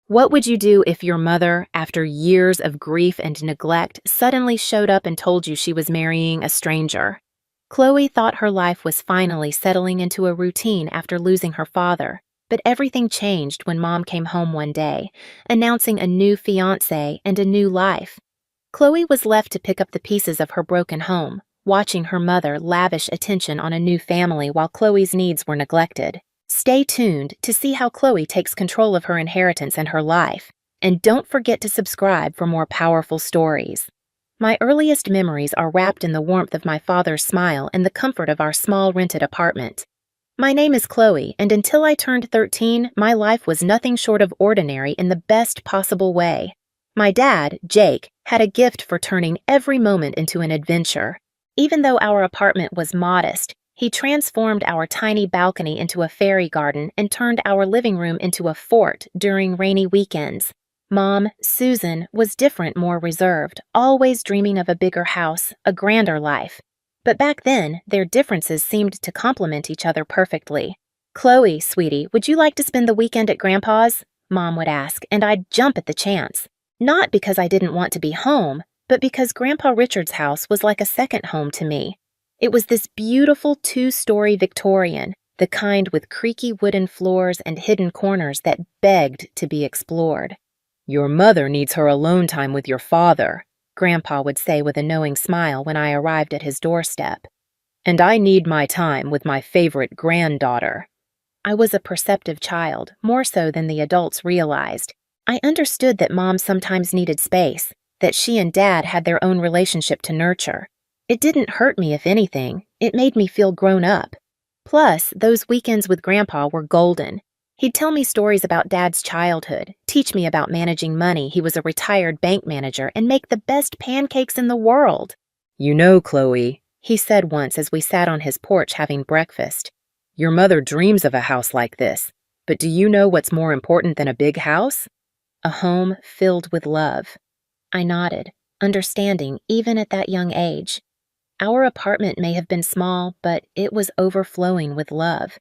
What would you do if your mother, after years of grief and neglect, suddenly showed up and told you she was marrying a stranger? Chloe thought her life was finally settling into a routine after losing her father, but everything changed when Mom came home one day, announcing a new fiancé and a new life. Chloe was left to pick up the pieces of her broken home, watching her mother lavish attention on a new family while Chloe's needs were neglected. Stay tuned to see how Chloe takes control of her inheritance and her life. And don't forget to subscribe for more powerful stories. My earliest memories are wrapped in the warmth of my father's smile and the comfort of our small rented apartment. My name is Chloe, and until I turned 13, my life was nothing short of ordinary in the best possible way. My dad, Jake, had a gift for turning every moment into an adventure. Even though our apartment was modest, he transformed our tiny balcony into a fairy garden and turned our living room into a fort during rainy weekends. Mom, Susan, was different, more reserved, always dreaming of a bigger house, a grander life. But back then, their differences seemed to complement each other perfectly. "Chloe, sweetie, would you like to spend the weekend at Grandpa's?" Mom would ask, and I'd jump at the chance. Not because I didn't want to be home, but because Grandpa Richard's house was like a second home to me. It was this beautiful two-story Victorian, the kind with creaky wooden floors and hidden corners that begged to be explored. "Your mother needs her alone time with your father," Grandpa would say with a knowing smile when I arrived at his doorstep. "And I need my time with my favorite granddaughter." I was a perceptive child, more so than the adults realized. I understood that Mom sometimes needed space, that she and Dad had their own relationship to nurture. It didn't hurt me, if anything. It made me feel grown up. Plus, those weekends with Grandpa were golden. He'd tell me stories about Dad's childhood, teach me about managing money — he was a retired bank manager — and make the best pancakes in the world. "You know, Chloe," he said once as we sat on his porch having breakfast, "your mother dreams of a house like this. But do you know what's more important than a big house? A home filled with love." I nodded, understanding even at that young age. Our apartment may have been small, but it was overflowing with love.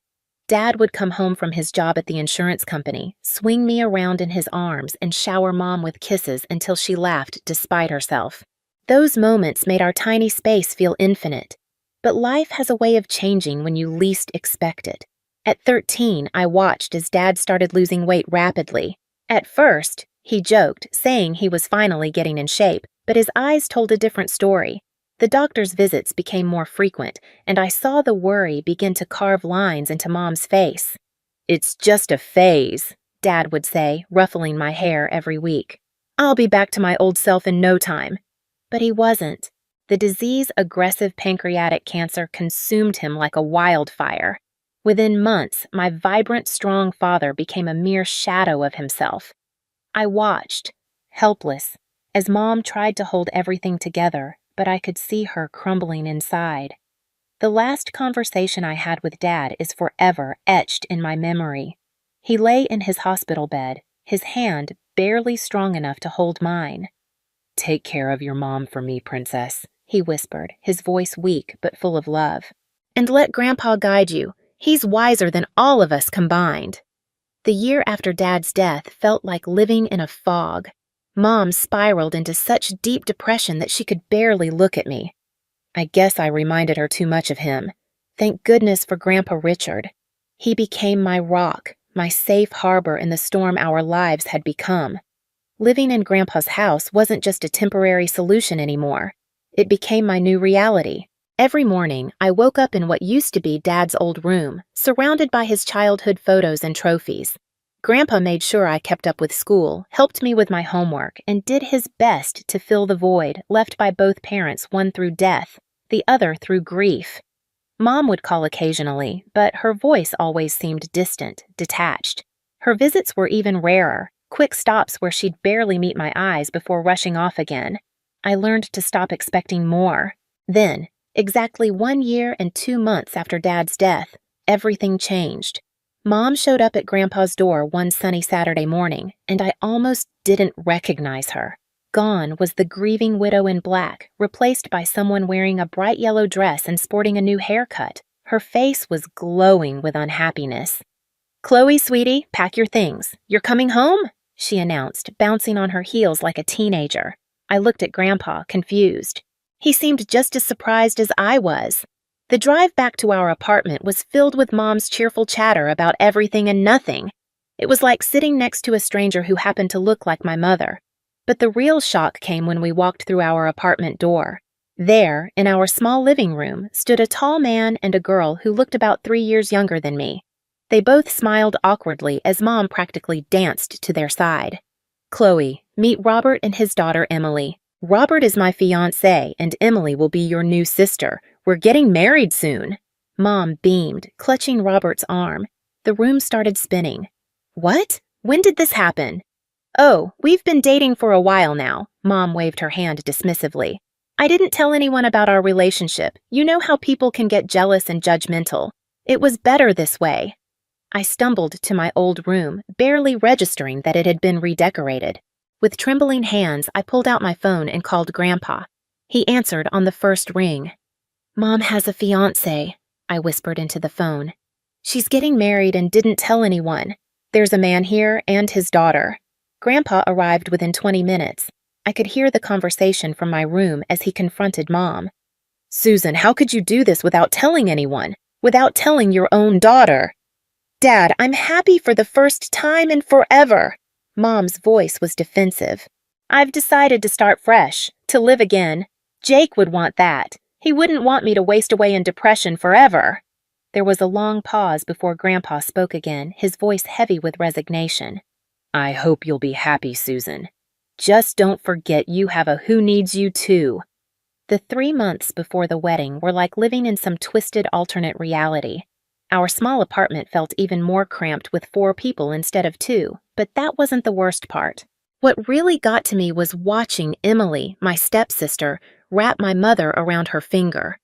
Dad would come home from his job at the insurance company, swing me around in his arms, and shower Mom with kisses until she laughed despite herself. Those moments made our tiny space feel infinite. But life has a way of changing when you least expect it. At 13, I watched as Dad started losing weight rapidly. At first, he joked, saying he was finally getting in shape, but his eyes told a different story. The doctor's visits became more frequent, and I saw the worry begin to carve lines into Mom's face. "It's just a phase," Dad would say, ruffling my hair every week. "I'll be back to my old self in no time." But he wasn't. The disease-aggressive pancreatic cancer consumed him like a wildfire. Within months, my vibrant, strong father became a mere shadow of himself. I watched, helpless, as Mom tried to hold everything together, but I could see her crumbling inside. The last conversation I had with Dad is forever etched in my memory. He lay in his hospital bed, his hand barely strong enough to hold mine. "Take care of your mom for me, Princess," he whispered, his voice weak but full of love. "And let Grandpa guide you. He's wiser than all of us combined." The year after Dad's death felt like living in a fog. Mom spiraled into such deep depression that she could barely look at me. I guess I reminded her too much of him. Thank goodness for Grandpa Richard. He became my rock, my safe harbor in the storm our lives had become. Living in Grandpa's house wasn't just a temporary solution anymore. It became my new reality. Every morning, I woke up in what used to be Dad's old room, surrounded by his childhood photos and trophies. Grandpa made sure I kept up with school, helped me with my homework, and did his best to fill the void left by both parents, one through death, the other through grief. Mom would call occasionally, but her voice always seemed distant, detached. Her visits were even rarer, quick stops where she'd barely meet my eyes before rushing off again. I learned to stop expecting more. Then, exactly 1 year and 2 months after Dad's death, everything changed. Mom showed up at Grandpa's door one sunny Saturday morning, and I almost didn't recognize her. Gone was the grieving widow in black, replaced by someone wearing a bright yellow dress and sporting a new haircut. Her face was glowing with unhappiness. "Chloe, sweetie, pack your things. You're coming home?" she announced, bouncing on her heels like a teenager. I looked at Grandpa, confused. He seemed just as surprised as I was. The drive back to our apartment was filled with Mom's cheerful chatter about everything and nothing. It was like sitting next to a stranger who happened to look like my mother. But the real shock came when we walked through our apartment door. There, in our small living room, stood a tall man and a girl who looked about 3 years younger than me. They both smiled awkwardly as Mom practically danced to their side. "Chloe, meet Robert and his daughter Emily. Robert is my fiancé, and Emily will be your new sister. We're getting married soon." Mom beamed, clutching Robert's arm. The room started spinning. "What? When did this happen?" "Oh, we've been dating for a while now." Mom waved her hand dismissively. "I didn't tell anyone about our relationship. You know how people can get jealous and judgmental. It was better this way." I stumbled to my old room, barely registering that it had been redecorated. With trembling hands, I pulled out my phone and called Grandpa. He answered on the first ring. "Mom has a fiancé," I whispered into the phone. "She's getting married and didn't tell anyone. There's a man here and his daughter." Grandpa arrived within 20 minutes. I could hear the conversation from my room as he confronted Mom. "Susan, how could you do this without telling anyone? Without telling your own daughter?" "Dad, I'm happy for the first time in forever." Mom's voice was defensive. "I've decided to start fresh, to live again. Jake would want that. He wouldn't want me to waste away in depression forever." There was a long pause before Grandpa spoke again, his voice heavy with resignation. "I hope you'll be happy, Susan. Just don't forget you have a who needs you too." The 3 months before the wedding were like living in some twisted alternate reality. Our small apartment felt even more cramped with 4 people instead of 2, but that wasn't the worst part. What really got to me was watching Emily, my stepsister, wrap my mother around her finger.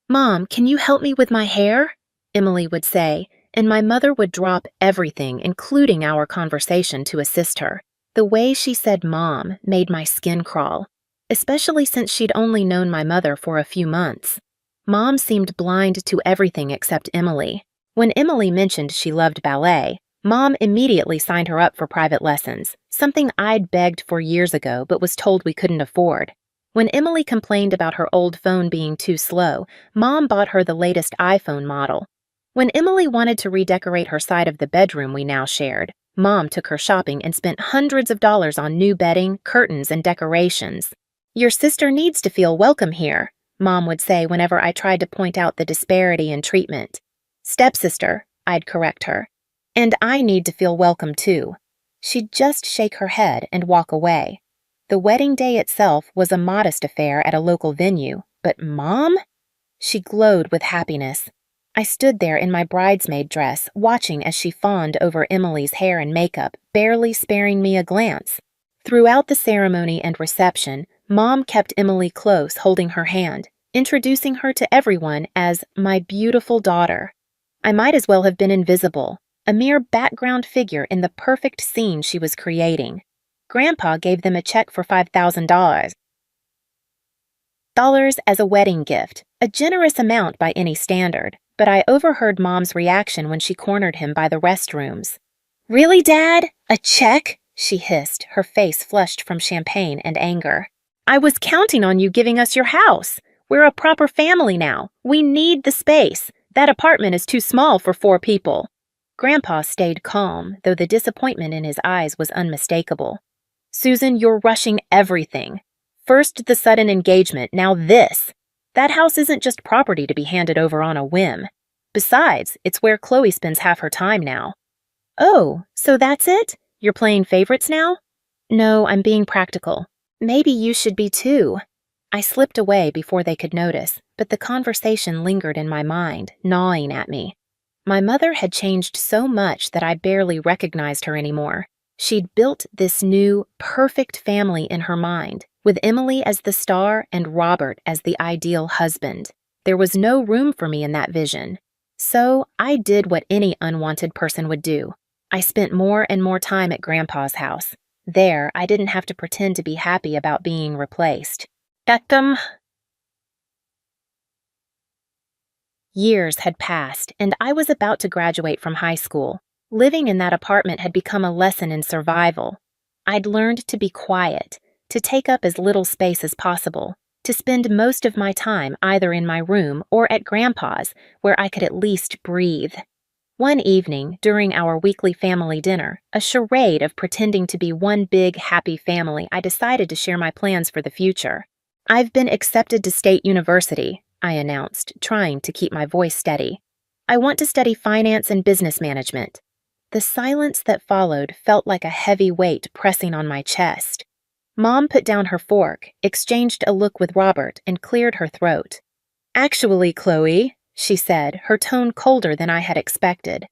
"Mom, can you help me with my hair?" Emily would say, and my mother would drop everything, including our conversation, to assist her. The way she said "Mom" made my skin crawl, especially since she'd only known my mother for a few months. Mom seemed blind to everything except Emily. When Emily mentioned she loved ballet, Mom immediately signed her up for private lessons, something I'd begged for years ago but was told we couldn't afford. When Emily complained about her old phone being too slow, Mom bought her the latest iPhone model. When Emily wanted to redecorate her side of the bedroom we now shared, Mom took her shopping and spent hundreds of dollars on new bedding, curtains, and decorations. "Your sister needs to feel welcome here," Mom would say whenever I tried to point out the disparity in treatment. "Stepsister," I'd correct her. "And I need to feel welcome too." She'd just shake her head and walk away. The wedding day itself was a modest affair at a local venue, but Mom? She glowed with happiness. I stood there in my bridesmaid dress, watching as she fawned over Emily's hair and makeup, barely sparing me a glance. Throughout the ceremony and reception, Mom kept Emily close, holding her hand, introducing her to everyone as my beautiful daughter. I might as well have been invisible, a mere background figure in the perfect scene she was creating. Grandpa gave them a check for $5,000 as a wedding gift, a generous amount by any standard, but I overheard Mom's reaction when she cornered him by the restrooms. "Really, Dad? A check?" she hissed, her face flushed from champagne and anger. "I was counting on you giving us your house. We're a proper family now. We need the space. That apartment is too small for 4 people. Grandpa stayed calm, though the disappointment in his eyes was unmistakable. "Susan, you're rushing everything. First the sudden engagement, now this. That house isn't just property to be handed over on a whim. Besides, it's where Chloe spends half her time now." "Oh, so that's it? You're playing favorites now?" "No, I'm being practical. Maybe you should be too." I slipped away before they could notice, but the conversation lingered in my mind, gnawing at me. My mother had changed so much that I barely recognized her anymore. She'd built this new, perfect family in her mind, with Emily as the star and Robert as the ideal husband. There was no room for me in that vision. So I did what any unwanted person would do. I spent more and more time at Grandpa's house. There, I didn't have to pretend to be happy about being replaced. Years had passed, and I was about to graduate from high school. Living in that apartment had become a lesson in survival. I'd learned to be quiet, to take up as little space as possible, to spend most of my time either in my room or at Grandpa's, where I could at least breathe. One evening, during our weekly family dinner, a charade of pretending to be one big, happy family, I decided to share my plans for the future. "I've been accepted to State University," I announced, trying to keep my voice steady. "I want to study finance and business management." The silence that followed felt like a heavy weight pressing on my chest. Mom put down her fork, exchanged a look with Robert, and cleared her throat. "Actually, Chloe," she said, her tone colder than I had expected,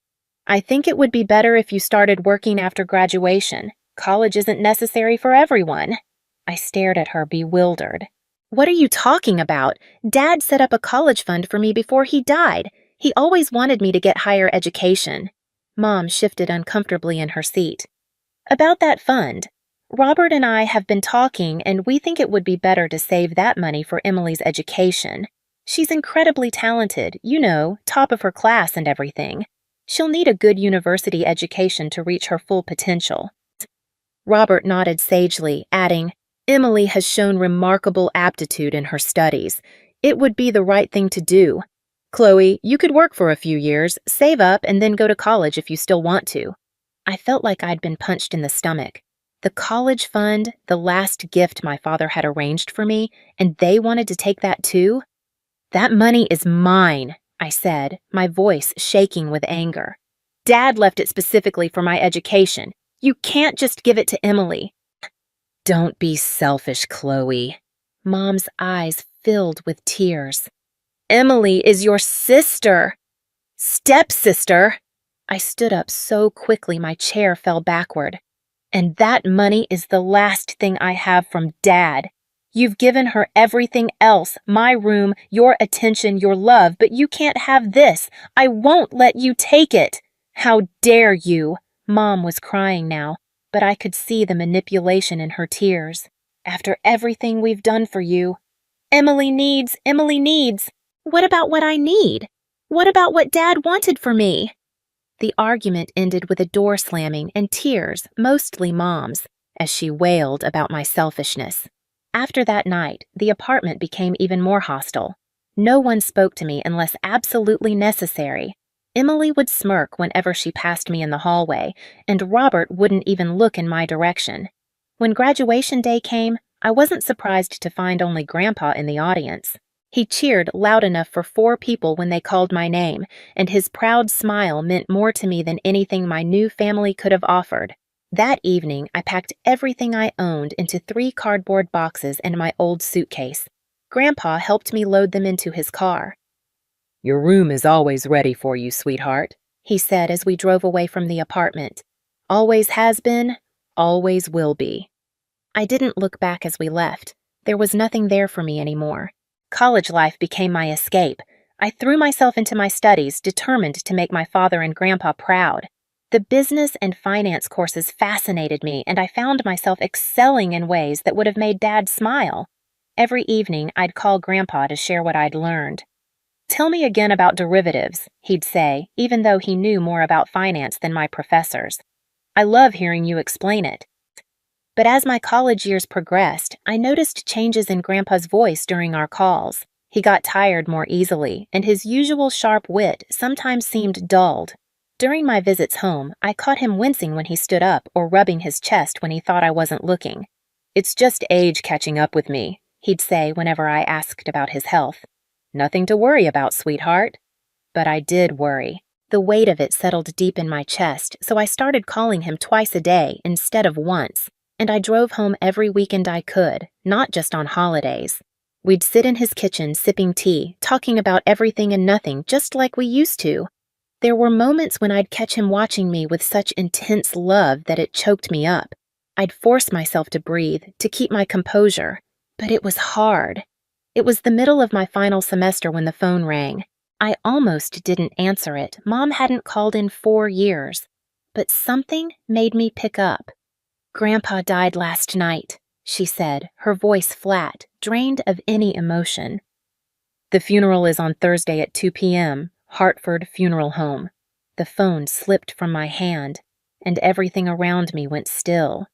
"I think it would be better if you started working after graduation. College isn't necessary for everyone." I stared at her, bewildered. "What are you talking about? Dad set up a college fund for me before he died. He always wanted me to get higher education." Mom shifted uncomfortably in her seat. "About that fund. Robert and I have been talking, and we think it would be better to save that money for Emily's education. She's incredibly talented, top of her class and everything. She'll need a good university education to reach her full potential." Robert nodded sagely, adding, "Emily has shown remarkable aptitude in her studies. It would be the right thing to do. Chloe, you could work for a few years, save up, and then go to college if you still want to." I felt like I'd been punched in the stomach. The college fund, the last gift my father had arranged for me, and they wanted to take that too? "That money is mine," I said, my voice shaking with anger. "Dad left it specifically for my education. You can't just give it to Emily." "Don't be selfish, Chloe." Mom's eyes filled with tears. "Emily is your sister. Stepsister." I stood up so quickly my chair fell backward. "And that money is the last thing I have from Dad. You've given her everything else, my room, your attention, your love, but you can't have this. I won't let you take it. How dare you?" Mom was crying now, but I could see the manipulation in her tears. "After everything we've done for you." Emily needs. What about what I need? What about what Dad wanted for me?" The argument ended with a door slamming and tears, mostly Mom's, as she wailed about my selfishness. After that night, the apartment became even more hostile. No one spoke to me unless absolutely necessary. Emily would smirk whenever she passed me in the hallway, and Robert wouldn't even look in my direction. When graduation day came, I wasn't surprised to find only Grandpa in the audience. He cheered loud enough for 4 people when they called my name, and his proud smile meant more to me than anything my new family could have offered. That evening, I packed everything I owned into 3 cardboard boxes and my old suitcase. Grandpa helped me load them into his car. "Your room is always ready for you, sweetheart," he said as we drove away from the apartment. "Always has been, always will be." I didn't look back as we left. There was nothing there for me anymore. College life became my escape. I threw myself into my studies, determined to make my father and Grandpa proud. The business and finance courses fascinated me, and I found myself excelling in ways that would have made Dad smile. Every evening, I'd call Grandpa to share what I'd learned. "Tell me again about derivatives," he'd say, even though he knew more about finance than my professors. "I love hearing you explain it." But as my college years progressed, I noticed changes in Grandpa's voice during our calls. He got tired more easily, and his usual sharp wit sometimes seemed dulled. During my visits home, I caught him wincing when he stood up or rubbing his chest when he thought I wasn't looking. "It's just age catching up with me," he'd say whenever I asked about his health. "Nothing to worry about, sweetheart." But I did worry. The weight of it settled deep in my chest, so I started calling him twice a day instead of once. And I drove home every weekend I could, not just on holidays. We'd sit in his kitchen sipping tea, talking about everything and nothing, just like we used to. There were moments when I'd catch him watching me with such intense love that it choked me up. I'd force myself to breathe, to keep my composure, but it was hard. It was the middle of my final semester when the phone rang. I almost didn't answer it. Mom hadn't called in 4 years. But something made me pick up. "Grandpa died last night," she said, her voice flat, drained of any emotion. "The funeral is on Thursday at 2 p.m., Hartford Funeral Home." The phone slipped from my hand, and everything around me went still.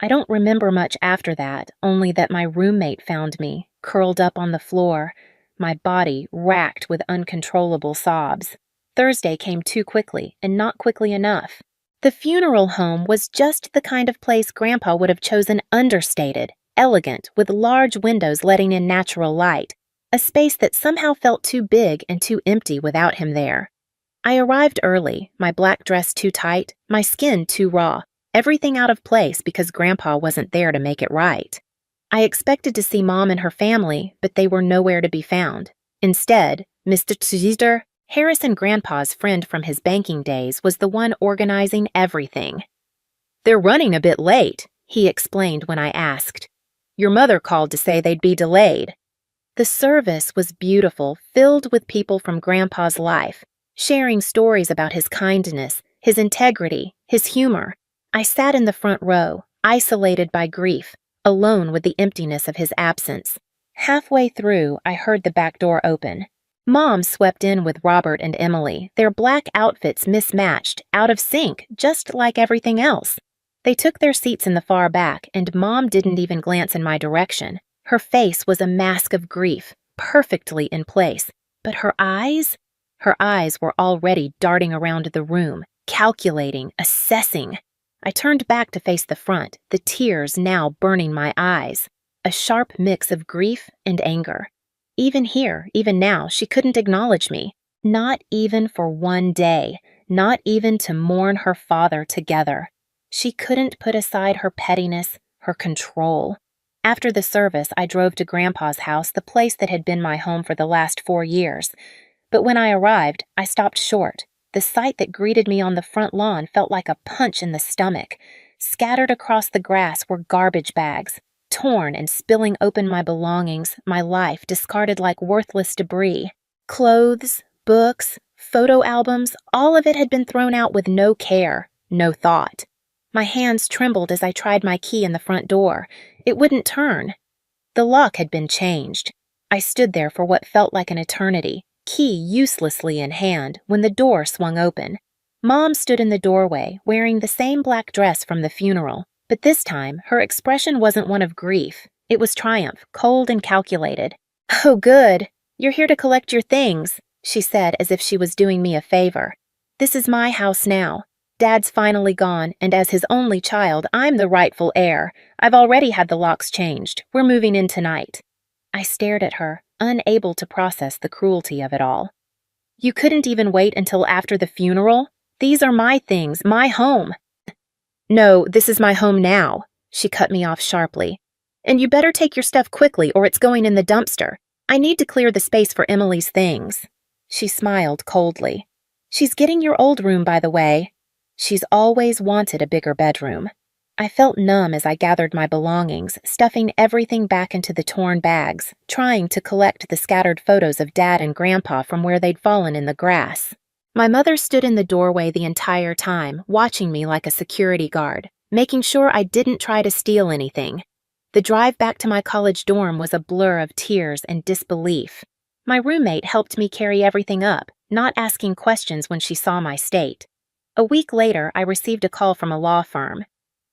I don't remember much after that, only that my roommate found me, curled up on the floor, my body racked with uncontrollable sobs. Thursday came too quickly, and not quickly enough. The funeral home was just the kind of place Grandpa would have chosen understated, elegant, with large windows letting in natural light, a space that somehow felt too big and too empty without him there. I arrived early, my black dress too tight, my skin too raw, everything out of place because Grandpa wasn't there to make it right. I expected to see Mom and her family, but they were nowhere to be found. Instead, Mr. Tzeder, Harrison Grandpa's friend from his banking days, was the one organizing everything. "They're running a bit late," he explained when I asked. "Your mother called to say they'd be delayed." The service was beautiful, filled with people from Grandpa's life, sharing stories about his kindness, his integrity, his humor. I sat in the front row, isolated by grief, alone with the emptiness of his absence. Halfway through, I heard the back door open. Mom swept in with Robert and Emily, their black outfits mismatched, out of sync, just like everything else. They took their seats in the far back, and Mom didn't even glance in my direction. Her face was a mask of grief, perfectly in place. But her eyes? Her eyes were already darting around the room, calculating, assessing. I turned back to face the front, the tears now burning my eyes, a sharp mix of grief and anger. Even here, even now, she couldn't acknowledge me. Not even for one day, not even to mourn her father together. She couldn't put aside her pettiness, her control. After the service, I drove to Grandpa's house, the place that had been my home for the last 4 years. But when I arrived, I stopped short. The sight that greeted me on the front lawn felt like a punch in the stomach. Scattered across the grass were garbage bags, torn and spilling open my belongings, my life discarded like worthless debris. Clothes, books, photo albums, all of it had been thrown out with no care, no thought. My hands trembled as I tried my key in the front door. It wouldn't turn. The lock had been changed. I stood there for what felt like an eternity, key uselessly in hand, when the door swung open. Mom stood in the doorway, wearing the same black dress from the funeral, but this time her expression wasn't one of grief. It was triumph, cold and calculated. "Oh, good. You're here to collect your things," she said as if she was doing me a favor. "This is my house now. Dad's finally gone, and as his only child, I'm the rightful heir. I've already had the locks changed. We're moving in tonight." I stared at her, unable to process the cruelty of it all. "You couldn't even wait until after the funeral? These are my things, my home." "No, this is my home now," she cut me off sharply. "And you better take your stuff quickly or it's going in the dumpster. I need to clear the space for Emily's things." She smiled coldly. "She's getting your old room, by the way." She's always wanted a bigger bedroom. I felt numb as I gathered my belongings, stuffing everything back into the torn bags, trying to collect the scattered photos of Dad and Grandpa from where they'd fallen in the grass. My mother stood in the doorway the entire time, watching me like a security guard, making sure I didn't try to steal anything. The drive back to my college dorm was a blur of tears and disbelief. My roommate helped me carry everything up, not asking questions when she saw my state. A week later, I received a call from a law firm.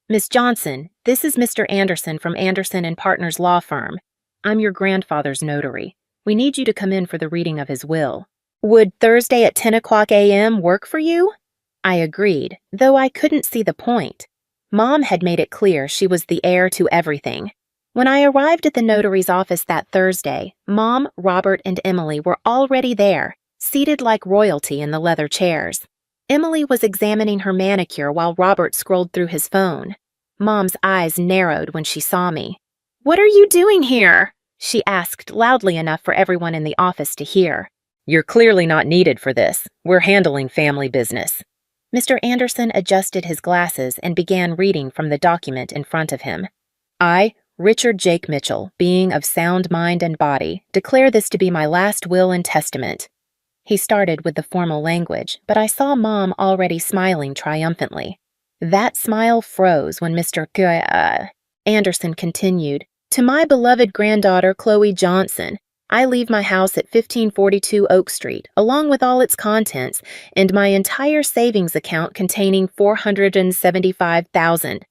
"Miss Johnson, this is Mr. Anderson from Anderson and Partners Law Firm. I'm your grandfather's notary. We need you to come in for the reading of his will. Would Thursday at 10 o'clock a.m. work for you?" I agreed, though I couldn't see the point. Mom had made it clear she was the heir to everything. When I arrived at the notary's office that Thursday, Mom, Robert, and Emily were already there, seated like royalty in the leather chairs. Emily was examining her manicure while Robert scrolled through his phone. Mom's eyes narrowed when she saw me. "What are you doing here?" she asked loudly enough for everyone in the office to hear. "You're clearly not needed for this. We're handling family business." Mr. Anderson adjusted his glasses and began reading from the document in front of him. "I, Richard Jake Mitchell, being of sound mind and body, declare this to be my last will and testament." He started with the formal language, but I saw Mom already smiling triumphantly. That smile froze when Mr. Anderson continued, "To my beloved granddaughter, Chloe Johnson, I leave my house at 1542 Oak Street, along with all its contents, and my entire savings account containing $475,000.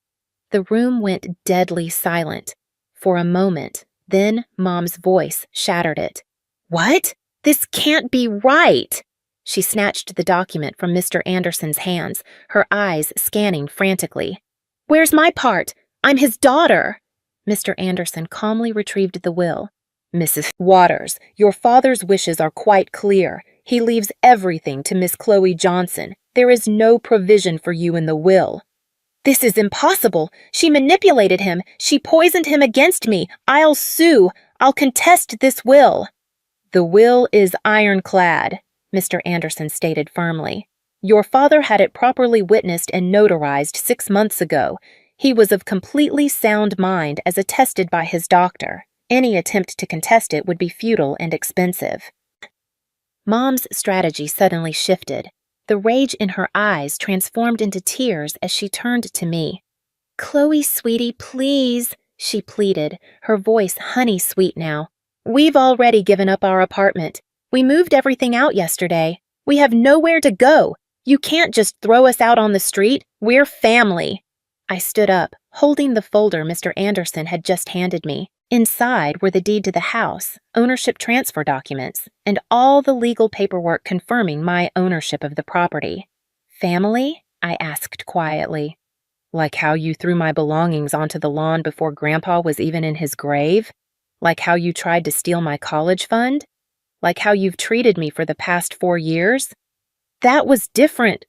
The room went deadly silent. For a moment, then Mom's voice shattered it. "What? This can't be right!" She snatched the document from Mr. Anderson's hands, her eyes scanning frantically. "Where's my part? I'm his daughter!" Mr. Anderson calmly retrieved the will. "Mrs. Waters, your father's wishes are quite clear. He leaves everything to Miss Chloe Johnson. There is no provision for you in the will." "This is impossible. She manipulated him. She poisoned him against me. I'll sue. I'll contest this will." "The will is ironclad," Mr. Anderson stated firmly. "Your father had it properly witnessed and notarized 6 months ago. He was of completely sound mind as attested by his doctor. Any attempt to contest it would be futile and expensive." Mom's strategy suddenly shifted. The rage in her eyes transformed into tears as she turned to me. "Chloe, sweetie, please," she pleaded, her voice honey-sweet now. "We've already given up our apartment. We moved everything out yesterday. We have nowhere to go. You can't just throw us out on the street. We're family." I stood up, holding the folder Mr. Anderson had just handed me. Inside were the deed to the house, ownership transfer documents, and all the legal paperwork confirming my ownership of the property. "Family?" I asked quietly. "Like how you threw my belongings onto the lawn before Grandpa was even in his grave? Like how you tried to steal my college fund? Like how you've treated me for the past 4 years? That was different.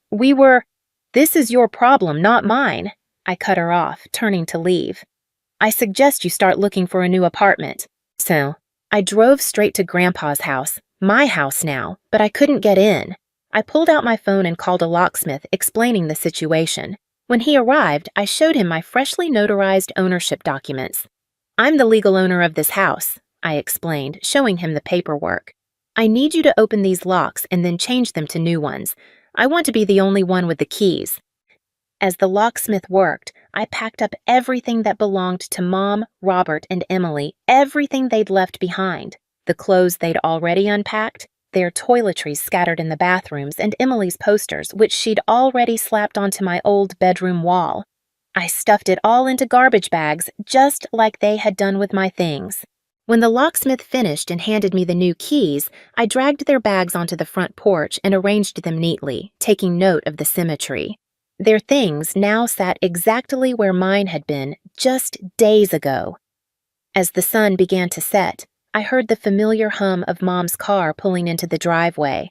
This is your problem, not mine." I cut her off, turning to leave. "I suggest you start looking for a new apartment." So, I drove straight to Grandpa's house, my house now, but I couldn't get in. I pulled out my phone and called a locksmith, explaining the situation. When he arrived, I showed him my freshly notarized ownership documents. "I'm the legal owner of this house," I explained, showing him the paperwork. "I need you to open these locks and then change them to new ones. I want to be the only one with the keys." As the locksmith worked, I packed up everything that belonged to Mom, Robert, and Emily, everything they'd left behind. The clothes they'd already unpacked, their toiletries scattered in the bathrooms, and Emily's posters, which she'd already slapped onto my old bedroom wall. I stuffed it all into garbage bags, just like they had done with my things. When the locksmith finished and handed me the new keys, I dragged their bags onto the front porch and arranged them neatly, taking note of the symmetry. Their things now sat exactly where mine had been just days ago. As the sun began to set, I heard the familiar hum of Mom's car pulling into the driveway.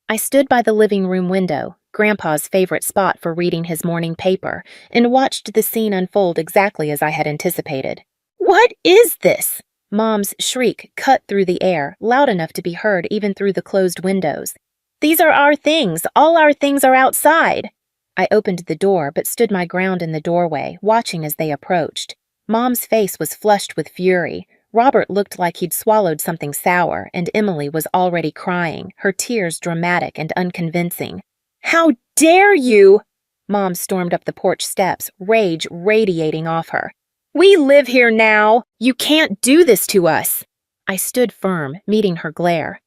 I stood by the living room window, Grandpa's favorite spot for reading his morning paper, and watched the scene unfold exactly as I had anticipated. "What is this?" Mom's shriek cut through the air, loud enough to be heard even through the closed windows. "These are our things. All our things are outside." I opened the door but stood my ground in the doorway, watching as they approached. Mom's face was flushed with fury. Robert looked like he'd swallowed something sour, and Emily was already crying, her tears dramatic and unconvincing. "How dare you!" Mom stormed up the porch steps, rage radiating off her. "We live here now! You can't do this to us!" I stood firm, meeting her glare.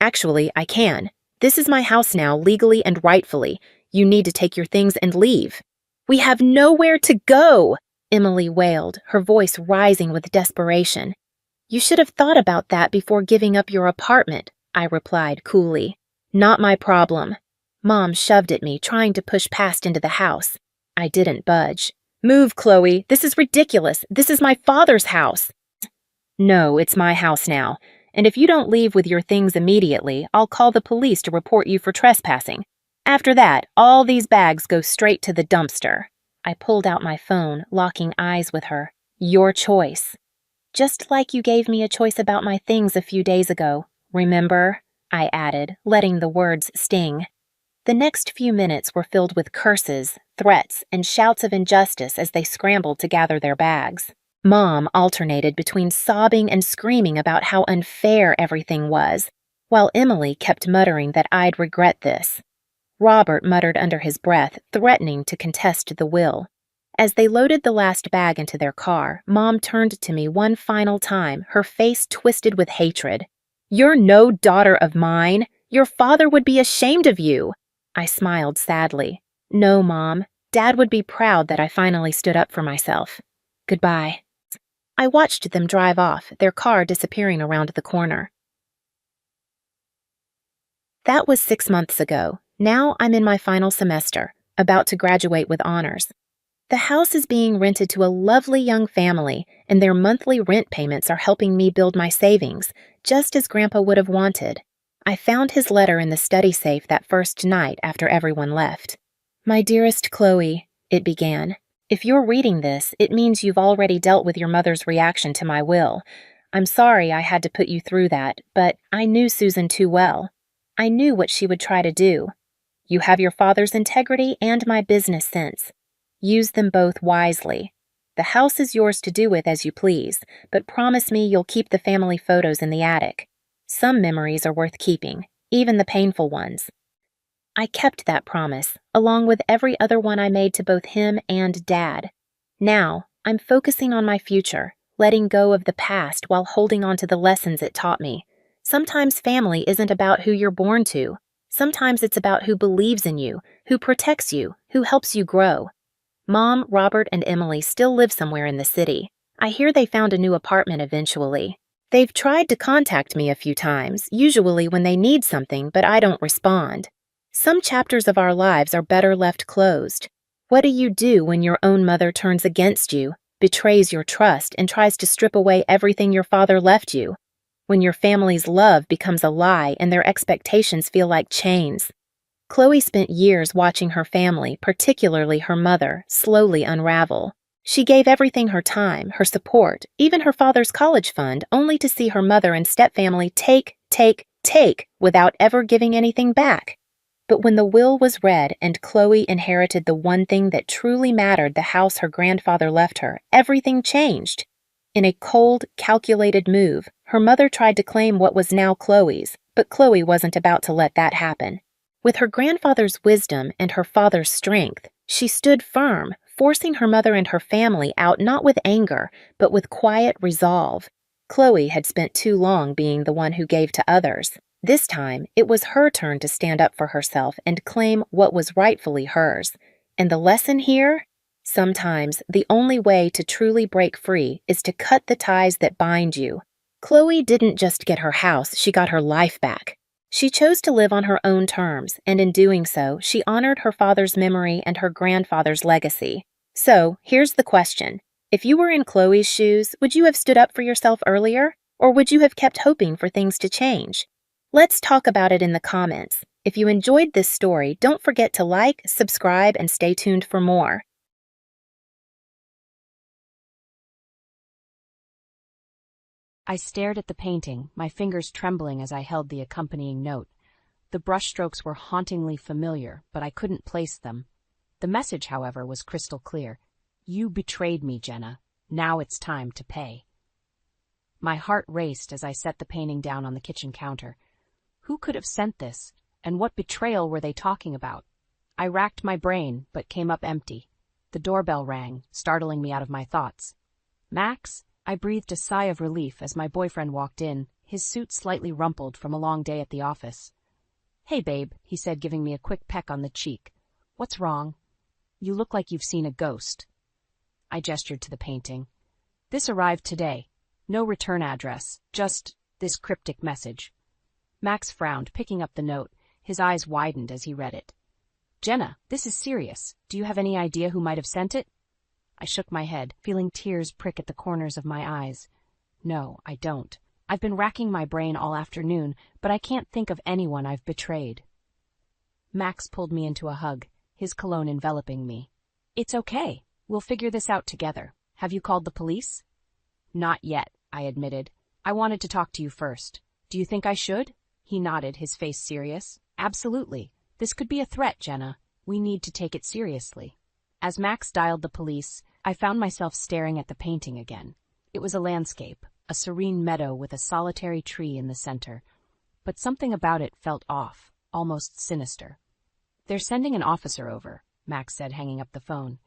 "Actually, I can. This is my house now, legally and rightfully. You need to take your things and leave." "We have nowhere to go," Emily wailed, her voice rising with desperation. "You should have thought about that before giving up your apartment," I replied coolly. "Not my problem." Mom shoved at me, trying to push past into the house. I didn't budge. "Move, Chloe. This is ridiculous. This is my father's house." "No, it's my house now. And if you don't leave with your things immediately, I'll call the police to report you for trespassing. After that, all these bags go straight to the dumpster." I pulled out my phone, locking eyes with her. "Your choice." "Just like you gave me a choice about my things a few days ago. Remember?" I added, letting the words sting. The next few minutes were filled with curses, threats, and shouts of injustice as they scrambled to gather their bags. Mom alternated between sobbing and screaming about how unfair everything was, while Emily kept muttering that I'd regret this. Robert muttered under his breath, threatening to contest the will. As they loaded the last bag into their car, Mom turned to me one final time, her face twisted with hatred. "You're no daughter of mine. Your father would be ashamed of you." I smiled sadly. "No, Mom. Dad would be proud that I finally stood up for myself. Goodbye. I watched them drive off, their car disappearing around the corner. That was 6 months ago. Now I'm in my final semester, about to graduate with honors. The house is being rented to a lovely young family, and their monthly rent payments are helping me build my savings, just as Grandpa would have wanted. I found his letter in the study safe that first night after everyone left. My dearest Chloe, it began. If you're reading this, it means you've already dealt with your mother's reaction to my will. I'm sorry I had to put you through that, but I knew Susan too well. I knew what she would try to do. You have your father's integrity and my business sense. Use them both wisely. The house is yours to do with as you please, but promise me you'll keep the family photos in the attic. Some memories are worth keeping, even the painful ones. I kept that promise, along with every other one I made to both him and Dad. Now, I'm focusing on my future, letting go of the past while holding on to the lessons it taught me. Sometimes family isn't about who you're born to. Sometimes it's about who believes in you, who protects you, who helps you grow. Mom, Robert, and Emily still live somewhere in the city. I hear they found a new apartment eventually. They've tried to contact me a few times, usually when they need something, but I don't respond. Some chapters of our lives are better left closed. What do you do when your own mother turns against you, betrays your trust, and tries to strip away everything your father left you? When your family's love becomes a lie and their expectations feel like chains? Chloe spent years watching her family, particularly her mother, slowly unravel. She gave everything her time, her support, even her father's college fund, only to see her mother and stepfamily take, without ever giving anything back. But when the will was read and Chloe inherited the one thing that truly mattered, the house her grandfather left her, everything changed. In a cold, calculated move, her mother tried to claim what was now Chloe's, but Chloe wasn't about to let that happen. With her grandfather's wisdom and her father's strength, she stood firm, forcing her mother and her family out not with anger, but with quiet resolve. Chloe had spent too long being the one who gave to others. This time, it was her turn to stand up for herself and claim what was rightfully hers. And the lesson here? Sometimes, the only way to truly break free is to cut the ties that bind you. Chloe didn't just get her house, she got her life back. She chose to live on her own terms, and in doing so, she honored her father's memory and her grandfather's legacy. So, here's the question. If you were in Chloe's shoes, would you have stood up for yourself earlier? Or would you have kept hoping for things to change? Let's talk about it in the comments. If you enjoyed this story, don't forget to like, subscribe, and stay tuned for more. I stared at the painting, my fingers trembling as I held the accompanying note. The brushstrokes were hauntingly familiar, but I couldn't place them. The message, however, was crystal clear. You betrayed me, Jenna. Now it's time to pay. My heart raced as I set the painting down on the kitchen counter. Who could have sent this, and what betrayal were they talking about? I racked my brain, but came up empty. The doorbell rang, startling me out of my thoughts. Max? I breathed a sigh of relief as my boyfriend walked in, his suit slightly rumpled from a long day at the office. Hey, babe, he said, giving me a quick peck on the cheek. What's wrong? You look like you've seen a ghost. I gestured to the painting. This arrived today. No return address, just this cryptic message. Max frowned, picking up the note. His eyes widened as he read it. Jenna, this is serious. Do you have any idea who might have sent it? I shook my head, feeling tears prick at the corners of my eyes. No, I don't. I've been racking my brain all afternoon, but I can't think of anyone I've betrayed. Max pulled me into a hug, his cologne enveloping me. It's okay. We'll figure this out together. Have you called the police? Not yet, I admitted. I wanted to talk to you first. Do you think I should? He nodded, his face serious. Absolutely. This could be a threat, Jenna. We need to take it seriously. As Max dialed the police, I found myself staring at the painting again. It was a landscape, a serene meadow with a solitary tree in the center. But something about it felt off, almost sinister. They're sending an officer over, Max said, hanging up the phone.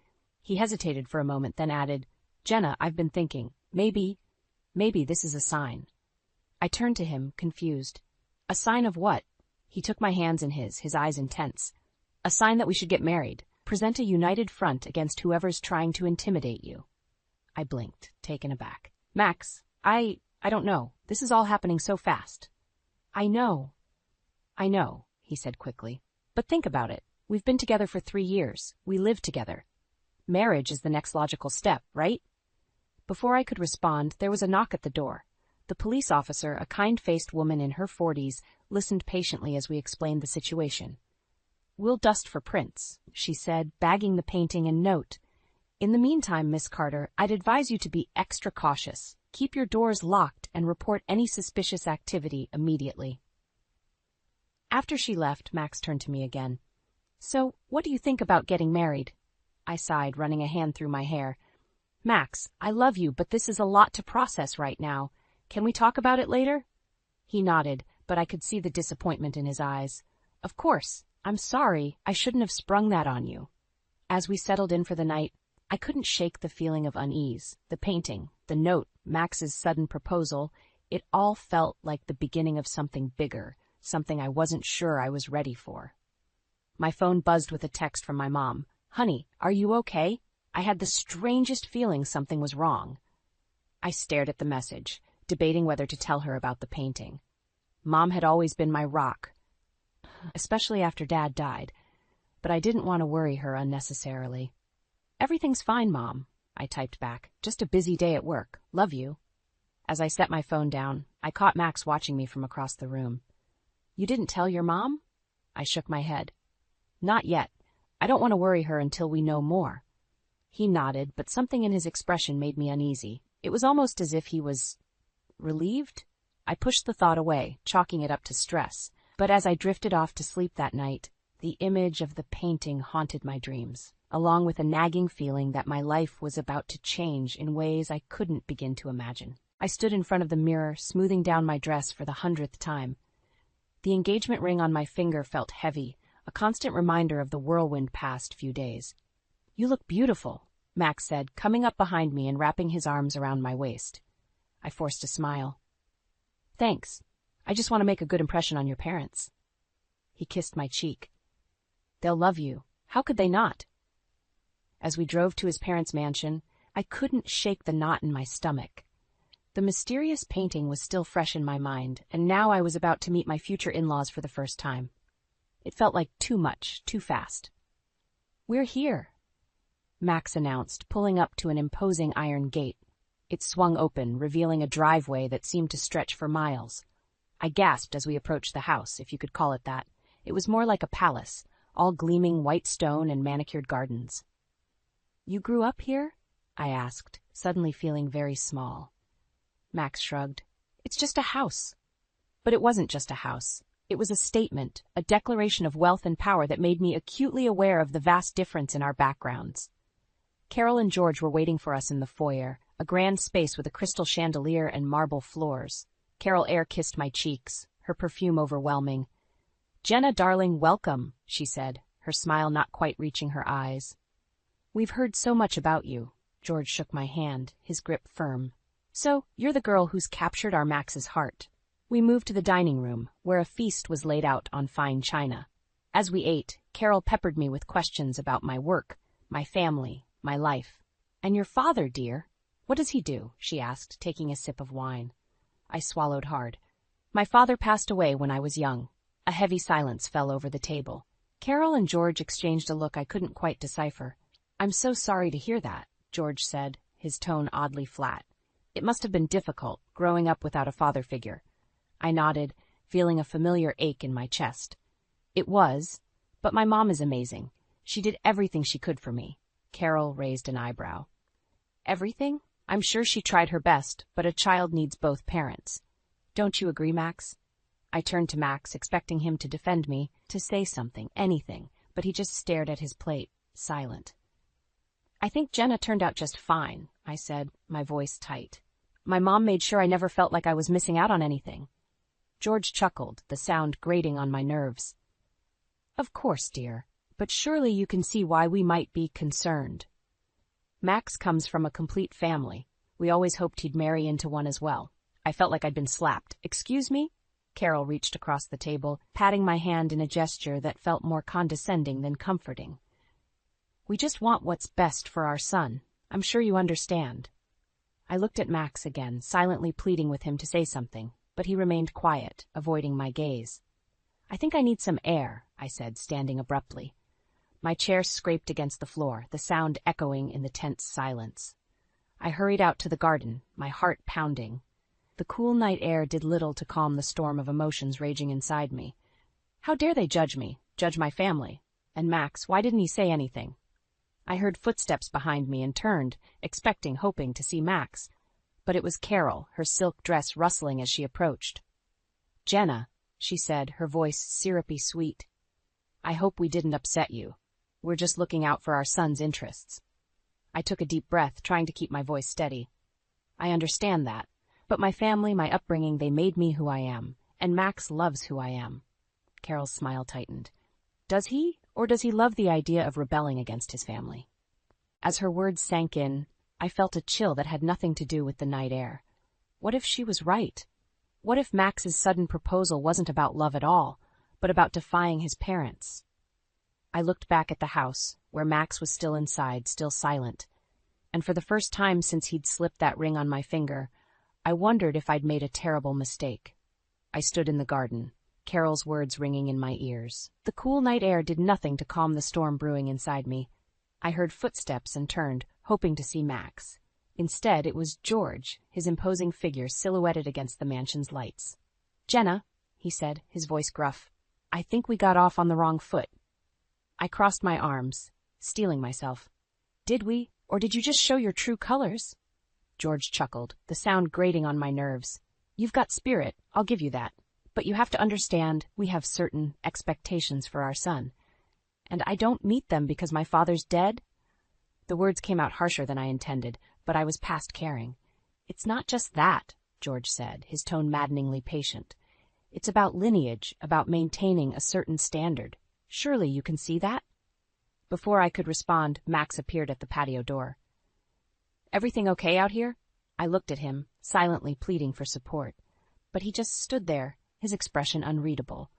He hesitated for a moment, then added, Jenna, I've been thinking, maybe this is a sign. I turned to him, confused. A sign of what? He took my hands in his eyes intense. A sign that we should get married. Present a united front against whoever's trying to intimidate you. I blinked, taken aback. Max, I don't know. This is all happening so fast. I know, he said quickly. But think about it. We've been together for 3 years. We live together. Marriage is the next logical step, right? Before I could respond, there was a knock at the door. The police officer, a kind-faced woman in her 40s, listened patiently as we explained the situation. We'll dust for prints, she said, bagging the painting and note. In the meantime, Miss Carter, I'd advise you to be extra cautious. Keep your doors locked and report any suspicious activity immediately. After she left, Max turned to me again. So, what do you think about getting married? I sighed, running a hand through my hair. Max, I love you, but this is a lot to process right now. Can we talk about it later? He nodded, but I could see the disappointment in his eyes. Of course. I'm sorry. I shouldn't have sprung that on you. As we settled in for the night, I couldn't shake the feeling of unease. The painting, the note, Max's sudden proposal, it all felt like the beginning of something bigger, something I wasn't sure I was ready for. My phone buzzed with a text from my mom. Honey, are you okay? I had the strangest feeling something was wrong. I stared at the message, debating whether to tell her about the painting. Mom had always been my rock, especially after Dad died, but I didn't want to worry her unnecessarily. Everything's fine, Mom, I typed back. Just a busy day at work. Love you. As I set my phone down, I caught Max watching me from across the room. You didn't tell your mom? I shook my head. Not yet. I don't want to worry her until we know more. He nodded, but something in his expression made me uneasy. It was almost as if he was relieved. I pushed the thought away, chalking it up to stress. But as I drifted off to sleep that night, the image of the painting haunted my dreams, along with a nagging feeling that my life was about to change in ways I couldn't begin to imagine. I stood in front of the mirror, smoothing down my dress for the 100th time. The engagement ring on my finger felt heavy, a constant reminder of the whirlwind past few days. You look beautiful, Max said, coming up behind me and wrapping his arms around my waist. I forced a smile. Thanks. I just want to make a good impression on your parents. He kissed my cheek. They'll love you. How could they not? As we drove to his parents' mansion, I couldn't shake the knot in my stomach. The mysterious painting was still fresh in my mind, and now I was about to meet my future in-laws for the first time. It felt like too much, too fast. We're here, Max announced, pulling up to an imposing iron gate. It swung open, revealing a driveway that seemed to stretch for miles. I gasped as we approached the house, if you could call it that. It was more like a palace, all gleaming white stone and manicured gardens. You grew up here? I asked, suddenly feeling very small. Max shrugged. It's just a house. But it wasn't just a house. It was a statement, a declaration of wealth and power that made me acutely aware of the vast difference in our backgrounds. Carol and George were waiting for us in the foyer, a grand space with a crystal chandelier and marble floors. Carol air-kissed my cheeks, her perfume overwhelming. Jenna, darling, welcome, she said, her smile not quite reaching her eyes. We've heard so much about you. George shook my hand, his grip firm. So, you're the girl who's captured our Max's heart. We moved to the dining room, where a feast was laid out on fine china. As we ate, Carol peppered me with questions about my work, my family, my life. And your father, dear? What does he do? She asked, taking a sip of wine. I swallowed hard. My father passed away when I was young. A heavy silence fell over the table. Carol and George exchanged a look I couldn't quite decipher. I'm so sorry to hear that, George said, his tone oddly flat. It must have been difficult, growing up without a father figure. I nodded, feeling a familiar ache in my chest. It was, but my mom is amazing. She did everything she could for me. Carol raised an eyebrow. Everything? I'm sure she tried her best, but a child needs both parents. Don't you agree, Max? I turned to Max, expecting him to defend me, to say something, anything, but he just stared at his plate, silent. I think Jenna turned out just fine, I said, my voice tight. My mom made sure I never felt like I was missing out on anything. George chuckled, the sound grating on my nerves. Of course, dear, but surely you can see why we might be concerned. Max comes from a complete family. We always hoped he'd marry into one as well. I felt like I'd been slapped. Excuse me? Carol reached across the table, patting my hand in a gesture that felt more condescending than comforting. We just want what's best for our son. I'm sure you understand. I looked at Max again, silently pleading with him to say something, but he remained quiet, avoiding my gaze. I think I need some air, I said, standing abruptly. My chair scraped against the floor, the sound echoing in the tense silence. I hurried out to the garden, my heart pounding. The cool night air did little to calm the storm of emotions raging inside me. How dare they judge me, judge my family? And Max, why didn't he say anything? I heard footsteps behind me and turned, expecting, hoping to see Max. But it was Carol, her silk dress rustling as she approached. "Jenna," she said, her voice syrupy sweet. "I hope we didn't upset you. We're just looking out for our son's interests." I took a deep breath, trying to keep my voice steady. "I understand that. But my family, my upbringing, they made me who I am. And Max loves who I am." Carol's smile tightened. "Does he? Or does he love the idea of rebelling against his family?" As her words sank in, I felt a chill that had nothing to do with the night air. What if she was right? What if Max's sudden proposal wasn't about love at all, but about defying his parents? I looked back at the house, where Max was still inside, still silent. And for the first time since he'd slipped that ring on my finger, I wondered if I'd made a terrible mistake. I stood in the garden, Carol's words ringing in my ears. The cool night air did nothing to calm the storm brewing inside me. I heard footsteps and turned, hoping to see Max. Instead, it was George, his imposing figure silhouetted against the mansion's lights. "Jenna," he said, his voice gruff, "I think we got off on the wrong foot." I crossed my arms, steeling myself. "Did we? Or did you just show your true colors?" George chuckled, the sound grating on my nerves. "You've got spirit, I'll give you that. But you have to understand, we have certain expectations for our son. And I don't meet them because my father's dead?" The words came out harsher than I intended, but I was past caring. "It's not just that," George said, his tone maddeningly patient. "It's about lineage, about maintaining a certain standard. Surely you can see that?" Before I could respond, Max appeared at the patio door. "Everything okay out here?" I looked at him, silently pleading for support. But he just stood there, his expression unreadable.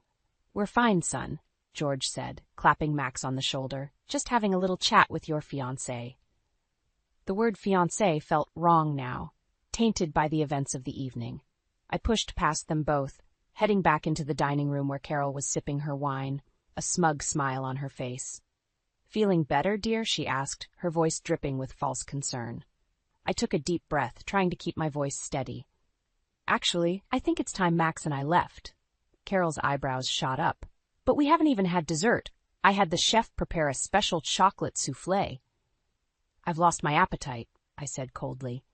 "We're fine, son," George said, clapping Max on the shoulder. "Just having a little chat with your fiancé." The word fiancé felt wrong now, tainted by the events of the evening. I pushed past them both, heading back into the dining room where Carol was sipping her wine, a smug smile on her face. "Feeling better, dear?" she asked, her voice dripping with false concern. I took a deep breath, trying to keep my voice steady. "Actually, I think it's time Max and I left." Carol's eyebrows shot up. "But we haven't even had dessert. I had the chef prepare a special chocolate soufflé." "I've lost my appetite," I said coldly.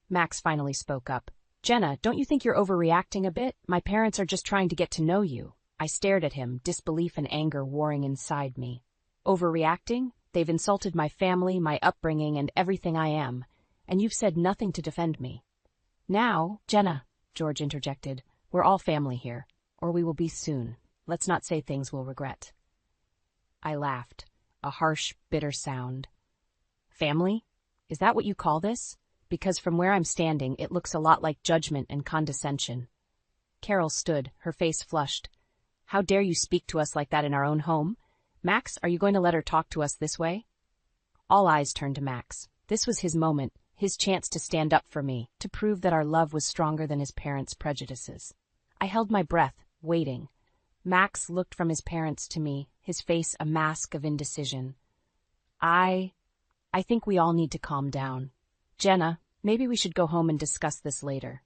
Max finally spoke up. "Jenna, don't you think you're overreacting a bit? My parents are just trying to get to know you." I stared at him, disbelief and anger warring inside me. "Overreacting? They've insulted my family, my upbringing, and everything I am. And you've said nothing to defend me." "Now, Jenna," George interjected, "we're all family here, or we will be soon. Let's not say things we'll regret." I laughed, a harsh, bitter sound. "Family? Is that what you call this? Because from where I'm standing, it looks a lot like judgment and condescension." Carol stood, her face flushed. "How dare you speak to us like that in our own home? Max, are you going to let her talk to us this way?" All eyes turned to Max. This was his moment, his chance to stand up for me, to prove that our love was stronger than his parents' prejudices. I held my breath, waiting. Max looked from his parents to me, his face a mask of indecision. I think we all need to calm down. Jenna, maybe we should go home and discuss this later."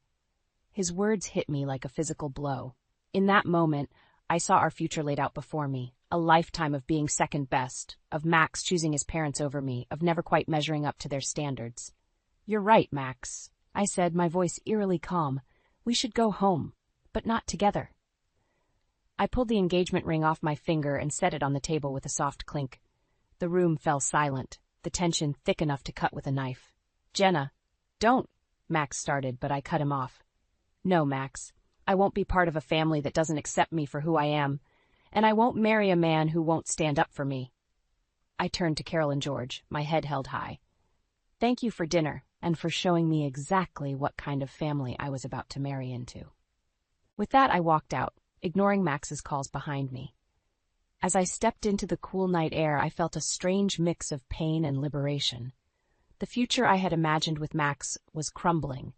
His words hit me like a physical blow. In that moment, I saw our future laid out before me, a lifetime of being second best, of Max choosing his parents over me, of never quite measuring up to their standards. "You're right, Max," I said, my voice eerily calm. "We should go home, but not together." I pulled the engagement ring off my finger and set it on the table with a soft clink. The room fell silent, the tension thick enough to cut with a knife. "Jenna, don't," Max started, but I cut him off. "No, Max, I won't be part of a family that doesn't accept me for who I am, and I won't marry a man who won't stand up for me." I turned to Carol and George, my head held high. "Thank you for dinner, and for showing me exactly what kind of family I was about to marry into." With that, I walked out, ignoring Max's calls behind me. As I stepped into the cool night air, I felt a strange mix of pain and liberation. The future I had imagined with Max was crumbling,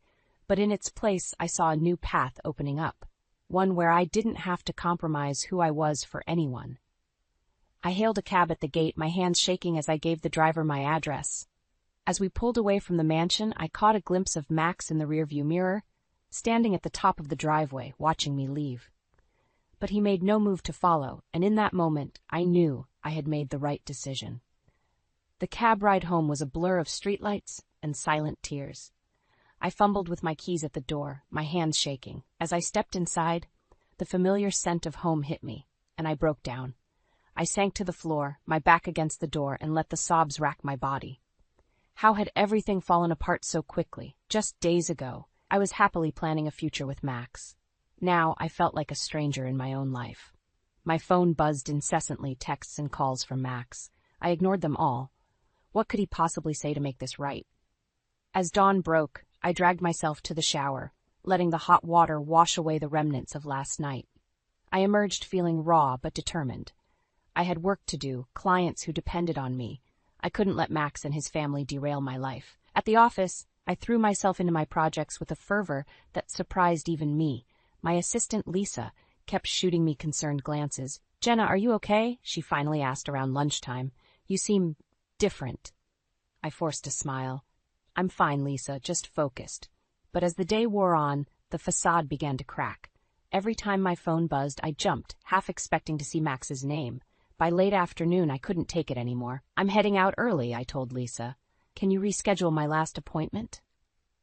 but in its place I saw a new path opening up, one where I didn't have to compromise who I was for anyone. I hailed a cab at the gate, my hands shaking as I gave the driver my address. As we pulled away from the mansion, I caught a glimpse of Max in the rearview mirror, standing at the top of the driveway, watching me leave. But he made no move to follow, and in that moment, I knew I had made the right decision. The cab ride home was a blur of streetlights and silent tears. I fumbled with my keys at the door, my hands shaking. As I stepped inside, the familiar scent of home hit me, and I broke down. I sank to the floor, my back against the door, and let the sobs rack my body. How had everything fallen apart so quickly? Just days ago, I was happily planning a future with Max. Now I felt like a stranger in my own life. My phone buzzed incessantly, texts and calls from Max. I ignored them all. What could he possibly say to make this right? As dawn broke, I dragged myself to the shower, letting the hot water wash away the remnants of last night. I emerged feeling raw but determined. I had work to do, clients who depended on me. I couldn't let Max and his family derail my life. At the office, I threw myself into my projects with a fervor that surprised even me. My assistant, Lisa, kept shooting me concerned glances. "Jenna, are you okay?" she finally asked around lunchtime. "You seem different." I forced a smile. "I'm fine, Lisa, just focused." But as the day wore on, the facade began to crack. Every time my phone buzzed, I jumped, half expecting to see Max's name. By late afternoon, I couldn't take it anymore. "I'm heading out early," I told Lisa. "Can you reschedule my last appointment?"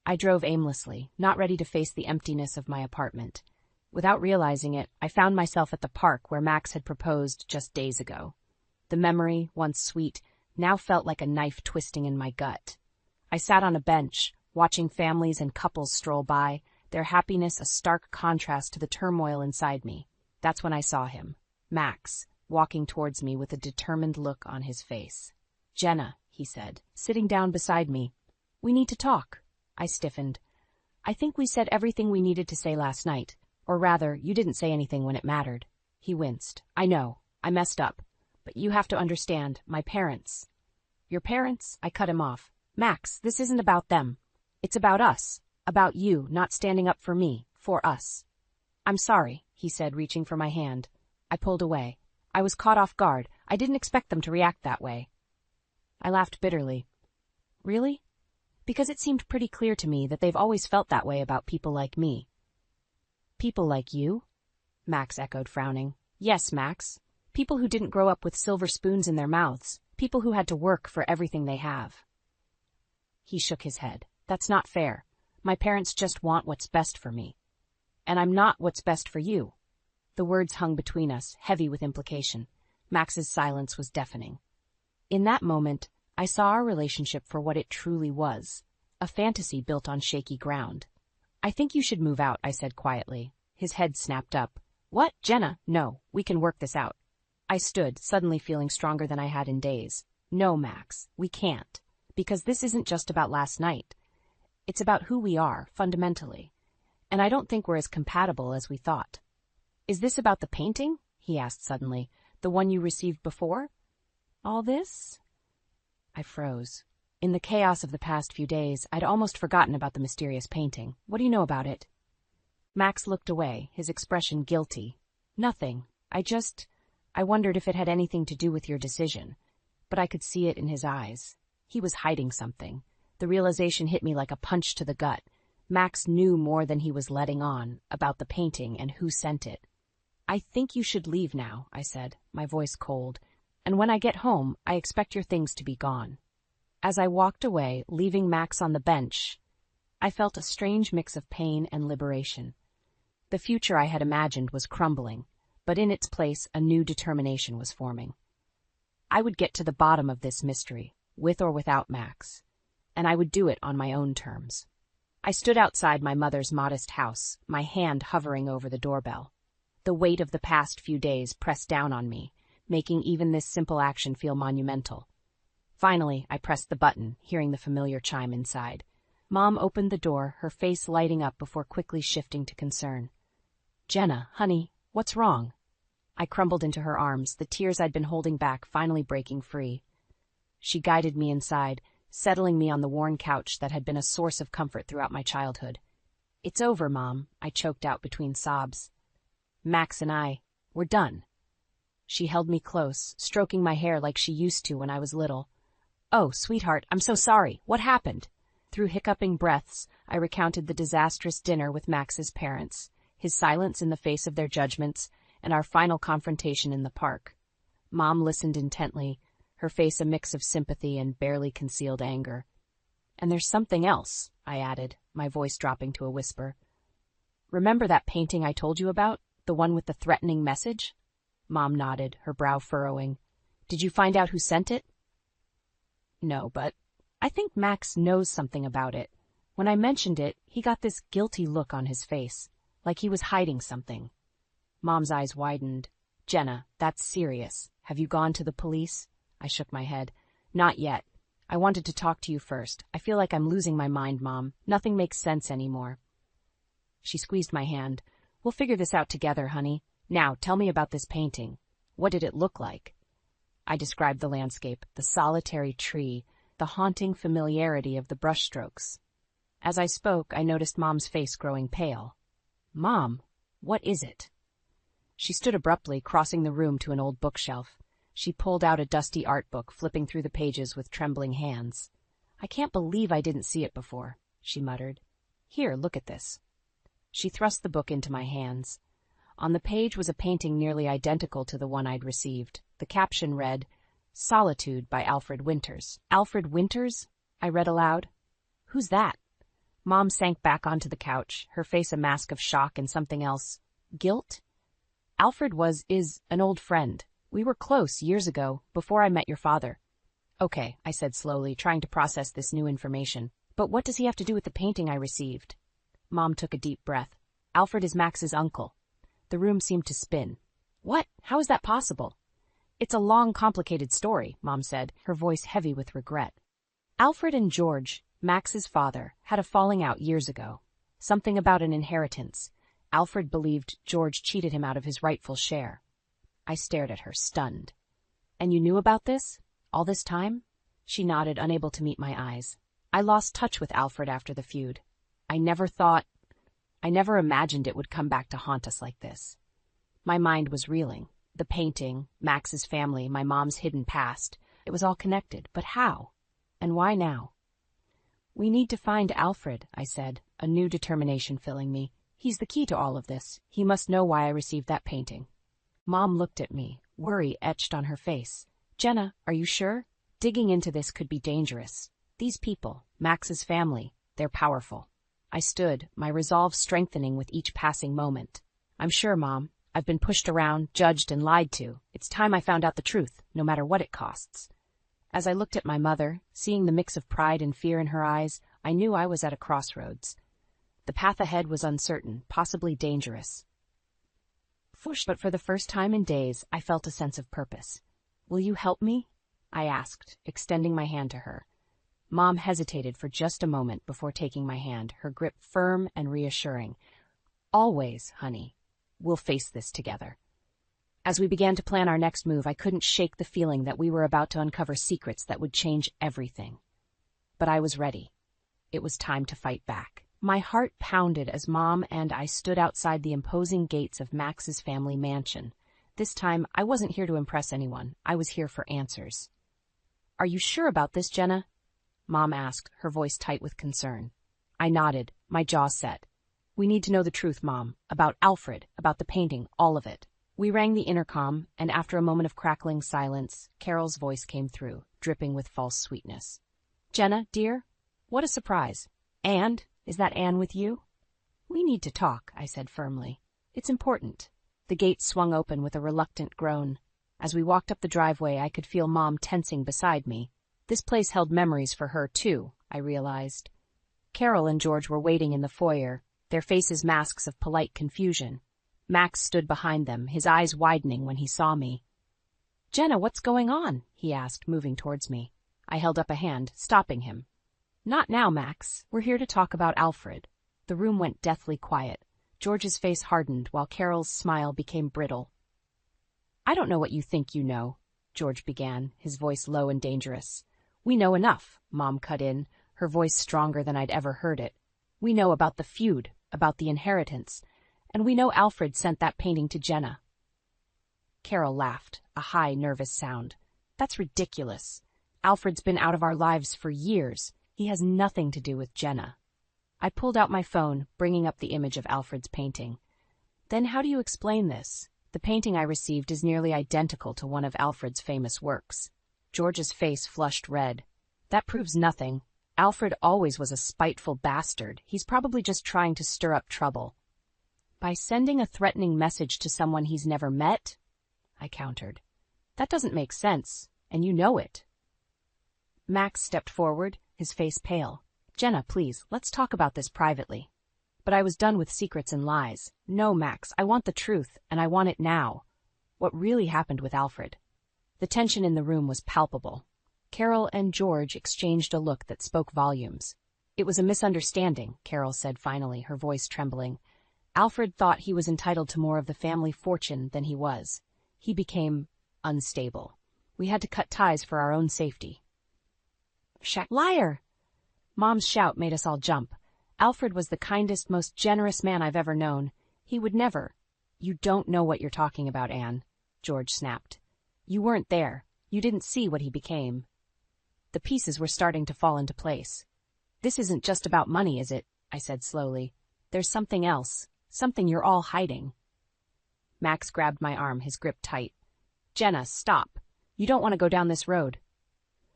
I drove aimlessly, not ready to face the emptiness of my apartment. Without realizing it, I found myself at the park where Max had proposed just days ago. The memory, once sweet, now felt like a knife twisting in my gut. I sat on a bench, watching families and couples stroll by, their happiness a stark contrast to the turmoil inside me. That's when I saw him, Max, walking towards me with a determined look on his face. "Jenna," he said, sitting down beside me. "We need to talk." I stiffened. "I think we said everything we needed to say last night. Or rather, you didn't say anything when it mattered." He winced. "I know. I messed up. But you have to understand, my parents." "Your parents?" I cut him off. "Max, this isn't about them. It's about us. About you not standing up for me, for us." "I'm sorry," he said, reaching for my hand. I pulled away. I was caught off guard. I didn't expect them to react that way. I laughed bitterly. "Really?" "Because it seemed pretty clear to me that they've always felt that way about people like me." "People like you?" Max echoed, frowning. "Yes, Max. People who didn't grow up with silver spoons in their mouths. People who had to work for everything they have." He shook his head. "That's not fair. My parents just want what's best for me. And I'm not what's best for you." The words hung between us, heavy with implication. Max's silence was deafening. In that moment, I saw our relationship for what it truly was, a fantasy built on shaky ground. "I think you should move out," I said quietly. His head snapped up. "What, Jenna? No, we can work this out." I stood, suddenly feeling stronger than I had in days. "No, Max, we can't. Because this isn't just about last night. It's about who we are, fundamentally. And I don't think we're as compatible as we thought." "Is this about the painting?" he asked suddenly. "The one you received before? All this?" I froze. In the chaos of the past few days, I'd almost forgotten about the mysterious painting. "What do you know about it?" Max looked away, his expression guilty. "Nothing. I wondered if it had anything to do with your decision." But I could see it in his eyes. He was hiding something. The realization hit me like a punch to the gut. Max knew more than he was letting on about the painting and who sent it. "I think you should leave now," I said, my voice cold. "And when I get home, I expect your things to be gone." As I walked away, leaving Max on the bench, I felt a strange mix of pain and liberation. The future I had imagined was crumbling, but in its place a new determination was forming. I would get to the bottom of this mystery, with or without Max, and I would do it on my own terms. I stood outside my mother's modest house, my hand hovering over the doorbell. The weight of the past few days pressed down on me, making even this simple action feel monumental. Finally, I pressed the button, hearing the familiar chime inside. Mom opened the door, her face lighting up before quickly shifting to concern. "Jenna, honey, what's wrong?" I crumbled into her arms, the tears I'd been holding back finally breaking free. She guided me inside, settling me on the worn couch that had been a source of comfort throughout my childhood. "It's over, Mom," I choked out between sobs. "Max and we're done." She held me close, stroking my hair like she used to when I was little. "Oh, sweetheart, I'm so sorry. What happened?" Through hiccuping breaths, I recounted the disastrous dinner with Max's parents, his silence in the face of their judgments, and our final confrontation in the park. Mom listened intently, her face a mix of sympathy and barely concealed anger. "And there's something else," I added, my voice dropping to a whisper. "Remember that painting I told you about? The one with the threatening message?" Mom nodded, her brow furrowing. "Did you find out who sent it?" "No, but I think Max knows something about it. When I mentioned it, he got this guilty look on his face, like he was hiding something." Mom's eyes widened. "Jenna, that's serious. Have you gone to the police?" I shook my head. "Not yet. I wanted to talk to you first. I feel like I'm losing my mind, Mom. Nothing makes sense anymore." She squeezed my hand. "We'll figure this out together, honey. Now, tell me about this painting. What did it look like?" I described the landscape, the solitary tree, the haunting familiarity of the brushstrokes. As I spoke, I noticed Mom's face growing pale. "Mom, what is it?" She stood abruptly, crossing the room to an old bookshelf. She pulled out a dusty art book, flipping through the pages with trembling hands. "I can't believe I didn't see it before," she muttered. "Here, look at this." She thrust the book into my hands. On the page was a painting nearly identical to the one I'd received. The caption read, "Solitude" by Alfred Winters. "Alfred Winters?" I read aloud. "Who's that?" Mom sank back onto the couch, her face a mask of shock and something else. "Guilt?" "Alfred is an old friend. We were close years ago, before I met your father." "Okay," I said slowly, trying to process this new information. "But what does he have to do with the painting I received?" Mom took a deep breath. "Alfred is Max's uncle." The room seemed to spin. "What? How is that possible?" "It's a long, complicated story," Mom said, her voice heavy with regret. "Alfred and George, Max's father, had a falling out years ago. Something about an inheritance. Alfred believed George cheated him out of his rightful share." I stared at her, stunned. "And you knew about this? All this time?" She nodded, unable to meet my eyes. "I lost touch with Alfred after the feud. I never imagined it would come back to haunt us like this." My mind was reeling. The painting, Max's family, my mom's hidden past. It was all connected, but how? And why now? "We need to find Alfred," I said, a new determination filling me. "He's the key to all of this. He must know why I received that painting." Mom looked at me, worry etched on her face. "Jenna, are you sure? Digging into this could be dangerous. These people, Max's family, they're powerful." I stood, my resolve strengthening with each passing moment. "I'm sure, Mom. I've been pushed around, judged, and lied to. It's time I found out the truth, no matter what it costs." As I looked at my mother, seeing the mix of pride and fear in her eyes, I knew I was at a crossroads. The path ahead was uncertain, possibly dangerous. But for the first time in days, I felt a sense of purpose. "Will you help me?" I asked, extending my hand to her. Mom hesitated for just a moment before taking my hand, her grip firm and reassuring. "Always, honey. We'll face this together." As we began to plan our next move, I couldn't shake the feeling that we were about to uncover secrets that would change everything. But I was ready. It was time to fight back. My heart pounded as Mom and I stood outside the imposing gates of Max's family mansion. This time, I wasn't here to impress anyone. I was here for answers. "Are you sure about this, Jenna?" Mom asked, her voice tight with concern. I nodded, my jaw set. "We need to know the truth, Mom. About Alfred, about the painting, all of it." We rang the intercom, and after a moment of crackling silence, Carol's voice came through, dripping with false sweetness. "Jenna, dear? What a surprise. And, is that Anne with you?" "We need to talk," I said firmly. "It's important." The gate swung open with a reluctant groan. As we walked up the driveway, I could feel Mom tensing beside me. This place held memories for her, too, I realized. Carol and George were waiting in the foyer, their faces masks of polite confusion. Max stood behind them, his eyes widening when he saw me. "Jenna, what's going on?" he asked, moving towards me. I held up a hand, stopping him. "Not now, Max. We're here to talk about Alfred." The room went deathly quiet. George's face hardened, while Carol's smile became brittle. I don't know what you think you know, George began, his voice low and dangerous. We know enough, Mom cut in, her voice stronger than I'd ever heard it. We know about the feud, about the inheritance, and we know Alfred sent that painting to Jenna. Carol laughed, a high, nervous sound. That's ridiculous. Alfred's been out of our lives for years. He has nothing to do with Jenna. I pulled out my phone, bringing up the image of Alfred's painting. Then how do you explain this? The painting I received is nearly identical to one of Alfred's famous works. George's face flushed red. That proves nothing. Alfred always was a spiteful bastard. He's probably just trying to stir up trouble. By sending a threatening message to someone he's never met? I countered. That doesn't make sense, and you know it. Max stepped forward, his face pale. Jenna, please, let's talk about this privately. But I was done with secrets and lies. No, Max, I want the truth, and I want it now. What really happened with Alfred? The tension in the room was palpable. Carol and George exchanged a look that spoke volumes. It was a misunderstanding, Carol said finally, her voice trembling. Alfred thought he was entitled to more of the family fortune than he was. He became unstable. We had to cut ties for our own safety. Liar! Mom's shout made us all jump. Alfred was the kindest, most generous man I've ever known. He would never. You don't know what you're talking about, Anne, George snapped. You weren't there. You didn't see what he became. The pieces were starting to fall into place. This isn't just about money, is it? I said slowly. There's something else. Something you're all hiding. Max grabbed my arm, his grip tight. Jenna, stop. You don't want to go down this road.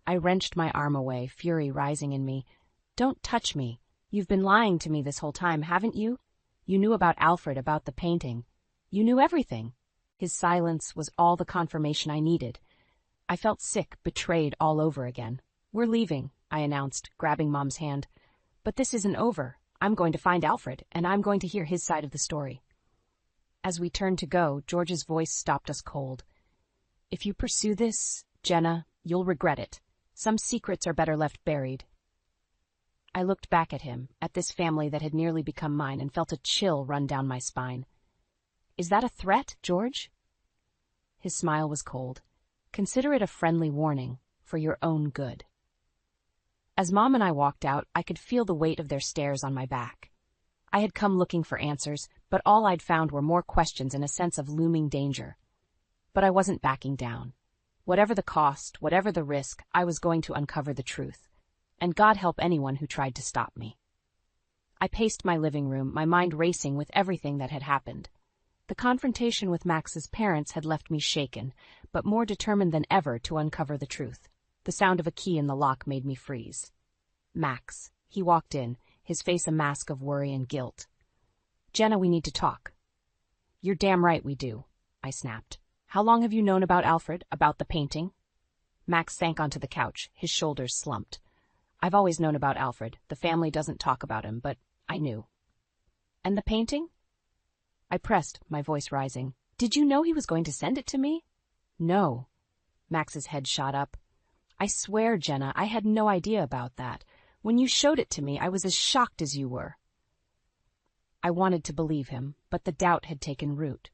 I wrenched my arm away, fury rising in me. Don't touch me. You've been lying to me this whole time, haven't you? You knew about Alfred, about the painting. You knew everything. His silence was all the confirmation I needed. I felt sick, betrayed all over again. We're leaving, I announced, grabbing Mom's hand. But this isn't over. I'm going to find Alfred, and I'm going to hear his side of the story. As we turned to go, George's voice stopped us cold. If you pursue this, Jenna, you'll regret it. Some secrets are better left buried. I looked back at him, at this family that had nearly become mine, and felt a chill run down my spine. Is that a threat, George? His smile was cold. Consider it a friendly warning, for your own good. As Mom and I walked out, I could feel the weight of their stares on my back. I had come looking for answers, but all I'd found were more questions and a sense of looming danger. But I wasn't backing down. Whatever the cost, whatever the risk, I was going to uncover the truth. And God help anyone who tried to stop me. I paced my living room, my mind racing with everything that had happened. The confrontation with Max's parents had left me shaken, but more determined than ever to uncover the truth. The sound of a key in the lock made me freeze. Max. He walked in, his face a mask of worry and guilt. Jenna, we need to talk. You're damn right we do, I snapped. How long have you known about Alfred, about the painting? Max sank onto the couch, his shoulders slumped. I've always known about Alfred. The family doesn't talk about him, but I knew. And the painting? I pressed, my voice rising. Did you know he was going to send it to me? No. Max's head shot up. I swear, Jenna, I had no idea about that. When you showed it to me, I was as shocked as you were. I wanted to believe him, but the doubt had taken root.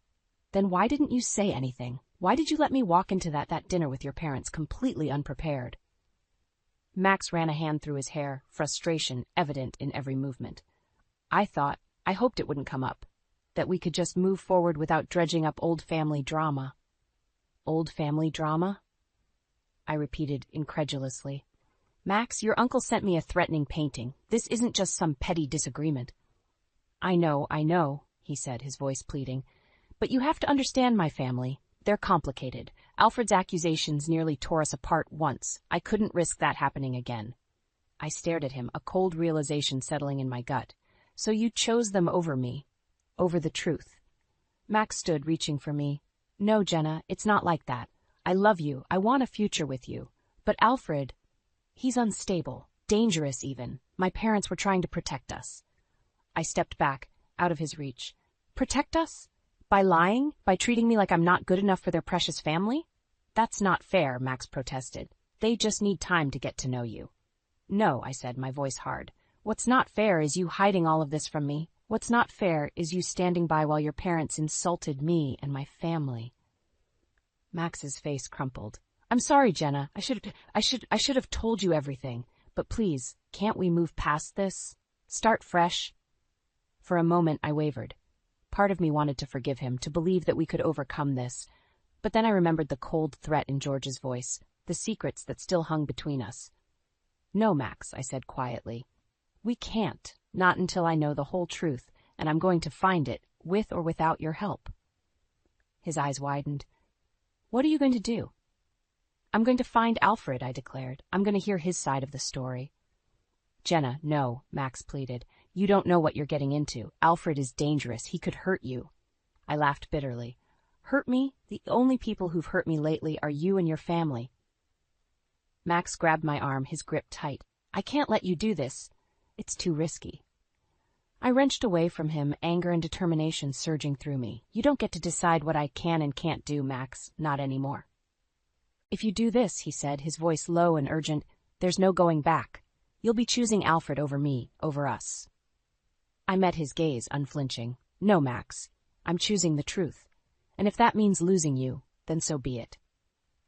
Then why didn't you say anything? Why did you let me walk into that dinner with your parents completely unprepared? Max ran a hand through his hair, frustration evident in every movement. I hoped it wouldn't come up, that we could just move forward without dredging up old family drama. Old family drama? I repeated incredulously. Max, your uncle sent me a threatening painting. This isn't just some petty disagreement. I know, he said, his voice pleading. But you have to understand my family. They're complicated. Alfred's accusations nearly tore us apart once. I couldn't risk that happening again. I stared at him, a cold realization settling in my gut. So you chose them over me, over the truth. Max stood, reaching for me. No, Jenna, it's not like that. I love you. I want a future with you. But Alfred, he's unstable, dangerous even. My parents were trying to protect us. I stepped back, out of his reach. Protect us? By lying? By treating me like I'm not good enough for their precious family? That's not fair, Max protested. They just need time to get to know you. No, I said, my voice hard. What's not fair is you hiding all of this from me. What's not fair is you standing by while your parents insulted me and my family. Max's face crumpled. I'm sorry, Jenna. I should have told you everything. But please, can't we move past this? Start fresh? For a moment, I wavered. Part of me wanted to forgive him, to believe that we could overcome this. But then I remembered the cold threat in George's voice, the secrets that still hung between us. No, Max, I said quietly. We can't, not until I know the whole truth, and I'm going to find it, with or without your help. His eyes widened. What are you going to do? I'm going to find Alfred, I declared. I'm going to hear his side of the story. Jenna, no, Max pleaded. You don't know what you're getting into. Alfred is dangerous. He could hurt you. I laughed bitterly. Hurt me? The only people who've hurt me lately are you and your family. Max grabbed my arm, his grip tight. I can't let you do this. It's too risky. I wrenched away from him, anger and determination surging through me. You don't get to decide what I can and can't do, Max. Not anymore. If you do this, he said, his voice low and urgent, there's no going back. You'll be choosing Alfred over me, over us. I met his gaze, unflinching. No, Max. I'm choosing the truth. And if that means losing you, then so be it.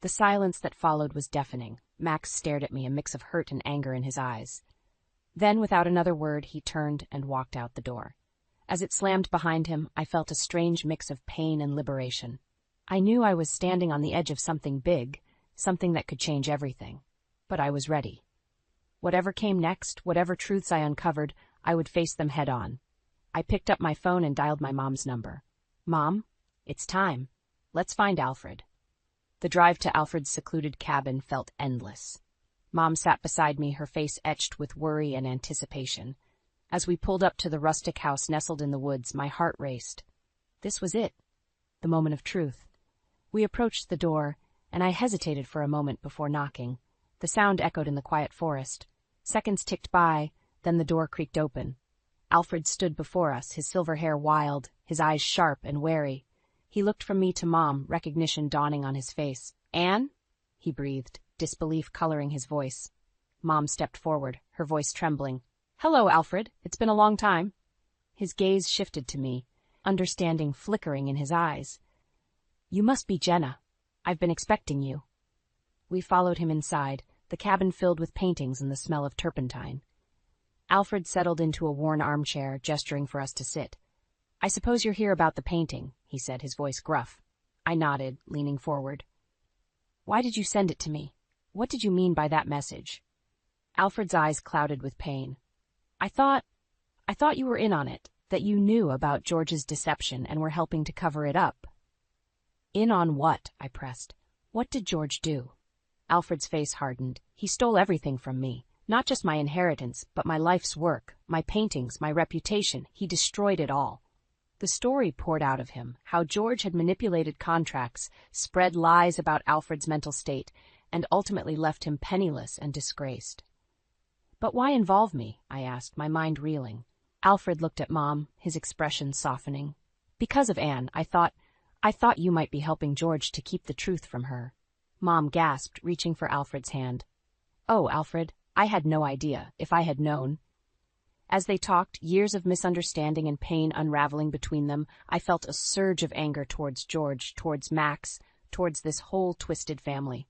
The silence that followed was deafening. Max stared at me, a mix of hurt and anger in his eyes. Then, without another word, he turned and walked out the door. As it slammed behind him, I felt a strange mix of pain and liberation. I knew I was standing on the edge of something big, something that could change everything. But I was ready. Whatever came next, whatever truths I uncovered, I would face them head on. I picked up my phone and dialed my mom's number. Mom, it's time. Let's find Alfred. The drive to Alfred's secluded cabin felt endless. Mom sat beside me, her face etched with worry and anticipation. As we pulled up to the rustic house nestled in the woods, my heart raced. This was it, the moment of truth. We approached the door, and I hesitated for a moment before knocking. The sound echoed in the quiet forest. Seconds ticked by, then the door creaked open. Alfred stood before us, his silver hair wild, his eyes sharp and wary. He looked from me to Mom, recognition dawning on his face. Anne? He breathed, disbelief coloring his voice. Mom stepped forward, her voice trembling. Hello, Alfred. It's been a long time. His gaze shifted to me, understanding flickering in his eyes. You must be Jenna. I've been expecting you. We followed him inside, the cabin filled with paintings and the smell of turpentine. Alfred settled into a worn armchair, gesturing for us to sit. I suppose you're here about the painting, he said, his voice gruff. I nodded, leaning forward. Why did you send it to me? What did you mean by that message? Alfred's eyes clouded with pain. I thought you were in on it, that you knew about George's deception and were helping to cover it up. In on what? I pressed. What did George do? Alfred's face hardened. He stole everything from me. Not just my inheritance, but my life's work, my paintings, my reputation. He destroyed it all. The story poured out of him, how George had manipulated contracts, spread lies about Alfred's mental state, and ultimately left him penniless and disgraced. But why involve me? I asked, my mind reeling. Alfred looked at Mom, his expression softening. Because of Anne, I thought you might be helping George to keep the truth from her. Mom gasped, reaching for Alfred's hand. Oh, Alfred, I had no idea, if I had known. As they talked, years of misunderstanding and pain unraveling between them, I felt a surge of anger towards George, towards Max, towards this whole twisted family.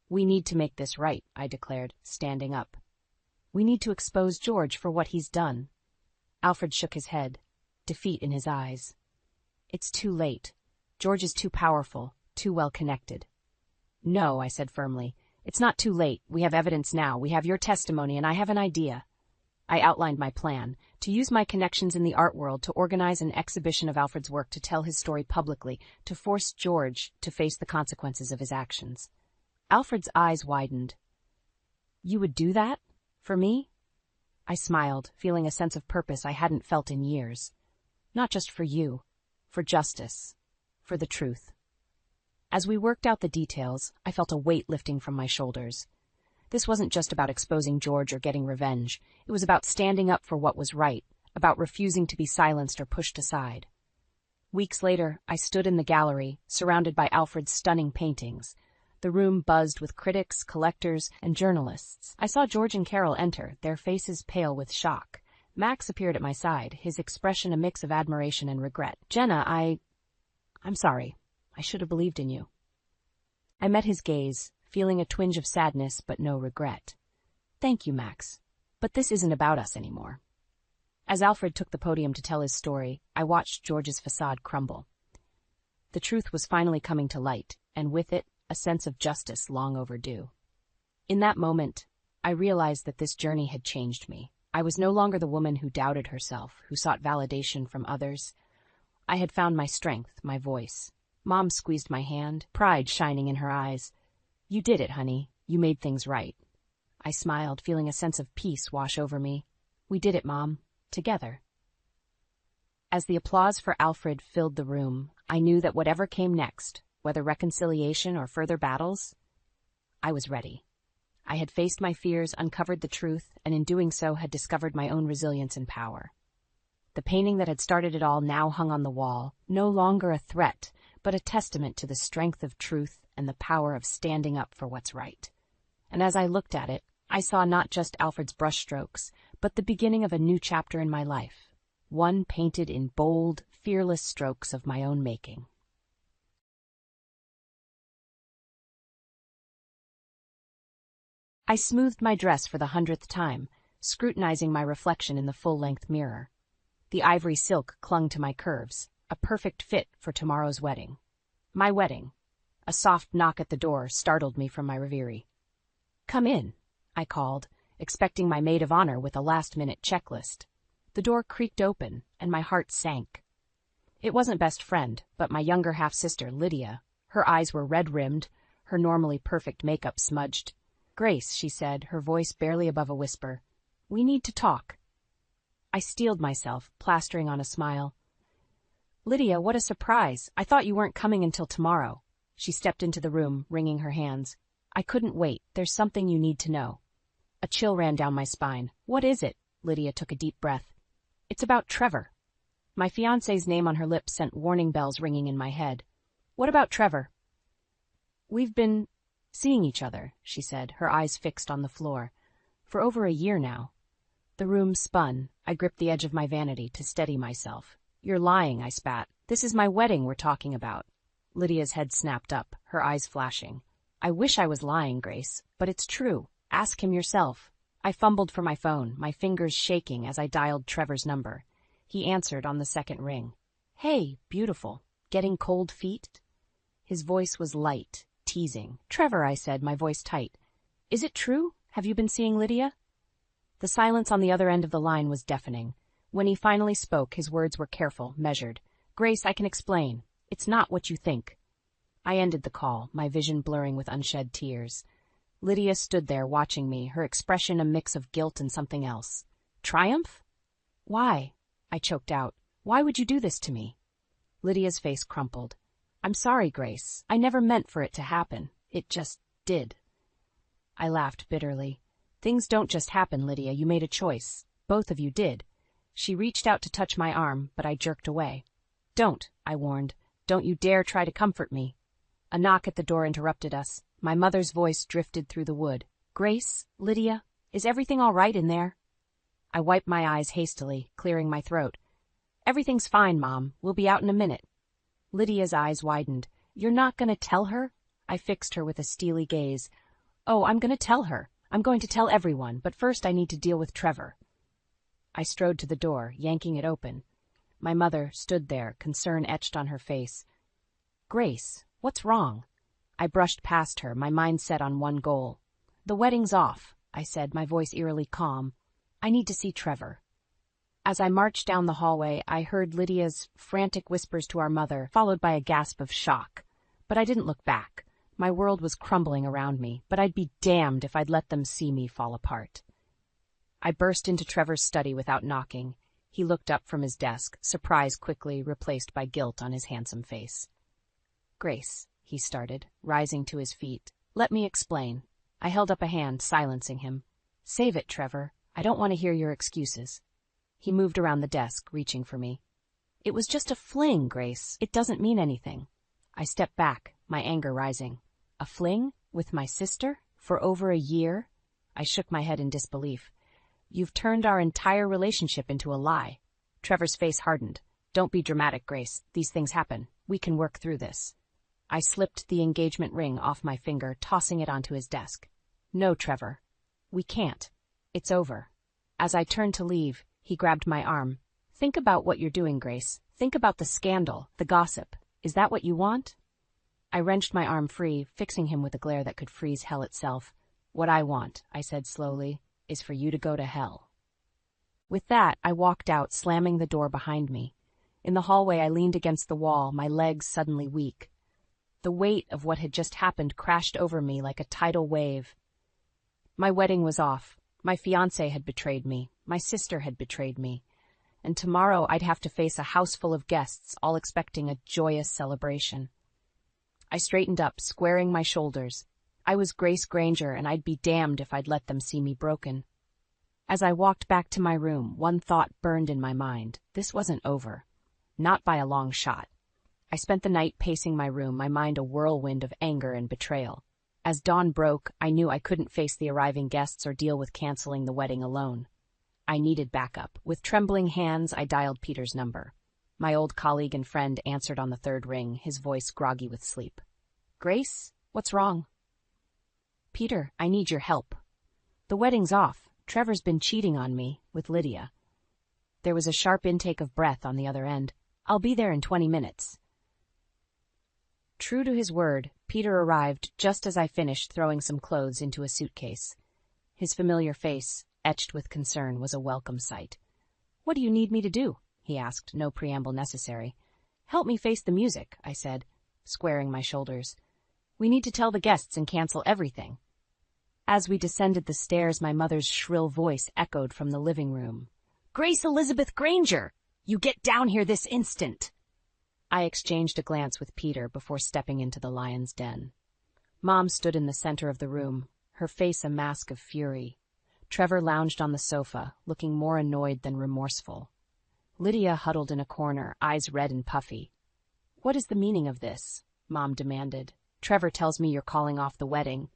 We need to make this right, I declared, standing up. We need to expose George for what he's done. Alfred shook his head, defeat in his eyes. It's too late. George is too powerful, too well connected. No, I said firmly. It's not too late. We have evidence now. We have your testimony, and I have an idea. I outlined my plan, to use my connections in the art world to organize an exhibition of Alfred's work, to tell his story publicly, to force George to face the consequences of his actions. Alfred's eyes widened. You would do that? For me? I smiled, feeling a sense of purpose I hadn't felt in years. Not just for you, for justice, for the truth. As we worked out the details, I felt a weight lifting from my shoulders. This wasn't just about exposing George or getting revenge. It was about standing up for what was right, about refusing to be silenced or pushed aside. Weeks later, I stood in the gallery, surrounded by Alfred's stunning paintings. The room buzzed with critics, collectors, and journalists. I saw George and Carol enter, their faces pale with shock. Max appeared at my side, his expression a mix of admiration and regret. Jenna, I'm sorry. I should have believed in you. I met his gaze, feeling a twinge of sadness but no regret. Thank you, Max. But this isn't about us anymore. As Alfred took the podium to tell his story, I watched George's facade crumble. The truth was finally coming to light, and with it, a sense of justice long overdue. In that moment, I realized that this journey had changed me. I was no longer the woman who doubted herself, who sought validation from others. I had found my strength, my voice. Mom squeezed my hand, pride shining in her eyes. You did it, honey. You made things right. I smiled, feeling a sense of peace wash over me. We did it, Mom. Together. As the applause for Alfred filled the room, I knew that whatever came next, whether reconciliation or further battles, I was ready. I had faced my fears, uncovered the truth, and in doing so had discovered my own resilience and power. The painting that had started it all now hung on the wall, no longer a threat, but a testament to the strength of truth and the power of standing up for what's right. And as I looked at it, I saw not just Alfred's brushstrokes, but the beginning of a new chapter in my life, one painted in bold, fearless strokes of my own making. I smoothed my dress for the 100th time, scrutinizing my reflection in the full-length mirror. The ivory silk clung to my curves, a perfect fit for tomorrow's wedding. My wedding. A soft knock at the door startled me from my reverie. Come in, I called, expecting my maid of honor with a last-minute checklist. The door creaked open, and my heart sank. It wasn't best friend, but my younger half-sister, Lydia. Her eyes were red-rimmed, her normally perfect makeup smudged. Grace, she said, her voice barely above a whisper. We need to talk. I steeled myself, plastering on a smile. Lydia, what a surprise. I thought you weren't coming until tomorrow. She stepped into the room, wringing her hands. I couldn't wait. There's something you need to know. A chill ran down my spine. What is it? Lydia took a deep breath. It's about Trevor. My fiancé's name on her lips sent warning bells ringing in my head. What about Trevor? We've been seeing each other, she said, her eyes fixed on the floor. For over a year now. The room spun. I gripped the edge of my vanity to steady myself. You're lying, I spat. This is my wedding we're talking about. Lydia's head snapped up, her eyes flashing. I wish I was lying, Grace, but it's true. Ask him yourself. I fumbled for my phone, my fingers shaking as I dialed Trevor's number. He answered on the second ring. Hey, beautiful. Getting cold feet? His voice was light, teasing. Trevor, I said, my voice tight. Is it true? Have you been seeing Lydia? The silence on the other end of the line was deafening. When he finally spoke, his words were careful, measured. Grace, I can explain. It's not what you think. I ended the call, my vision blurring with unshed tears. Lydia stood there watching me, her expression a mix of guilt and something else. Triumph? Why? I choked out. Why would you do this to me? Lydia's face crumpled. I'm sorry, Grace. I never meant for it to happen. It just did. I laughed bitterly. Things don't just happen, Lydia. You made a choice. Both of you did. She reached out to touch my arm, but I jerked away. Don't, I warned. Don't you dare try to comfort me. A knock at the door interrupted us. My mother's voice drifted through the wood. Grace, Lydia, is everything all right in there? I wiped my eyes hastily, clearing my throat. Everything's fine, Mom. We'll be out in a minute. Lydia's eyes widened. You're not going to tell her? I fixed her with a steely gaze. Oh, I'm going to tell her. I'm going to tell everyone, but first I need to deal with Trevor. I strode to the door, yanking it open. My mother stood there, concern etched on her face. Grace, what's wrong? I brushed past her, my mind set on one goal. The wedding's off, I said, my voice eerily calm. I need to see Trevor. As I marched down the hallway, I heard Lydia's frantic whispers to our mother, followed by a gasp of shock. But I didn't look back. My world was crumbling around me, but I'd be damned if I'd let them see me fall apart. I burst into Trevor's study without knocking. He looked up from his desk, surprise quickly replaced by guilt on his handsome face. Grace, he started, rising to his feet. Let me explain. I held up a hand, silencing him. Save it, Trevor. I don't want to hear your excuses. He moved around the desk, reaching for me. It was just a fling, Grace. It doesn't mean anything. I stepped back, my anger rising. A fling? With my sister? For over a year? I shook my head in disbelief. You've turned our entire relationship into a lie. Trevor's face hardened. Don't be dramatic, Grace. These things happen. We can work through this. I slipped the engagement ring off my finger, tossing it onto his desk. No, Trevor. We can't. It's over. As I turned to leave, he grabbed my arm. Think about what you're doing, Grace. Think about the scandal, the gossip. Is that what you want? I wrenched my arm free, fixing him with a glare that could freeze hell itself. What I want, I said slowly, is for you to go to hell. With that, I walked out, slamming the door behind me. In the hallway, I leaned against the wall, my legs suddenly weak. The weight of what had just happened crashed over me like a tidal wave. My wedding was off. My fiancé had betrayed me. My sister had betrayed me. And tomorrow I'd have to face a house full of guests, all expecting a joyous celebration. I straightened up, squaring my shoulders. I was Grace Granger, and I'd be damned if I'd let them see me broken. As I walked back to my room, one thought burned in my mind. This wasn't over. Not by a long shot. I spent the night pacing my room, my mind a whirlwind of anger and betrayal. As dawn broke, I knew I couldn't face the arriving guests or deal with canceling the wedding alone. I needed backup. With trembling hands, I dialed Peter's number. My old colleague and friend answered on the third ring, his voice groggy with sleep. Grace, what's wrong? Peter, I need your help. The wedding's off. Trevor's been cheating on me with Lydia. There was a sharp intake of breath on the other end. I'll be there in 20 minutes. True to his word, Peter arrived just as I finished throwing some clothes into a suitcase. His familiar face, etched with concern, was a welcome sight. What do you need me to do? He asked, no preamble necessary. Help me face the music, I said, squaring my shoulders. We need to tell the guests and cancel everything. As we descended the stairs, my mother's shrill voice echoed from the living room. Grace Elizabeth Granger! You get down here this instant! I exchanged a glance with Peter before stepping into the lion's den. Mom stood in the center of the room, her face a mask of fury. Trevor lounged on the sofa, looking more annoyed than remorseful. Lydia huddled in a corner, eyes red and puffy. What is the meaning of this? Mom demanded. Trevor tells me you're calling off the wedding.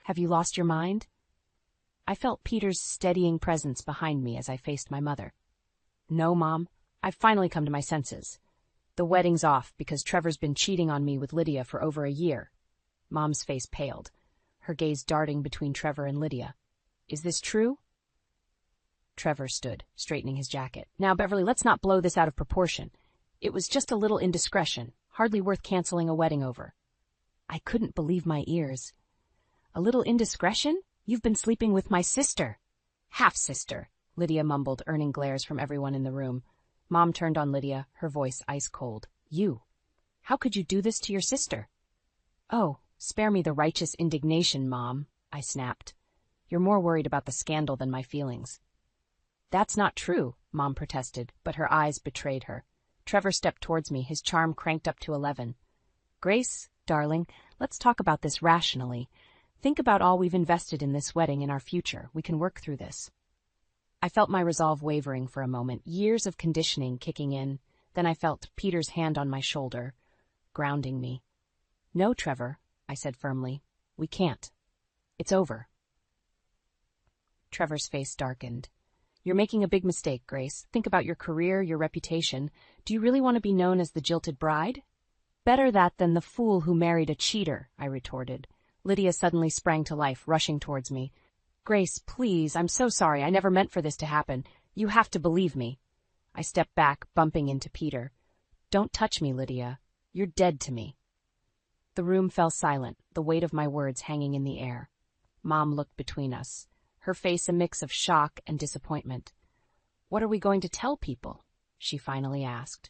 Have you lost your mind? I felt Peter's steadying presence behind me as I faced my mother. No, Mom. I've finally come to my senses. The wedding's off because Trevor's been cheating on me with Lydia for over a year. Mom's face paled, her gaze darting between Trevor and Lydia. Is this true? Trevor stood, straightening his jacket. Now, Beverly, let's not blow this out of proportion. It was just a little indiscretion, hardly worth canceling a wedding over. I couldn't believe my ears. A little indiscretion? You've been sleeping with my sister. Half-sister, Lydia mumbled, earning glares from everyone in the room. Mom turned on Lydia, her voice ice-cold. You. How could you do this to your sister? Oh, spare me the righteous indignation, Mom, I snapped. You're more worried about the scandal than my feelings. That's not true, Mom protested, but her eyes betrayed her. Trevor stepped towards me, his charm cranked up to 11. Grace, darling, let's talk about this rationally. Think about all we've invested in this wedding and our future. We can work through this. I felt my resolve wavering for a moment, years of conditioning kicking in. Then I felt Peter's hand on my shoulder, grounding me. No, Trevor, I said firmly. We can't. It's over. Trevor's face darkened. You're making a big mistake, Grace. Think about your career, your reputation. Do you really want to be known as the jilted bride? Better that than the fool who married a cheater, I retorted. Lydia suddenly sprang to life, rushing towards me. Grace, please, I'm so sorry. I never meant for this to happen. You have to believe me. I stepped back, bumping into Peter. Don't touch me, Lydia. You're dead to me. The room fell silent, the weight of my words hanging in the air. Mom looked between us, her face a mix of shock and disappointment. What are we going to tell people? She finally asked.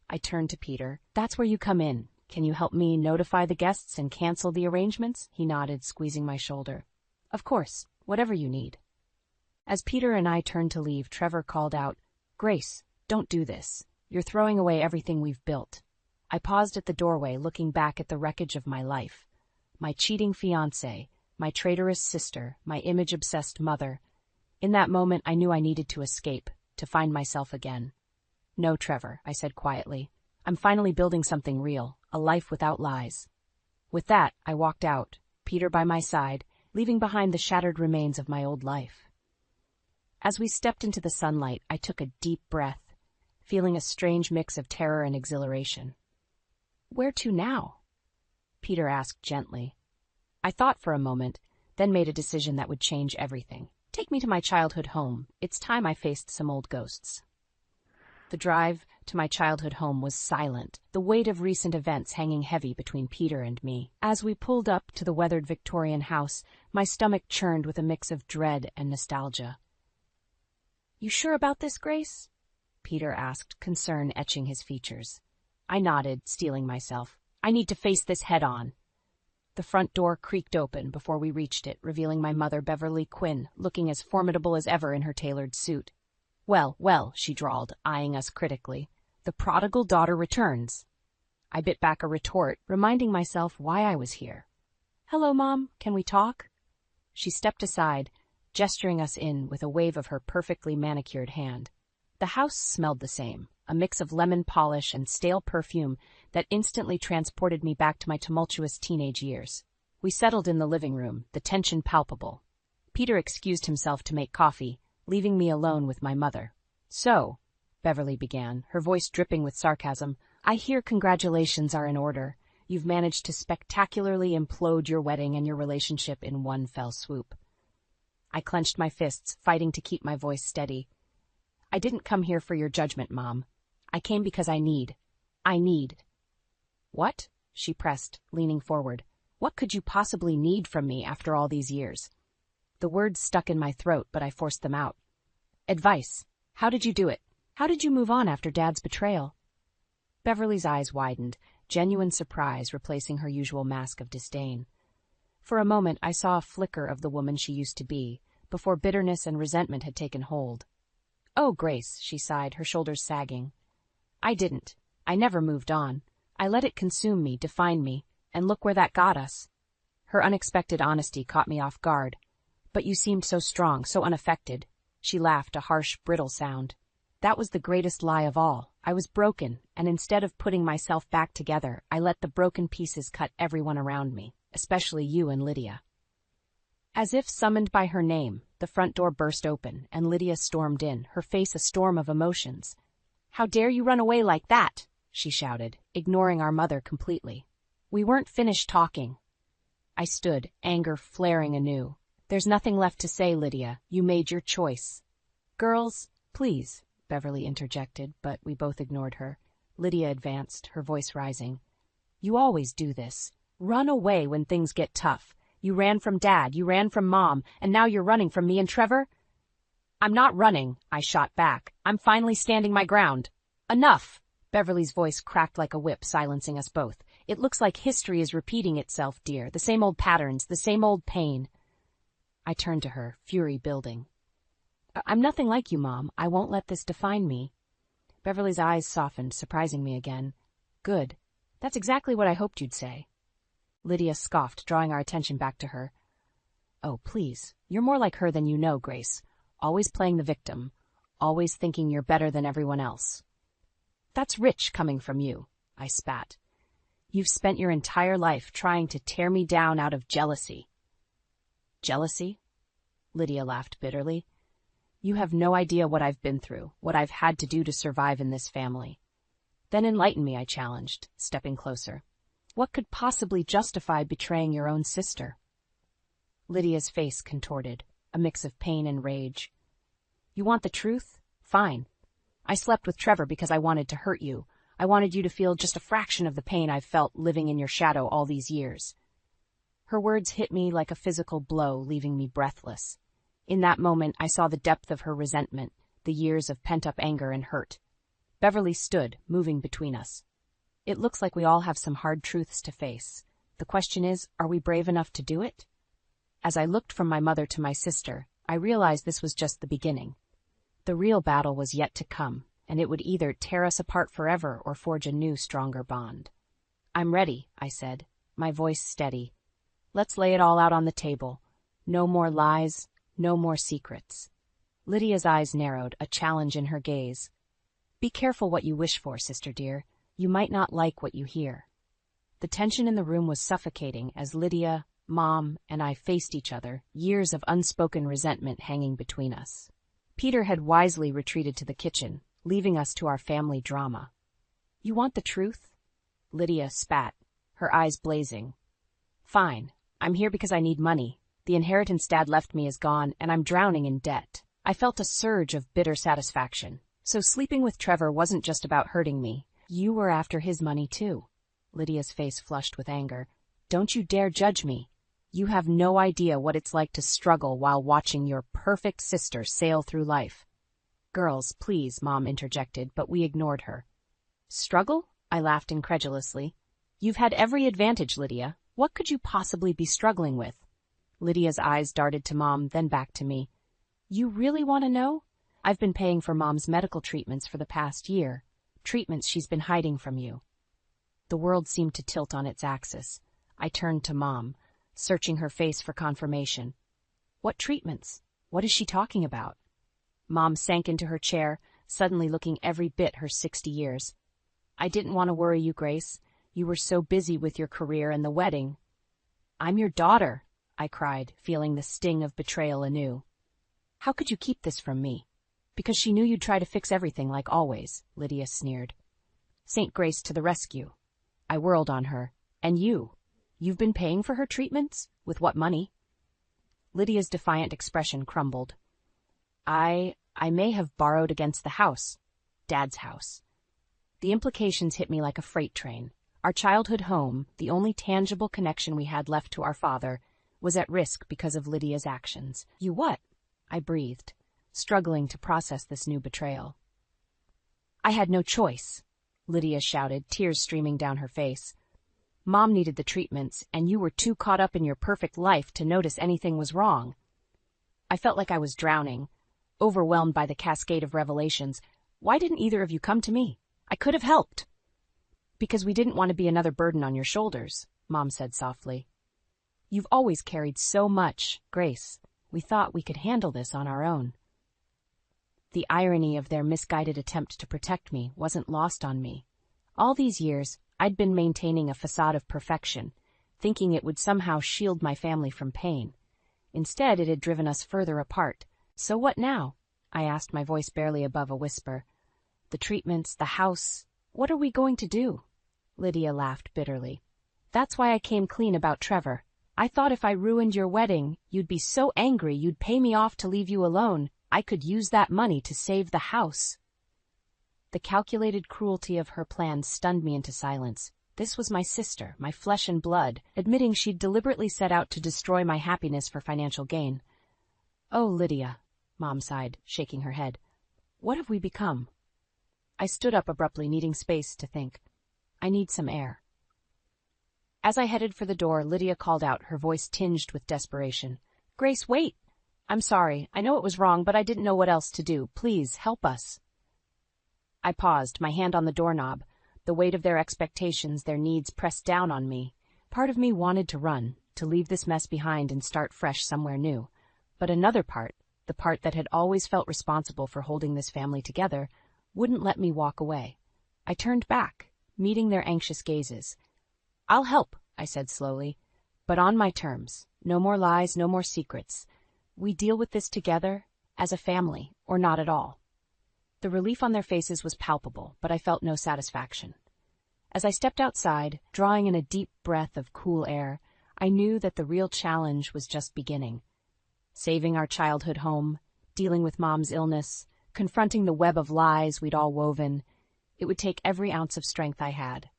I turned to Peter. That's where you come in. Can you help me notify the guests and cancel the arrangements? He nodded, squeezing my shoulder. Of course, whatever you need. As Peter and I turned to leave, Trevor called out, Grace, don't do this. You're throwing away everything we've built. I paused at the doorway, looking back at the wreckage of my life. My cheating fiancé, my traitorous sister, my image-obsessed mother. In that moment, I knew I needed to escape, to find myself again. No, Trevor, I said quietly. I'm finally building something real, a life without lies. With that, I walked out, Peter by my side, leaving behind the shattered remains of my old life. As we stepped into the sunlight, I took a deep breath, feeling a strange mix of terror and exhilaration. Where to now? Peter asked gently. I thought for a moment, then made a decision that would change everything. Take me to my childhood home. It's time I faced some old ghosts. The drive to my childhood home was silent, the weight of recent events hanging heavy between Peter and me. As we pulled up to the weathered Victorian house, my stomach churned with a mix of dread and nostalgia. "You sure about this, Grace?" Peter asked, concern etching his features. I nodded, steeling myself. I need to face this head-on. The front door creaked open before we reached it, revealing my mother, Beverly Quinn, looking as formidable as ever in her tailored suit. "Well, well," she drawled, eyeing us critically. "The prodigal daughter returns." I bit back a retort, reminding myself why I was here. "Hello, Mom. Can we talk?" She stepped aside, gesturing us in with a wave of her perfectly manicured hand. The house smelled the same, a mix of lemon polish and stale perfume that instantly transported me back to my tumultuous teenage years. We settled in the living room, the tension palpable. Peter excused himself to make coffee, leaving me alone with my mother. "So," Beverly began, her voice dripping with sarcasm, "I hear congratulations are in order. You've managed to spectacularly implode your wedding and your relationship in one fell swoop." I clenched my fists, fighting to keep my voice steady. "I didn't come here for your judgment, Mom. I came because I need. "What?" she pressed, leaning forward. "What could you possibly need from me after all these years?" The words stuck in my throat, but I forced them out. "Advice. How did you do it? How did you move on after Dad's betrayal?" Beverly's eyes widened, genuine surprise replacing her usual mask of disdain. For a moment I saw a flicker of the woman she used to be, before bitterness and resentment had taken hold. "Oh, Grace," she sighed, her shoulders sagging. "I didn't. I never moved on. I let it consume me, define me, and look where that got us." Her unexpected honesty caught me off guard. "But you seemed so strong, so unaffected." She laughed, a harsh, brittle sound. "That was the greatest lie of all. I was broken, and instead of putting myself back together, I let the broken pieces cut everyone around me, especially you and Lydia." As if summoned by her name, the front door burst open, and Lydia stormed in, her face a storm of emotions. "How dare you run away like that?" she shouted, ignoring our mother completely. "We weren't finished talking." I stood, anger flaring anew. "There's nothing left to say, Lydia. You made your choice." "Girls, please," Beverly interjected, but we both ignored her. Lydia advanced, her voice rising. "You always do this. Run away when things get tough. You ran from Dad, you ran from Mom, and now you're running from me and Trevor?" "I'm not running," I shot back. "I'm finally standing my ground." "Enough!" Beverly's voice cracked like a whip, silencing us both. "It looks like history is repeating itself, dear. The same old patterns, the same old pain." I turned to her, fury building. "I'm nothing like you, Mom. I won't let this define me." Beverly's eyes softened, surprising me again. "Good. That's exactly what I hoped you'd say." Lydia scoffed, drawing our attention back to her. "Oh, please. You're more like her than you know, Grace. Always playing the victim. Always thinking you're better than everyone else." "That's rich coming from you," I spat. "You've spent your entire life trying to tear me down out of jealousy." "Jealousy?" Lydia laughed bitterly. "You have no idea what I've been through, what I've had to do to survive in this family." "Then enlighten me," I challenged, stepping closer. "What could possibly justify betraying your own sister?" Lydia's face contorted, a mix of pain and rage. "You want the truth? Fine. I slept with Trevor because I wanted to hurt you. I wanted you to feel just a fraction of the pain I've felt living in your shadow all these years." Her words hit me like a physical blow, leaving me breathless. In that moment, I saw the depth of her resentment, the years of pent-up anger and hurt. Beverly stood, moving between us. "It looks like we all have some hard truths to face. The question is, are we brave enough to do it?" As I looked from my mother to my sister, I realized this was just the beginning. The real battle was yet to come, and it would either tear us apart forever or forge a new, stronger bond. "I'm ready," I said, my voice steady. "Let's lay it all out on the table. No more lies, no more secrets." Lydia's eyes narrowed, a challenge in her gaze. "Be careful what you wish for, sister dear. You might not like what you hear." The tension in the room was suffocating as Lydia, Mom, and I faced each other, years of unspoken resentment hanging between us. Peter had wisely retreated to the kitchen, leaving us to our family drama. "You want the truth?" Lydia spat, her eyes blazing. Fine. I'm here because I need money. The inheritance Dad left me is gone, and I'm drowning in debt. I felt a surge of bitter satisfaction. So sleeping with Trevor wasn't just about hurting me. You were after his money, too. Lydia's face flushed with anger. Don't you dare judge me. You have no idea what it's like to struggle while watching your perfect sister sail through life. Girls, please, Mom interjected, but we ignored her. Struggle? I laughed incredulously. You've had every advantage, Lydia. What could you possibly be struggling with? Lydia's eyes darted to Mom, then back to me. You really want to know? I've been paying for Mom's medical treatments for the past year. Treatments she's been hiding from you. The world seemed to tilt on its axis. I turned to Mom, searching her face for confirmation. What treatments? What is she talking about? Mom sank into her chair, suddenly looking every bit her 60 years. I didn't want to worry you, Grace. You were so busy with your career and the wedding. I'm your daughter, I cried, feeling the sting of betrayal anew. How could you keep this from me? Because she knew you'd try to fix everything like always, Lydia sneered. Saint Grace to the rescue. I whirled on her. And you've been paying for her treatments? With what money? Lydia's defiant expression crumbled. I may have borrowed against the house. Dad's house. The implications hit me like a freight train. Our childhood home, the only tangible connection we had left to our father, was at risk because of Lydia's actions. You what? I breathed, struggling to process this new betrayal. I had no choice, Lydia shouted, tears streaming down her face. Mom needed the treatments, and you were too caught up in your perfect life to notice anything was wrong. I felt like I was drowning, overwhelmed by the cascade of revelations. Why didn't either of you come to me? I could have helped. Because we didn't want to be another burden on your shoulders, Mom said softly. You've always carried so much, Grace. We thought we could handle this on our own. The irony of their misguided attempt to protect me wasn't lost on me. All these years, I'd been maintaining a facade of perfection, thinking it would somehow shield my family from pain. Instead, it had driven us further apart. So what now? I asked, my voice barely above a whisper. The treatments, the house, what are we going to do? Lydia laughed bitterly. That's why I came clean about Trevor. I thought if I ruined your wedding, you'd be so angry you'd pay me off to leave you alone. I could use that money to save the house. The calculated cruelty of her plan stunned me into silence. This was my sister, my flesh and blood, admitting she'd deliberately set out to destroy my happiness for financial gain. Oh, Lydia, Mom sighed, shaking her head. What have we become? I stood up abruptly, needing space to think. I need some air. As I headed for the door, Lydia called out, her voice tinged with desperation. Grace, wait! I'm sorry. I know it was wrong, but I didn't know what else to do. Please, help us. I paused, my hand on the doorknob. The weight of their expectations, their needs pressed down on me. Part of me wanted to run, to leave this mess behind and start fresh somewhere new. But another part, the part that had always felt responsible for holding this family together, wouldn't let me walk away. I turned back, meeting their anxious gazes. I'll help, I said slowly, but on my terms. No more lies, no more secrets. We deal with this together, as a family, or not at all. The relief on their faces was palpable, but I felt no satisfaction. As I stepped outside, drawing in a deep breath of cool air, I knew that the real challenge was just beginning. Saving our childhood home, dealing with Mom's illness, confronting the web of lies we'd all woven, it would take every ounce of strength I had.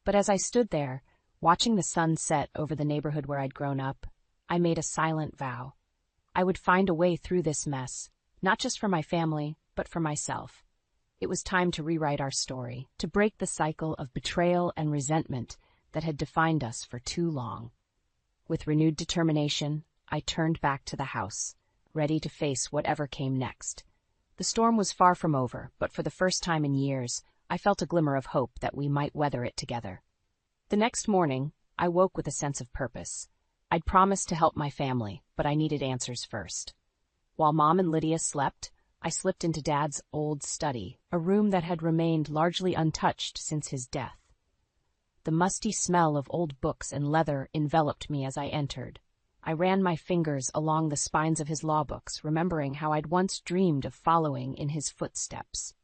But as I stood there, watching the sun set over the neighborhood where I'd grown up, I made a silent vow. I would find a way through this mess, not just for my family, but for myself. It was time to rewrite our story, to break the cycle of betrayal and resentment that had defined us for too long. With renewed determination, I turned back to the house, ready to face whatever came next. The storm was far from over, but for the first time in years, I felt a glimmer of hope that we might weather it together. The next morning, I woke with a sense of purpose. I'd promised to help my family, but I needed answers first. While Mom and Lydia slept, I slipped into Dad's old study, a room that had remained largely untouched since his death. The musty smell of old books and leather enveloped me as I entered. I ran my fingers along the spines of his law books, remembering how I'd once dreamed of following in his footsteps.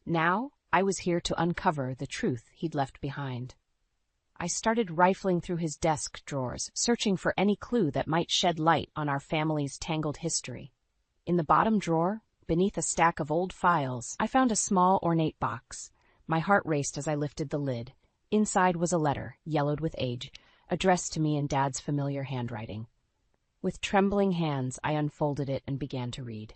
Now, I was here to uncover the truth he'd left behind. I started rifling through his desk drawers, searching for any clue that might shed light on our family's tangled history. In the bottom drawer, beneath a stack of old files, I found a small, ornate box. My heart raced as I lifted the lid. Inside was a letter, yellowed with age, addressed to me in Dad's familiar handwriting. With trembling hands, I unfolded it and began to read.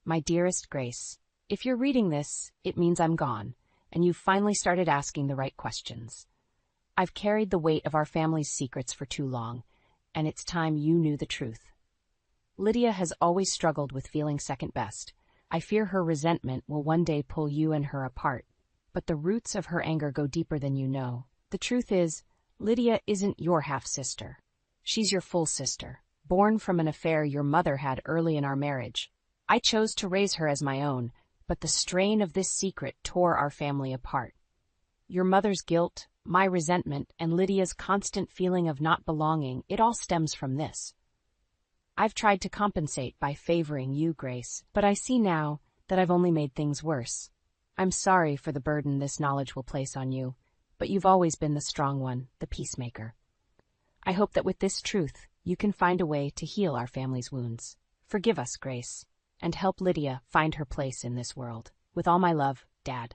My dearest Grace, if you're reading this, it means I'm gone, and you've finally started asking the right questions. I've carried the weight of our family's secrets for too long, and it's time you knew the truth. Lydia has always struggled with feeling second best. I fear her resentment will one day pull you and her apart, but the roots of her anger go deeper than you know. The truth is, Lydia isn't your half-sister. She's your full sister, born from an affair your mother had early in our marriage. I chose to raise her as my own, but the strain of this secret tore our family apart. Your mother's guilt, my resentment, and Lydia's constant feeling of not belonging, it all stems from this. I've tried to compensate by favoring you, Grace, but I see now that I've only made things worse. I'm sorry for the burden this knowledge will place on you, but you've always been the strong one, the peacemaker. I hope that with this truth, you can find a way to heal our family's wounds. Forgive us, Grace, and help Lydia find her place in this world. With all my love, Dad.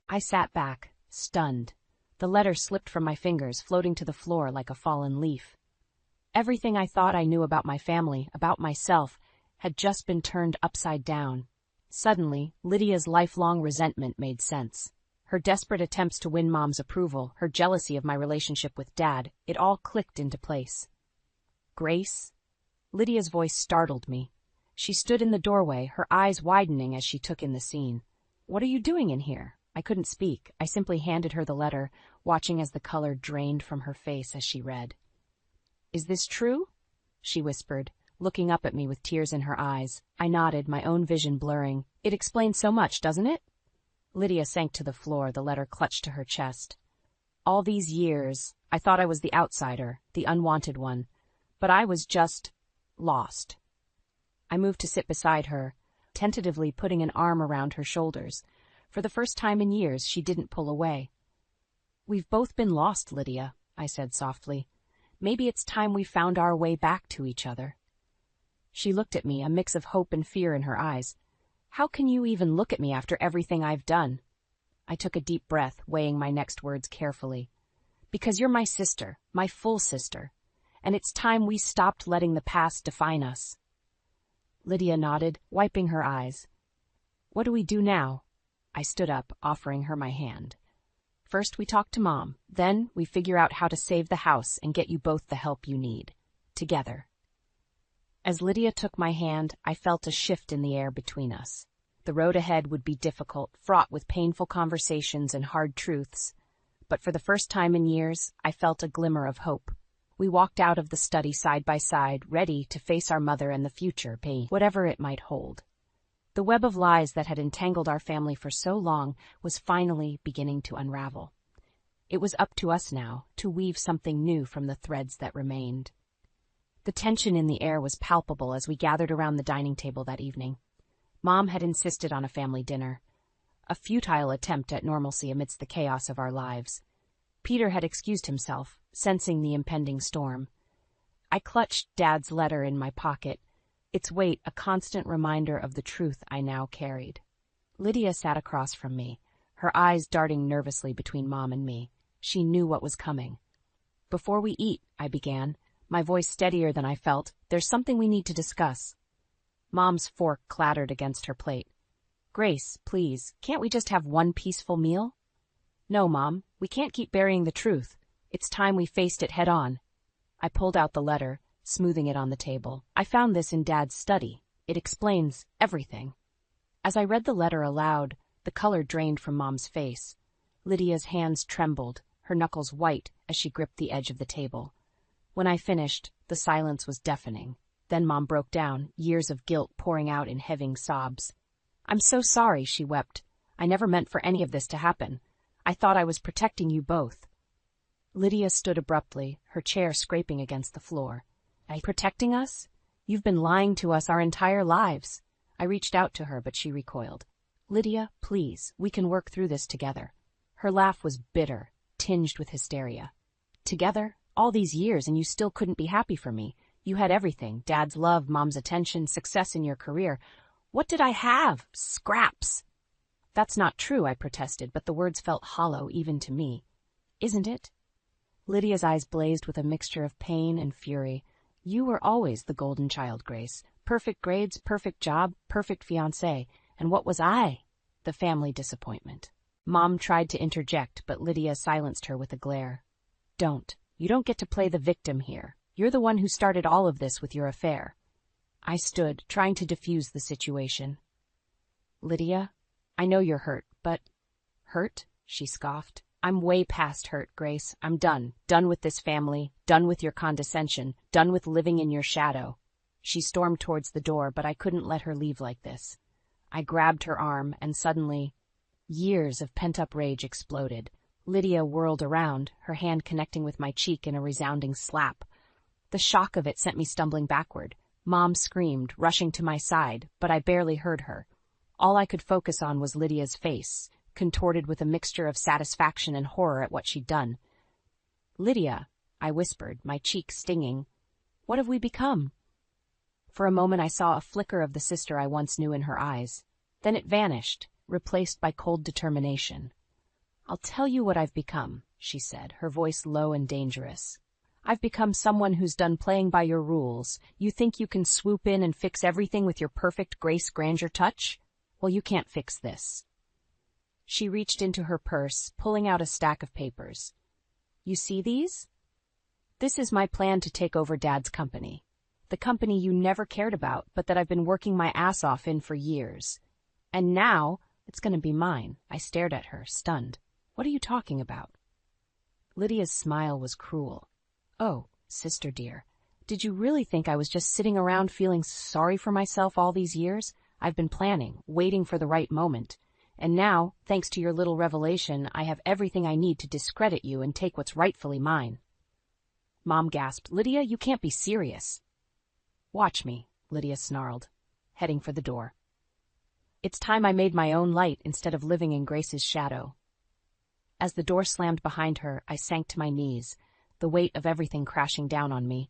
I sat back, stunned. The letter slipped from my fingers, floating to the floor like a fallen leaf. Everything I thought I knew about my family, about myself, had just been turned upside down. Suddenly, Lydia's lifelong resentment made sense. Her desperate attempts to win Mom's approval, her jealousy of my relationship with Dad, it all clicked into place. Grace? Lydia's voice startled me. She stood in the doorway, her eyes widening as she took in the scene. What are you doing in here? I couldn't speak. I simply handed her the letter, watching as the color drained from her face as she read. Is this true? She whispered, looking up at me with tears in her eyes. I nodded, my own vision blurring. It explains so much, doesn't it? Lydia sank to the floor, the letter clutched to her chest. All these years, I thought I was the outsider, the unwanted one, but I was just lost. I moved to sit beside her, tentatively putting an arm around her shoulders. For the first time in years, she didn't pull away. We've both been lost, Lydia, I said softly. Maybe it's time we found our way back to each other. She looked at me, a mix of hope and fear in her eyes. How can you even look at me after everything I've done? I took a deep breath, weighing my next words carefully. Because you're my sister, my full sister, and it's time we stopped letting the past define us. Lydia nodded, wiping her eyes. What do we do now? I stood up, offering her my hand. First we talk to Mom, then we figure out how to save the house and get you both the help you need. Together. As Lydia took my hand, I felt a shift in the air between us. The road ahead would be difficult, fraught with painful conversations and hard truths. But for the first time in years, I felt a glimmer of hope. We walked out of the study side by side, ready to face our mother and the future, whatever it might hold. The web of lies that had entangled our family for so long was finally beginning to unravel. It was up to us now to weave something new from the threads that remained. The tension in the air was palpable as we gathered around the dining table that evening. Mom had insisted on a family dinner, a futile attempt at normalcy amidst the chaos of our lives. Peter had excused himself, sensing the impending storm. I clutched Dad's letter in my pocket, its weight a constant reminder of the truth I now carried. Lydia sat across from me, her eyes darting nervously between Mom and me. She knew what was coming. Before we eat, I began, my voice steadier than I felt, there's something we need to discuss. Mom's fork clattered against her plate. Grace, please, can't we just have one peaceful meal? No, Mom, we can't keep burying the truth. It's time we faced it head on. I pulled out the letter, smoothing it on the table. I found this in Dad's study. It explains everything. As I read the letter aloud, the color drained from Mom's face. Lydia's hands trembled, her knuckles white as she gripped the edge of the table. When I finished, the silence was deafening. Then Mom broke down, years of guilt pouring out in heaving sobs. I'm so sorry, she wept. I never meant for any of this to happen. I thought I was protecting you both. Lydia stood abruptly, her chair scraping against the floor. Protecting us? You've been lying to us our entire lives. I reached out to her, but she recoiled. Lydia, please, we can work through this together. Her laugh was bitter, tinged with hysteria. Together, all these years, and you still couldn't be happy for me. You had everything: Dad's love, Mom's attention, success in your career. What did I have? Scraps. That's not true, I protested, but the words felt hollow even to me. Isn't it? Lydia's eyes blazed with a mixture of pain and fury. You were always the golden child, Grace. Perfect grades, perfect job, perfect fiancé. And what was I? The family disappointment. Mom tried to interject, but Lydia silenced her with a glare. Don't. You don't get to play the victim here. You're the one who started all of this with your affair. I stood, trying to defuse the situation. Lydia, I know you're hurt, but... Hurt? She scoffed. I'm way past hurt, Grace. I'm done. Done with this family. Done with your condescension. Done with living in your shadow. She stormed towards the door, but I couldn't let her leave like this. I grabbed her arm, and suddenly, years of pent-up rage exploded. Lydia whirled around, her hand connecting with my cheek in a resounding slap. The shock of it sent me stumbling backward. Mom screamed, rushing to my side, but I barely heard her. All I could focus on was Lydia's face, contorted with a mixture of satisfaction and horror at what she'd done. Lydia, I whispered, my cheek stinging, what have we become? For a moment I saw a flicker of the sister I once knew in her eyes. Then it vanished, replaced by cold determination. I'll tell you what I've become, she said, her voice low and dangerous. I've become someone who's done playing by your rules. You think you can swoop in and fix everything with your perfect Grace Granger touch? Well, you can't fix this. She reached into her purse, pulling out a stack of papers. You see these? This is my plan to take over Dad's company. The company you never cared about, but that I've been working my ass off in for years. And now, it's going to be mine. I stared at her, stunned. What are you talking about? Lydia's smile was cruel. Oh, sister dear, did you really think I was just sitting around feeling sorry for myself all these years? I've been planning, waiting for the right moment. And now, thanks to your little revelation, I have everything I need to discredit you and take what's rightfully mine. Mom gasped. Lydia, you can't be serious. Watch me, Lydia snarled, heading for the door. It's time I made my own light instead of living in Grace's shadow. As the door slammed behind her, I sank to my knees, the weight of everything crashing down on me.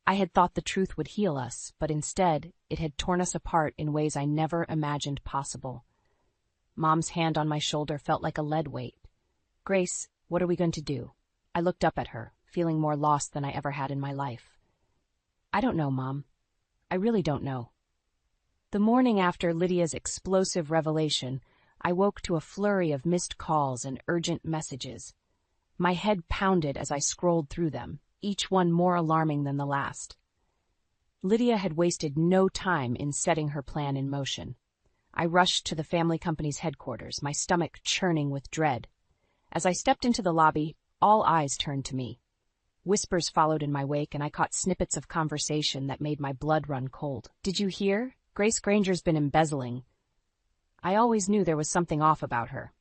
I had thought the truth would heal us, but instead, it had torn us apart in ways I never imagined possible. Mom's hand on my shoulder felt like a lead weight. Grace, what are we going to do? I looked up at her, feeling more lost than I ever had in my life. I don't know, Mom. I really don't know. The morning after Lydia's explosive revelation, I woke to a flurry of missed calls and urgent messages. My head pounded as I scrolled through them, each one more alarming than the last. Lydia had wasted no time in setting her plan in motion. I rushed to the family company's headquarters, my stomach churning with dread. As I stepped into the lobby, all eyes turned to me. Whispers followed in my wake, and I caught snippets of conversation that made my blood run cold. Did you hear? Grace Granger's been embezzling. I always knew there was something off about her.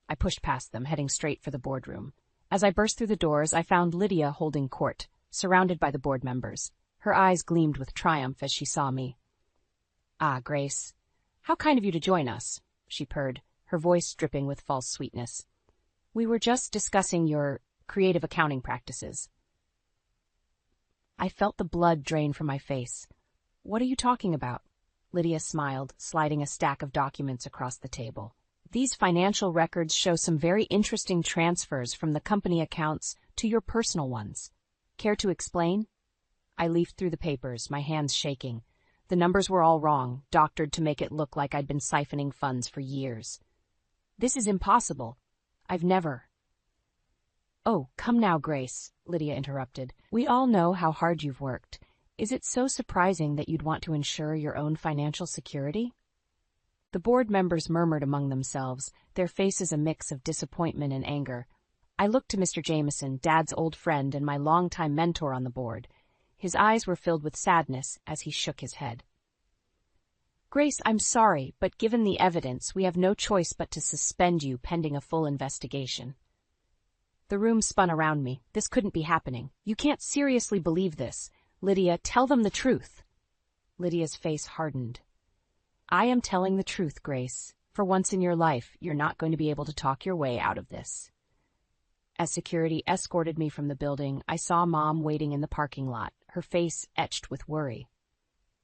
I pushed past them, heading straight for the boardroom. As I burst through the doors, I found Lydia holding court, surrounded by the board members. Her eyes gleamed with triumph as she saw me. Ah, Grace, how kind of you to join us, she purred, her voice dripping with false sweetness. We were just discussing your creative accounting practices. I felt the blood drain from my face. What are you talking about? Lydia smiled, sliding a stack of documents across the table. These financial records show some very interesting transfers from the company accounts to your personal ones. Care to explain? I leafed through the papers, my hands shaking. The numbers were all wrong, doctored to make it look like I'd been siphoning funds for years. This is impossible. I've never. Oh, come now, Grace, Lydia interrupted. We all know how hard you've worked. Is it so surprising that you'd want to ensure your own financial security? The board members murmured among themselves, their faces a mix of disappointment and anger. I looked to Mr. Jameson, Dad's old friend and my longtime mentor on the board. His eyes were filled with sadness as he shook his head. Grace, I'm sorry, but given the evidence, we have no choice but to suspend you pending a full investigation. The room spun around me. This couldn't be happening. You can't seriously believe this. Lydia, tell them the truth. Lydia's face hardened. I am telling the truth, Grace. For once in your life, you're not going to be able to talk your way out of this. As security escorted me from the building, I saw Mom waiting in the parking lot, her face etched with worry.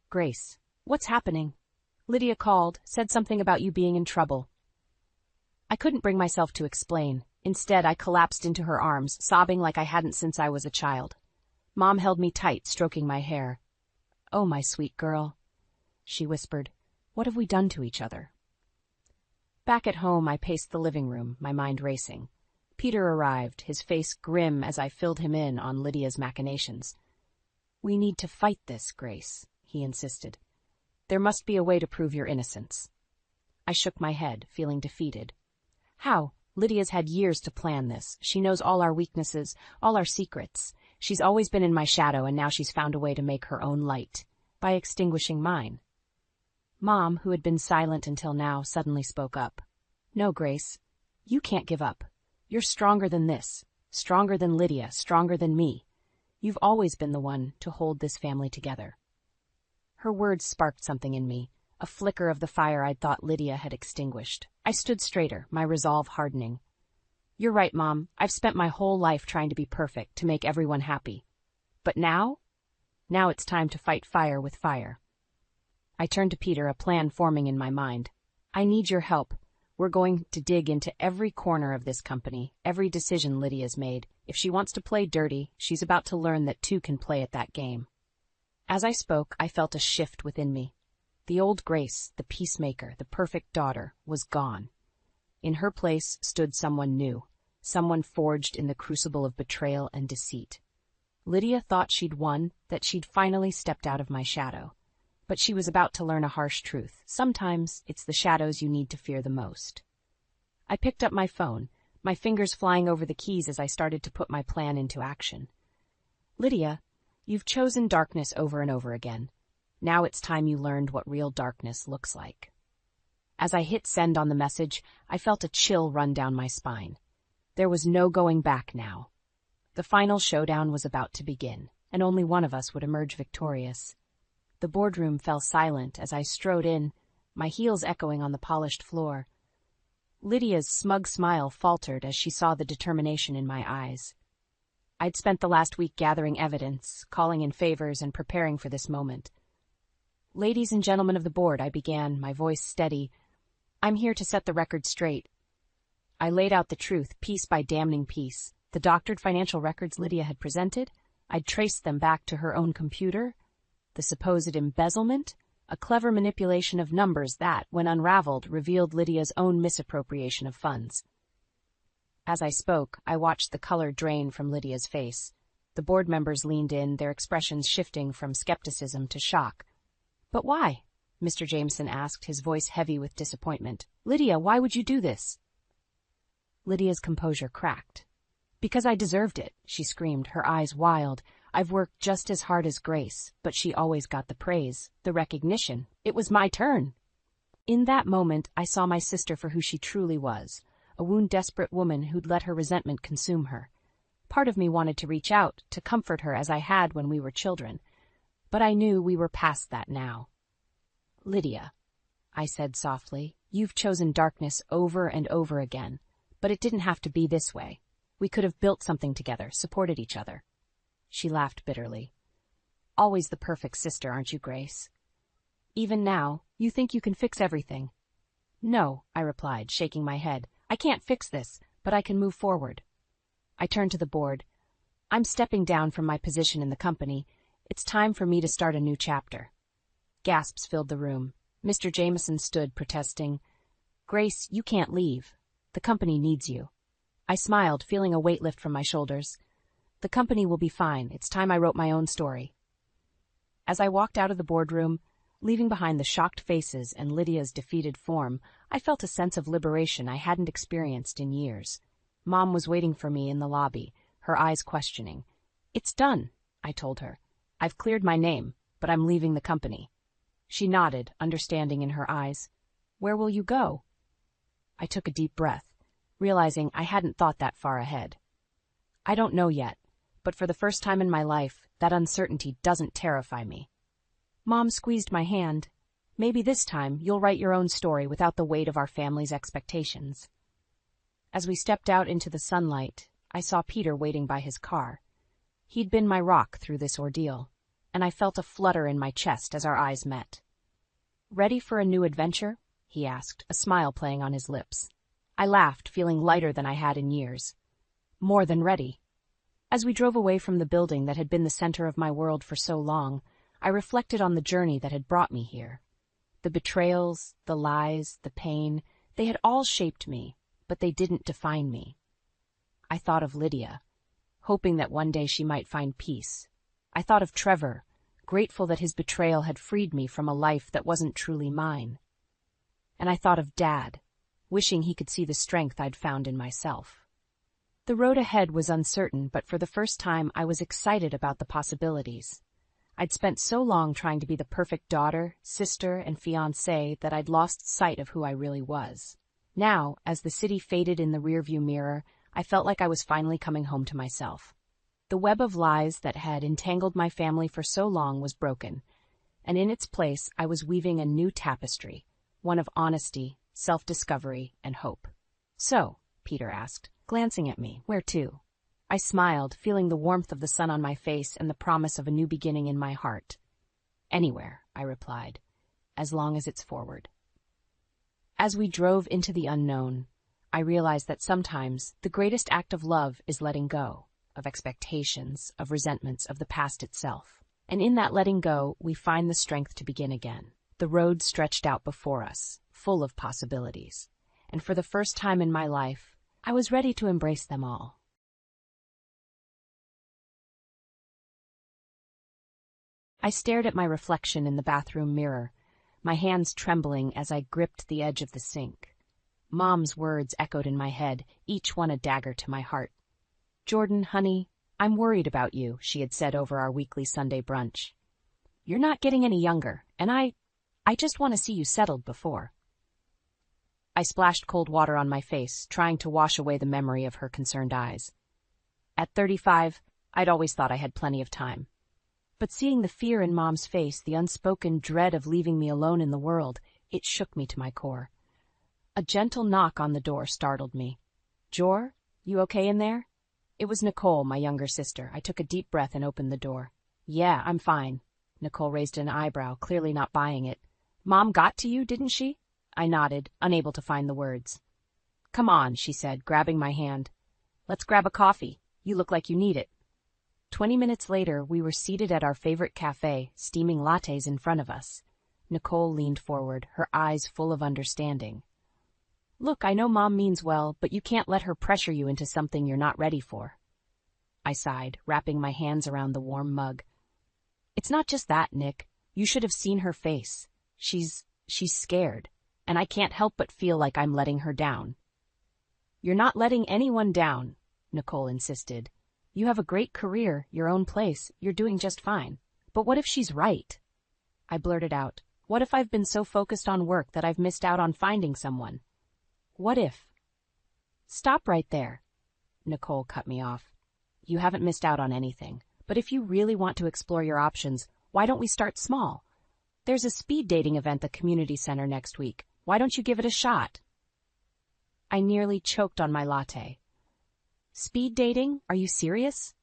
"Grace, what's happening?" "Lydia called, said something about you being in trouble." I couldn't bring myself to explain. Instead, I collapsed into her arms, sobbing like I hadn't since I was a child. Mom held me tight, stroking my hair. "Oh, my sweet girl," she whispered. "What have we done to each other?" Back at home, I paced the living room, my mind racing. Peter arrived, his face grim as I filled him in on Lydia's machinations. "We need to fight this, Grace," he insisted. "There must be a way to prove your innocence." I shook my head, feeling defeated. "How? Lydia's had years to plan this. She knows all our weaknesses, all our secrets. She's always been in my shadow, and now she's found a way to make her own light, by extinguishing mine." Mom, who had been silent until now, suddenly spoke up. "No, Grace, you can't give up. You're stronger than this, stronger than Lydia, stronger than me. You've always been the one to hold this family together." Her words sparked something in me, a flicker of the fire I'd thought Lydia had extinguished. I stood straighter, my resolve hardening. "You're right, Mom. I've spent my whole life trying to be perfect, to make everyone happy. But now? Now it's time to fight fire with fire." I turned to Peter, a plan forming in my mind. "I need your help. We're going to dig into every corner of this company, every decision Lydia's made. If she wants to play dirty, she's about to learn that two can play at that game." As I spoke, I felt a shift within me. The old Grace, the peacemaker, the perfect daughter, was gone. In her place stood someone new, someone forged in the crucible of betrayal and deceit. Lydia thought she'd won, that she'd finally stepped out of my shadow. But she was about to learn a harsh truth. Sometimes it's the shadows you need to fear the most. I picked up my phone, my fingers flying over the keys as I started to put my plan into action. "Lydia, you've chosen darkness over and over again. Now it's time you learned what real darkness looks like." As I hit send on the message, I felt a chill run down my spine. There was no going back now. The final showdown was about to begin, and only one of us would emerge victorious. The boardroom fell silent as I strode in, my heels echoing on the polished floor. Lydia's smug smile faltered as she saw the determination in my eyes. I'd spent the last week gathering evidence, calling in favors, and preparing for this moment. "Ladies and gentlemen of the board," I began, my voice steady, "I'm here to set the record straight." I laid out the truth, piece by damning piece. The doctored financial records Lydia had presented, I'd traced them back to her own computer. The supposed embezzlement, a clever manipulation of numbers that, when unraveled, revealed Lydia's own misappropriation of funds. As I spoke, I watched the color drain from Lydia's face. The board members leaned in, their expressions shifting from skepticism to shock. "But why?" Mr. Jameson asked, his voice heavy with disappointment. "Lydia, why would you do this?" Lydia's composure cracked. "Because I deserved it," she screamed, her eyes wild. "I've worked just as hard as Grace, but she always got the praise, the recognition. It was my turn." In that moment, I saw my sister for who she truly was, a wound-desperate woman who'd let her resentment consume her. Part of me wanted to reach out, to comfort her as I had when we were children, but I knew we were past that now. "Lydia," I said softly, "you've chosen darkness over and over again, but it didn't have to be this way. We could have built something together, supported each other." She laughed bitterly. "Always the perfect sister, aren't you, Grace? Even now, you think you can fix everything." "No," I replied, shaking my head. "I can't fix this, but I can move forward." I turned to the board. "I'm stepping down from my position in the company. It's time for me to start a new chapter." Gasps filled the room. Mr. Jameson stood, protesting. "Grace, you can't leave. The company needs you." I smiled, feeling a weight lift from my shoulders. "The company will be fine. It's time I wrote my own story." As I walked out of the boardroom, leaving behind the shocked faces and Lydia's defeated form, I felt a sense of liberation I hadn't experienced in years. Mom was waiting for me in the lobby, her eyes questioning. "It's done," I told her. "I've cleared my name, but I'm leaving the company." She nodded, understanding in her eyes. "Where will you go?" I took a deep breath, realizing I hadn't thought that far ahead. "I don't know yet, but for the first time in my life, that uncertainty doesn't terrify me." Mom squeezed my hand. "Maybe this time you'll write your own story without the weight of our family's expectations." As we stepped out into the sunlight, I saw Peter waiting by his car. He'd been my rock through this ordeal, and I felt a flutter in my chest as our eyes met. "Ready for a new adventure?" he asked, a smile playing on his lips. I laughed, feeling lighter than I had in years. More than ready. As we drove away from the building that had been the center of my world for so long, I reflected on the journey that had brought me here. The betrayals, the lies, the pain, they had all shaped me, but they didn't define me. I thought of Lydia, hoping that one day she might find peace. I thought of Trevor, grateful that his betrayal had freed me from a life that wasn't truly mine. And I thought of Dad, wishing he could see the strength I'd found in myself. The road ahead was uncertain, but for the first time I was excited about the possibilities. I'd spent so long trying to be the perfect daughter, sister, and fiancée that I'd lost sight of who I really was. Now, as the city faded in the rearview mirror, I felt like I was finally coming home to myself. The web of lies that had entangled my family for so long was broken, and in its place I was weaving a new tapestry, one of honesty, self-discovery, and hope. "So," Peter asked, glancing at me, "where to?" I smiled, feeling the warmth of the sun on my face and the promise of a new beginning in my heart. "Anywhere," I replied, "as long as it's forward." As we drove into the unknown, I realized that sometimes the greatest act of love is letting go, of expectations, of resentments, of the past itself. And in that letting go, we find the strength to begin again. The road stretched out before us, full of possibilities. And for the first time in my life, I was ready to embrace them all. I stared at my reflection in the bathroom mirror, my hands trembling as I gripped the edge of the sink. Mom's words echoed in my head, each one a dagger to my heart. "Jordan, honey, I'm worried about you," she had said over our weekly Sunday brunch. "You're not getting any younger, and I just want to see you settled before." I splashed cold water on my face, trying to wash away the memory of her concerned eyes. At 35, I'd always thought I had plenty of time. But seeing the fear in Mom's face, the unspoken dread of leaving me alone in the world, it shook me to my core. A gentle knock on the door startled me. "Jor, you okay in there?" It was Nicole, my younger sister. I took a deep breath and opened the door. "Yeah, I'm fine." Nicole raised an eyebrow, clearly not buying it. "Mom got to you, didn't she?" I nodded, unable to find the words. "Come on," she said, grabbing my hand. "Let's grab a coffee. You look like you need it." 20 minutes later, we were seated at our favorite cafe, steaming lattes in front of us. Nicole leaned forward, her eyes full of understanding. "Look, I know Mom means well, but you can't let her pressure you into something you're not ready for." I sighed, wrapping my hands around the warm mug. "It's not just that, Nick. You should have seen her face. She's scared, and I can't help but feel like I'm letting her down." "You're not letting anyone down," Nicole insisted. "You have a great career, your own place, you're doing just fine. But what if she's right?" I blurted out, "What if I've been so focused on work that I've missed out on finding someone? What if—" "Stop right there," Nicole cut me off. "You haven't missed out on anything. But if you really want to explore your options, why don't we start small? There's a speed dating event at the community center next week. Why don't you give it a shot?" I nearly choked on my latte. "Speed dating? Are you serious?"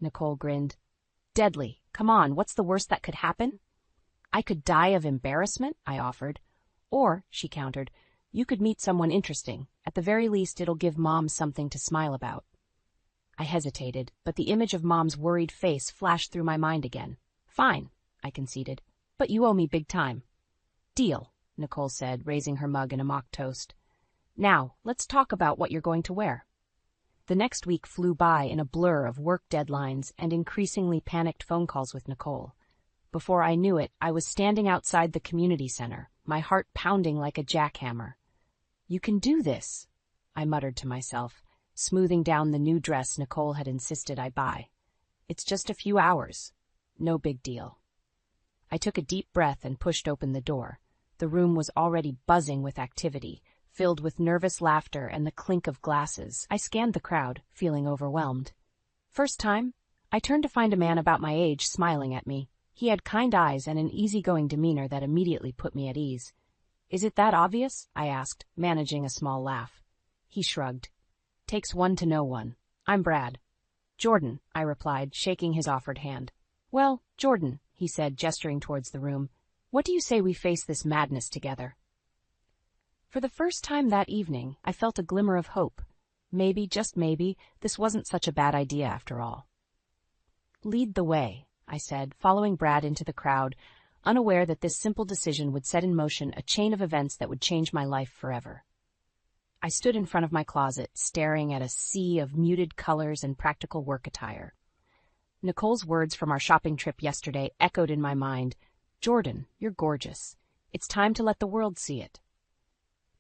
Nicole grinned. "Deadly. Come on, what's the worst that could happen?" "I could die of embarrassment," I offered. "Or," she countered, "you could meet someone interesting. At the very least, it'll give Mom something to smile about." I hesitated, but the image of Mom's worried face flashed through my mind again. "Fine," I conceded, "but you owe me big time." "Deal," Nicole said, raising her mug in a mock toast. "Now, let's talk about what you're going to wear." The next week flew by in a blur of work deadlines and increasingly panicked phone calls with Nicole. Before I knew it, I was standing outside the community center, my heart pounding like a jackhammer. "You can do this," I muttered to myself, smoothing down the new dress Nicole had insisted I buy. "It's just a few hours. No big deal." I took a deep breath and pushed open the door. The room was already buzzing with activity, filled with nervous laughter and the clink of glasses. I scanned the crowd, feeling overwhelmed. First time, I turned to find a man about my age smiling at me. He had kind eyes and an easygoing demeanor that immediately put me at ease. "Is it that obvious?" I asked, managing a small laugh. He shrugged. "Takes one to know one. I'm Brad. Jordan, I replied, shaking his offered hand. Well, Jordan, he said, gesturing towards the room, what do you say we face this madness together? For the first time that evening, I felt a glimmer of hope. Maybe, just maybe, this wasn't such a bad idea after all. Lead the way, I said, following Brad into the crowd, unaware that this simple decision would set in motion a chain of events that would change my life forever. I stood in front of my closet, staring at a sea of muted colors and practical work attire. Nicole's words from our shopping trip yesterday echoed in my mind. Jordan, you're gorgeous. It's time to let the world see it.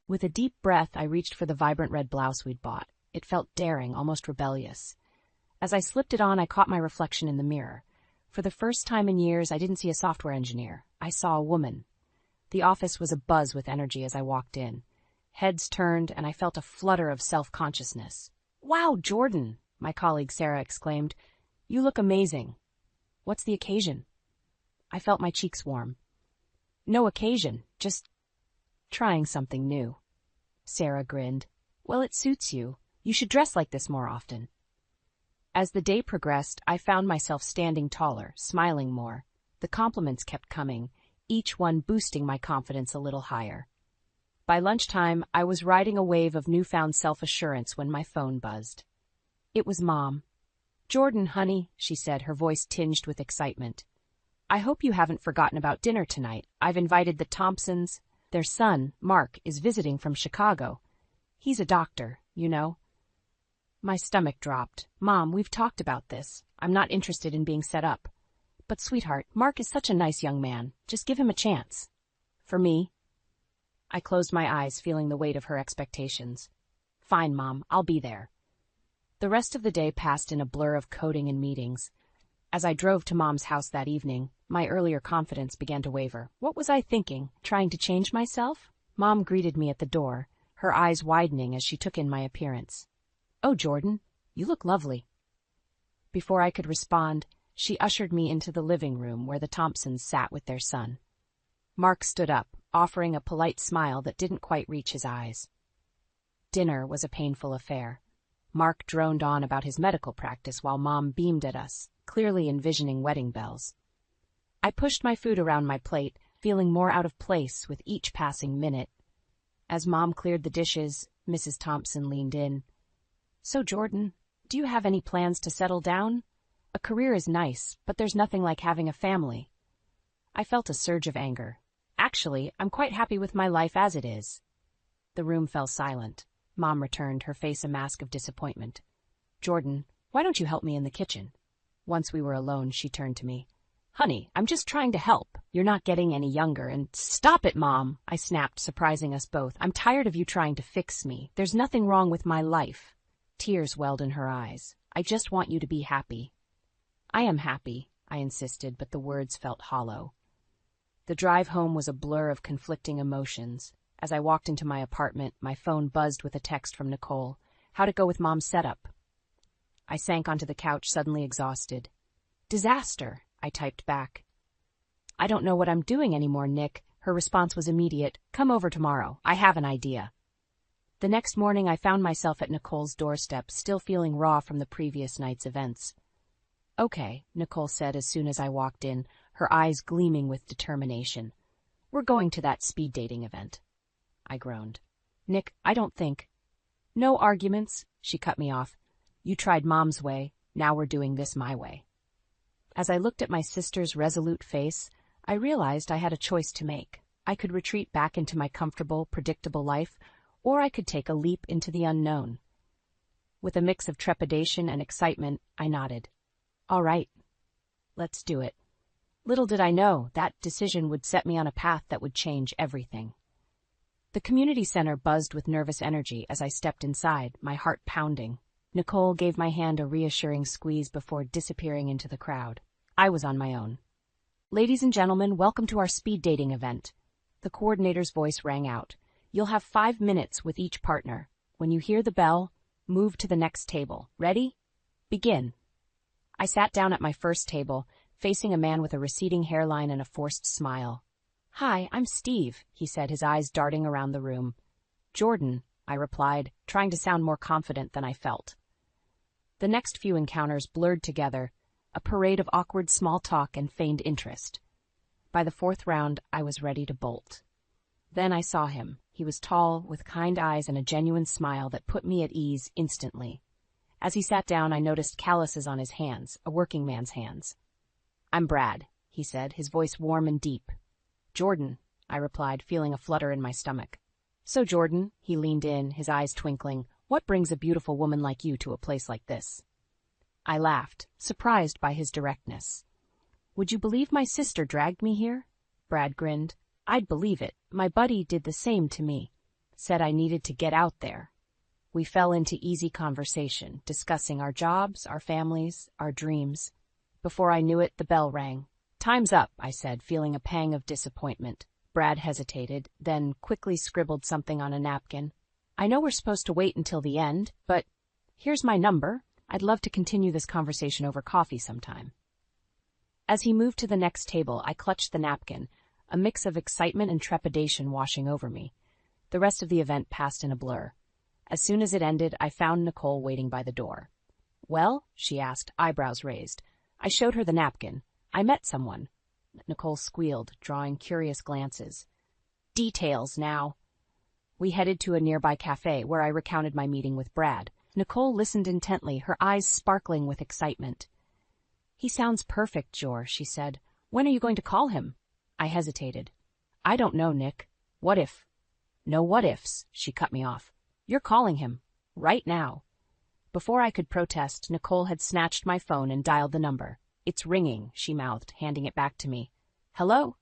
With a deep breath, I reached for the vibrant red blouse we'd bought. It felt daring, almost rebellious. As I slipped it on, I caught my reflection in the mirror. For the first time in years, I didn't see a software engineer. I saw a woman. The office was abuzz with energy as I walked in. Heads turned, and I felt a flutter of self-consciousness. Wow, Jordan, my colleague Sarah exclaimed. You look amazing. What's the occasion? I felt my cheeks warm. No occasion, just trying something new. Sarah grinned. Well, it suits you. You should dress like this more often. As the day progressed, I found myself standing taller, smiling more. The compliments kept coming, each one boosting my confidence a little higher. By lunchtime, I was riding a wave of newfound self-assurance when my phone buzzed. It was Mom. Jordan, honey, she said, her voice tinged with excitement. I hope you haven't forgotten about dinner tonight. I've invited the Thompsons. Their son, Mark, is visiting from Chicago. He's a doctor, you know. My stomach dropped. Mom, we've talked about this. I'm not interested in being set up. But, sweetheart, Mark is such a nice young man. Just give him a chance. For me? I closed my eyes, feeling the weight of her expectations. Fine, Mom, I'll be there. The rest of the day passed in a blur of coding and meetings. As I drove to Mom's house that evening, my earlier confidence began to waver. What was I thinking? Trying to change myself? Mom greeted me at the door, her eyes widening as she took in my appearance. Oh, Jordan, you look lovely. Before I could respond, she ushered me into the living room where the Thompsons sat with their son. Mark stood up, offering a polite smile that didn't quite reach his eyes. Dinner was a painful affair. Mark droned on about his medical practice while Mom beamed at us, clearly envisioning wedding bells. I pushed my food around my plate, feeling more out of place with each passing minute. As Mom cleared the dishes, Mrs. Thompson leaned in. So, Jordan, do you have any plans to settle down? A career is nice, but there's nothing like having a family. I felt a surge of anger. Actually, I'm quite happy with my life as it is. The room fell silent. Mom returned, her face a mask of disappointment. Jordan, why don't you help me in the kitchen? Once we were alone, she turned to me. Honey, I'm just trying to help. You're not getting any younger, and stop it, Mom, I snapped, surprising us both. I'm tired of you trying to fix me. There's nothing wrong with my life. Tears welled in her eyes. I just want you to be happy. I am happy, I insisted, but the words felt hollow. The drive home was a blur of conflicting emotions. As I walked into my apartment, my phone buzzed with a text from Nicole. How'd it go with Mom's setup? I sank onto the couch, suddenly exhausted. Disaster, I typed back. I don't know what I'm doing anymore, Nick. Her response was immediate. Come over tomorrow. I have an idea. The next morning, I found myself at Nicole's doorstep, still feeling raw from the previous night's events. Okay, Nicole said as soon as I walked in, her eyes gleaming with determination. We're going to that speed dating event. I groaned. Nick, I don't think. No arguments, she cut me off. You tried Mom's way, now we're doing this my way. As I looked at my sister's resolute face, I realized I had a choice to make. I could retreat back into my comfortable, predictable life, or I could take a leap into the unknown. With a mix of trepidation and excitement, I nodded. All right, let's do it. Little did I know that decision would set me on a path that would change everything. The community center buzzed with nervous energy as I stepped inside, my heart pounding. Nicole gave my hand a reassuring squeeze before disappearing into the crowd. I was on my own. Ladies and gentlemen, welcome to our speed dating event. The coordinator's voice rang out. You'll have 5 minutes with each partner. When you hear the bell, move to the next table. Ready? Begin. I sat down at my first table, facing a man with a receding hairline and a forced smile. Hi, I'm Steve, he said, his eyes darting around the room. Jordan, I replied, trying to sound more confident than I felt. The next few encounters blurred together, a parade of awkward small talk and feigned interest. By the fourth round, I was ready to bolt. Then I saw him. He was tall, with kind eyes and a genuine smile that put me at ease instantly. As he sat down, I noticed calluses on his hands, a working man's hands. "I'm Brad," he said, his voice warm and deep. "Jordan," I replied, feeling a flutter in my stomach. "So, Jordan," he leaned in, his eyes twinkling, "what brings a beautiful woman like you to a place like this?" I laughed, surprised by his directness. "Would you believe my sister dragged me here?" Brad grinned. "I'd believe it. My buddy did the same to me. Said I needed to get out there." We fell into easy conversation, discussing our jobs, our families, our dreams. Before I knew it, the bell rang. "Time's up," I said, feeling a pang of disappointment. Brad hesitated, then quickly scribbled something on a napkin. "I know we're supposed to wait until the end, but here's my number. I'd love to continue this conversation over coffee sometime." As he moved to the next table, I clutched the napkin, a mix of excitement and trepidation washing over me. The rest of the event passed in a blur. As soon as it ended, I found Nicole waiting by the door. "Well?" she asked, eyebrows raised. I showed her the napkin. "I met someone." Nicole squealed, drawing curious glances. "Details now." We headed to a nearby cafe where I recounted my meeting with Brad. Nicole listened intently, her eyes sparkling with excitement. "He sounds perfect, Jor," she said. "When are you going to call him?" I hesitated. "I don't know, Nick. What if—" "No what ifs," she cut me off. "You're calling him. Right now." Before I could protest, Nicole had snatched my phone and dialed the number. "It's ringing," she mouthed, handing it back to me. "Hello?"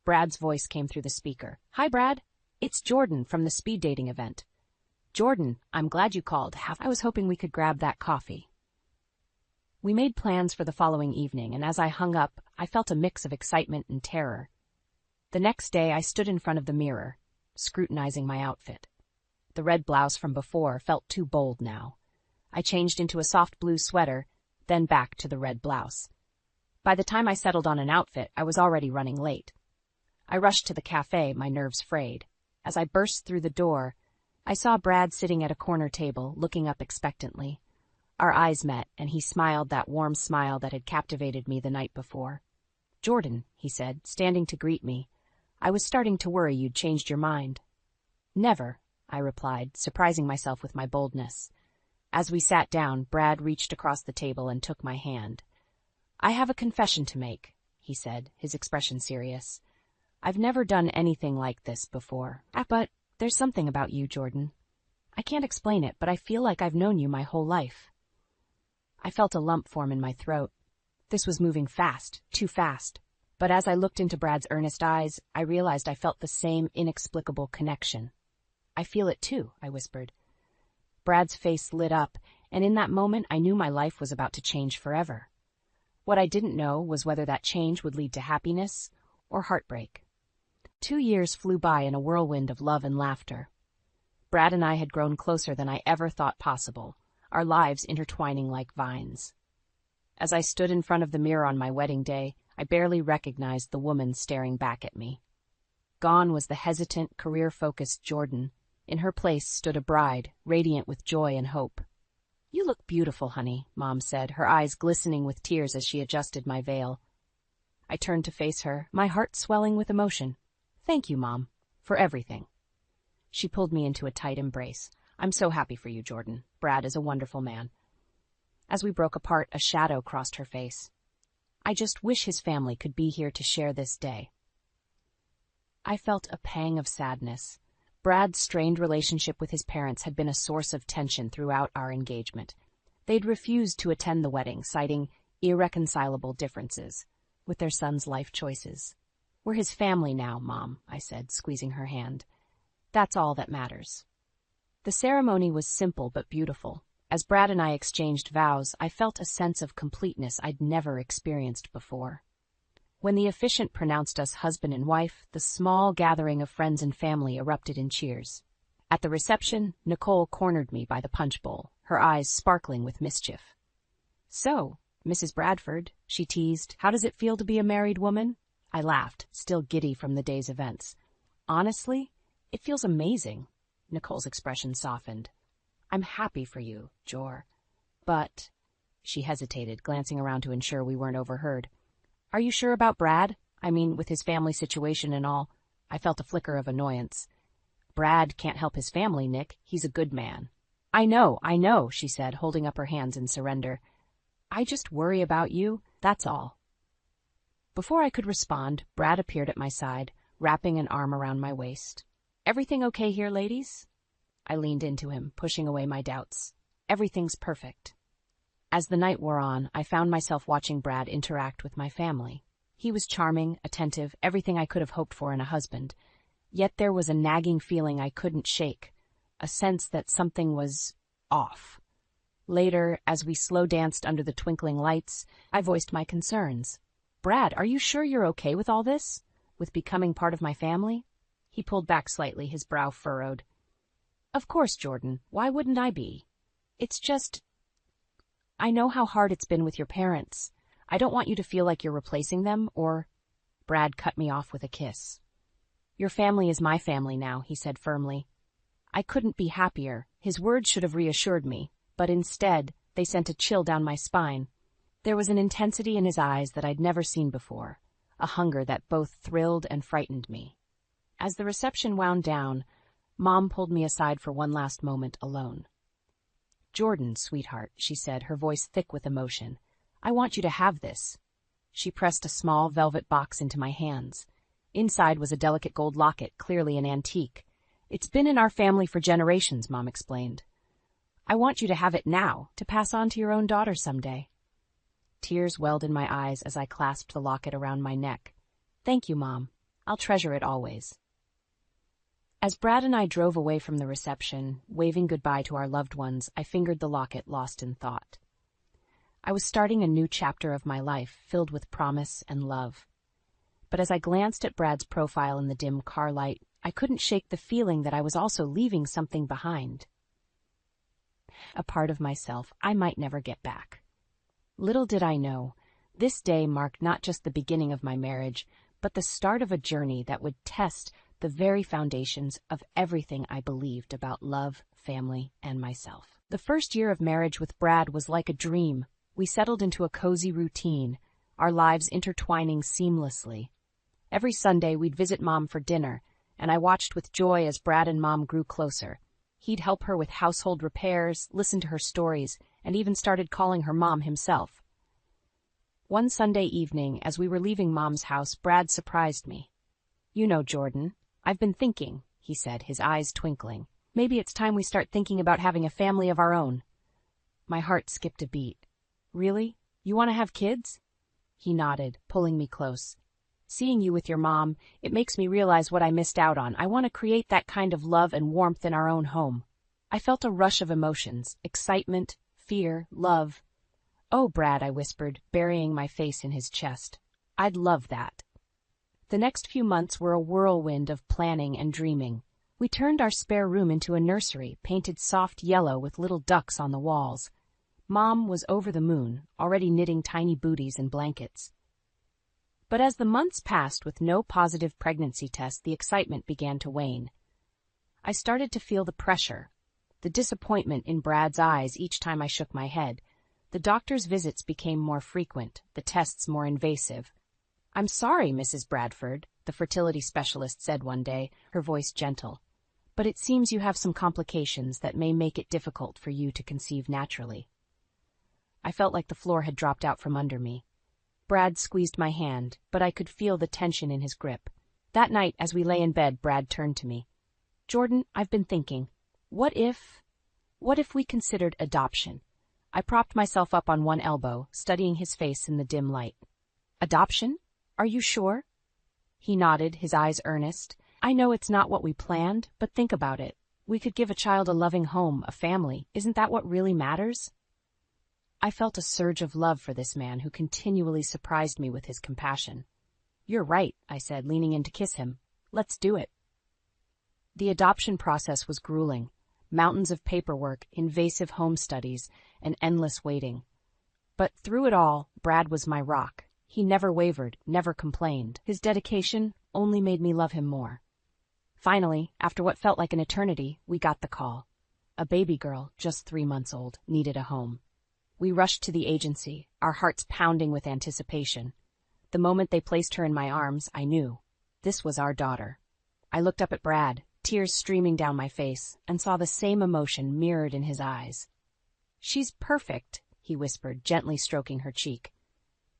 Brad's voice came through the speaker. "Hi, Brad. It's Jordan from the speed dating event." "Jordan, I'm glad you called. I was hoping we could grab that coffee." We made plans for the following evening, and as I hung up, I felt a mix of excitement and terror. The next day, I stood in front of the mirror, scrutinizing my outfit. The red blouse from before felt too bold now. I changed into a soft blue sweater, then back to the red blouse. By the time I settled on an outfit, I was already running late. I rushed to the cafe, my nerves frayed. As I burst through the door, I saw Brad sitting at a corner table, looking up expectantly. Our eyes met, and he smiled that warm smile that had captivated me the night before. "Jordan," he said, standing to greet me, "I was starting to worry you'd changed your mind." "Never," I replied, surprising myself with my boldness. As we sat down, Brad reached across the table and took my hand. "I have a confession to make," he said, his expression serious. "I've never done anything like this before. But there's something about you, Jordan. I can't explain it, but I feel like I've known you my whole life." I felt a lump form in my throat. This was moving fast, too fast. But as I looked into Brad's earnest eyes, I realized I felt the same inexplicable connection. "I feel it too," I whispered. Brad's face lit up, and in that moment I knew my life was about to change forever. What I didn't know was whether that change would lead to happiness or heartbreak. 2 years flew by in a whirlwind of love and laughter. Brad and I had grown closer than I ever thought possible, our lives intertwining like vines. As I stood in front of the mirror on my wedding day, I barely recognized the woman staring back at me. Gone was the hesitant, career-focused Jordan. In her place stood a bride, radiant with joy and hope. "You look beautiful, honey," Mom said, her eyes glistening with tears as she adjusted my veil. I turned to face her, my heart swelling with emotion. "Thank you, Mom, for everything." She pulled me into a tight embrace. "I'm so happy for you, Jordan. Brad is a wonderful man." As we broke apart, a shadow crossed her face. "I just wish his family could be here to share this day." I felt a pang of sadness. Brad's strained relationship with his parents had been a source of tension throughout our engagement. They'd refused to attend the wedding, citing irreconcilable differences with their son's life choices. "We're his family now, Mom," I said, squeezing her hand. "That's all that matters." The ceremony was simple but beautiful. As Brad and I exchanged vows, I felt a sense of completeness I'd never experienced before. When the officiant pronounced us husband and wife, the small gathering of friends and family erupted in cheers. At the reception, Nicole cornered me by the punch bowl, her eyes sparkling with mischief. "So, Mrs. Bradford," she teased, "how does it feel to be a married woman?" I laughed, still giddy from the day's events. "Honestly, it feels amazing." Nicole's expression softened. "I'm happy for you, Jor. But She hesitated, glancing around to ensure we weren't overheard. Are you sure about Brad? I mean, with his family situation and all. I felt a flicker of annoyance. Brad can't help his family, Nick. He's a good man. I know, she said, holding up her hands in surrender. I just worry about you, that's all. Before I could respond, Brad appeared at my side, wrapping an arm around my waist. Everything okay here, ladies? I leaned into him, pushing away my doubts. Everything's perfect. As the night wore on, I found myself watching Brad interact with my family. He was charming, attentive, everything I could have hoped for in a husband. Yet there was a nagging feeling I couldn't shake, a sense that something was off. Later, as we slow danced under the twinkling lights, I voiced my concerns. Brad, are you sure you're okay with all this? With becoming part of my family? He pulled back slightly, his brow furrowed. Of course, Jordan. Why wouldn't I be? It's just... I know how hard it's been with your parents. I don't want you to feel like you're replacing them, or... Brad cut me off with a kiss. Your family is my family now, he said firmly. I couldn't be happier. His words should have reassured me, but instead, they sent a chill down my spine. There was an intensity in his eyes that I'd never seen before, a hunger that both thrilled and frightened me. As the reception wound down, Mom pulled me aside for one last moment alone. Jordan, sweetheart, she said, her voice thick with emotion. I want you to have this. She pressed a small velvet box into my hands. Inside was a delicate gold locket, clearly an antique. It's been in our family for generations, Mom explained. I want you to have it now, to pass on to your own daughter someday. Tears welled in my eyes as I clasped the locket around my neck. Thank you, Mom. I'll treasure it always. As Brad and I drove away from the reception, waving goodbye to our loved ones, I fingered the locket, lost in thought. I was starting a new chapter of my life, filled with promise and love. But as I glanced at Brad's profile in the dim car light, I couldn't shake the feeling that I was also leaving something behind. A part of myself I might never get back. Little did I know, this day marked not just the beginning of my marriage, but the start of a journey that would test the very foundations of everything I believed about love, family, and myself. The first year of marriage with Brad was like a dream. We settled into a cozy routine, our lives intertwining seamlessly. Every Sunday we'd visit Mom for dinner, and I watched with joy as Brad and Mom grew closer. He'd help her with household repairs, listen to her stories, and even started calling her Mom himself. One Sunday evening, as we were leaving Mom's house, Brad surprised me. You know, Jordan, I've been thinking, he said, his eyes twinkling. Maybe it's time we start thinking about having a family of our own. My heart skipped a beat. Really? You want to have kids? He nodded, pulling me close. Seeing you with your mom, it makes me realize what I missed out on. I want to create that kind of love and warmth in our own home. I felt a rush of emotions, excitement, fear, love. Oh, Brad, I whispered, burying my face in his chest. I'd love that. The next few months were a whirlwind of planning and dreaming. We turned our spare room into a nursery, painted soft yellow with little ducks on the walls. Mom was over the moon, already knitting tiny booties and blankets. But as the months passed with no positive pregnancy test, the excitement began to wane. I started to feel the pressure, the disappointment in Brad's eyes each time I shook my head. The doctor's visits became more frequent, the tests more invasive. I'm sorry, Mrs. Bradford, the fertility specialist said one day, her voice gentle. But it seems you have some complications that may make it difficult for you to conceive naturally. I felt like the floor had dropped out from under me. Brad squeezed my hand, but I could feel the tension in his grip. That night, as we lay in bed, Brad turned to me. Jordan, I've been thinking, what if we considered adoption? I propped myself up on one elbow, studying his face in the dim light. Adoption? Are you sure? He nodded, his eyes earnest. I know it's not what we planned, but think about it. We could give a child a loving home, a family. Isn't that what really matters? I felt a surge of love for this man who continually surprised me with his compassion. You're right, I said, leaning in to kiss him. Let's do it. The adoption process was grueling. Mountains of paperwork, invasive home studies, and endless waiting. But through it all, Brad was my rock. He never wavered, never complained. His dedication only made me love him more. Finally, after what felt like an eternity, we got the call. A baby girl, just 3 months old, needed a home. We rushed to the agency, our hearts pounding with anticipation. The moment they placed her in my arms, I knew. This was our daughter. I looked up at Brad, tears streaming down my face, and saw the same emotion mirrored in his eyes. "She's perfect," he whispered, gently stroking her cheek.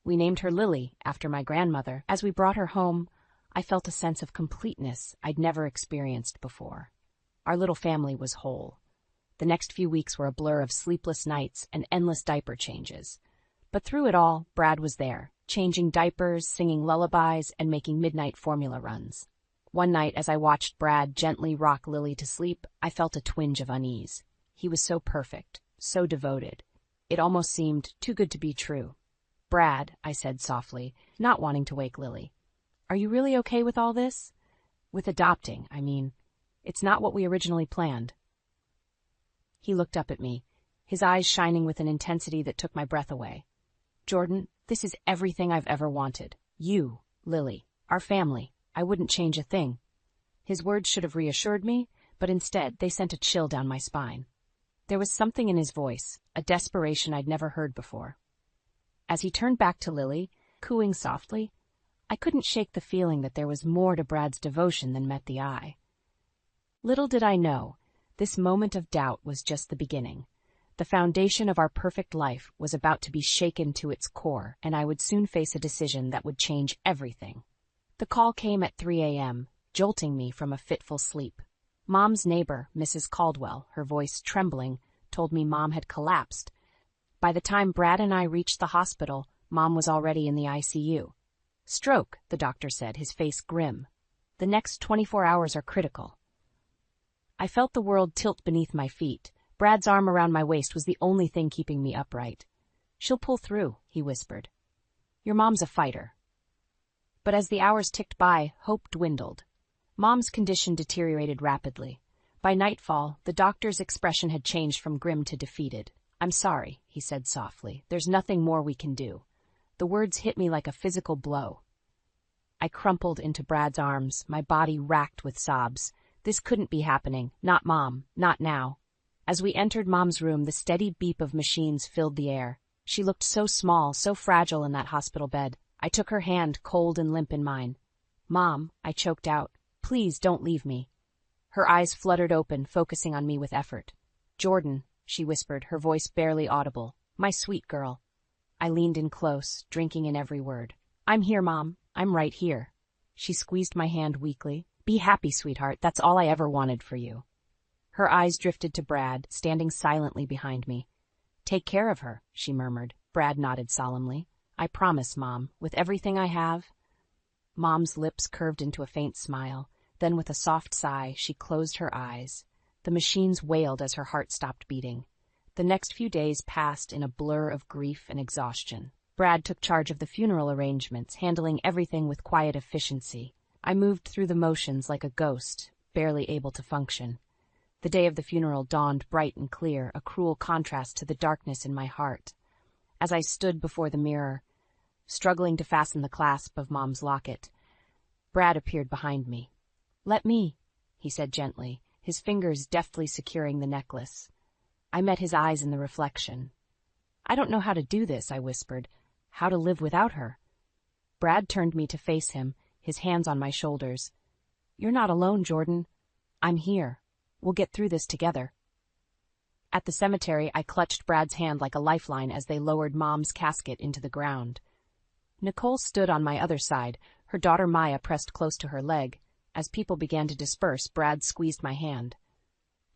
"We named her Lily, after my grandmother. As we brought her home, I felt a sense of completeness I'd never experienced before. Our little family was whole. The next few weeks were a blur of sleepless nights and endless diaper changes. But through it all, Brad was there, changing diapers, singing lullabies, and making midnight formula runs. One night, as I watched Brad gently rock Lily to sleep, I felt a twinge of unease. He was so perfect, so devoted. It almost seemed too good to be true. "Brad," I said softly, not wanting to wake Lily, "are you really okay with all this? With adopting, I mean. It's not what we originally planned." He looked up at me, his eyes shining with an intensity that took my breath away. "Jordan, this is everything I've ever wanted. You, Lily, our family. I wouldn't change a thing." His words should have reassured me, but instead they sent a chill down my spine. There was something in his voice, a desperation I'd never heard before. As he turned back to Lily, cooing softly, I couldn't shake the feeling that there was more to Brad's devotion than met the eye. Little did I know, this moment of doubt was just the beginning. The foundation of our perfect life was about to be shaken to its core, and I would soon face a decision that would change everything. The call came at 3 a.m., jolting me from a fitful sleep. Mom's neighbor, Mrs. Caldwell, her voice trembling, told me Mom had collapsed. By the time Brad and I reached the hospital, Mom was already in the ICU. "Stroke," the doctor said, his face grim. "The next 24 hours are critical." I felt the world tilt beneath my feet. Brad's arm around my waist was the only thing keeping me upright. "She'll pull through," he whispered. "Your mom's a fighter." But as the hours ticked by, hope dwindled. Mom's condition deteriorated rapidly. By nightfall, the doctor's expression had changed from grim to defeated. "I'm sorry," he said softly. "There's nothing more we can do." The words hit me like a physical blow. I crumpled into Brad's arms, my body racked with sobs. This couldn't be happening. Not Mom. Not now. As we entered Mom's room, the steady beep of machines filled the air. She looked so small, so fragile in that hospital bed. I took her hand, cold and limp, in mine. "Mom," I choked out. "Please don't leave me." Her eyes fluttered open, focusing on me with effort. "Jordan," she whispered, her voice barely audible. "My sweet girl." I leaned in close, drinking in every word. "I'm here, Mom. I'm right here." She squeezed my hand weakly. "Be happy, sweetheart. That's all I ever wanted for you." Her eyes drifted to Brad, standing silently behind me. "Take care of her," she murmured. Brad nodded solemnly. "I promise, Mom, with everything I have." Mom's lips curved into a faint smile. Then with a soft sigh, she closed her eyes. The machines wailed as her heart stopped beating. The next few days passed in a blur of grief and exhaustion. Brad took charge of the funeral arrangements, handling everything with quiet efficiency. I moved through the motions like a ghost, barely able to function. The day of the funeral dawned bright and clear, a cruel contrast to the darkness in my heart. As I stood before the mirror, struggling to fasten the clasp of Mom's locket, Brad appeared behind me. "Let me," he said gently, his fingers deftly securing the necklace. I met his eyes in the reflection. "I don't know how to do this," I whispered. "How to live without her." Brad turned me to face him, his hands on my shoulders. "You're not alone, Jordan. I'm here. We'll get through this together." At the cemetery, I clutched Brad's hand like a lifeline as they lowered Mom's casket into the ground. Nicole stood on my other side, her daughter Maya pressed close to her leg. As people began to disperse, Brad squeezed my hand.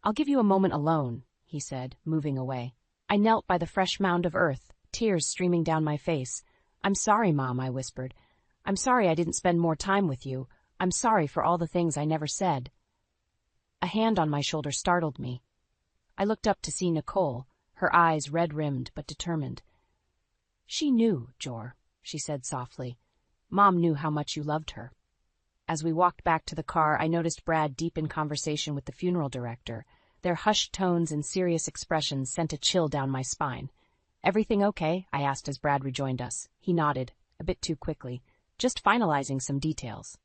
"I'll give you a moment alone," he said, moving away. I knelt by the fresh mound of earth, tears streaming down my face. "I'm sorry, Mom," I whispered. "I'm sorry I didn't spend more time with you. I'm sorry for all the things I never said." A hand on my shoulder startled me. I looked up to see Nicole, her eyes red-rimmed but determined. "She knew, Jor," she said softly. "Mom knew how much you loved her." As we walked back to the car, I noticed Brad deep in conversation with the funeral director. Their hushed tones and serious expressions sent a chill down my spine. "Everything okay?" I asked as Brad rejoined us. He nodded, a bit too quickly, just finalizing some details.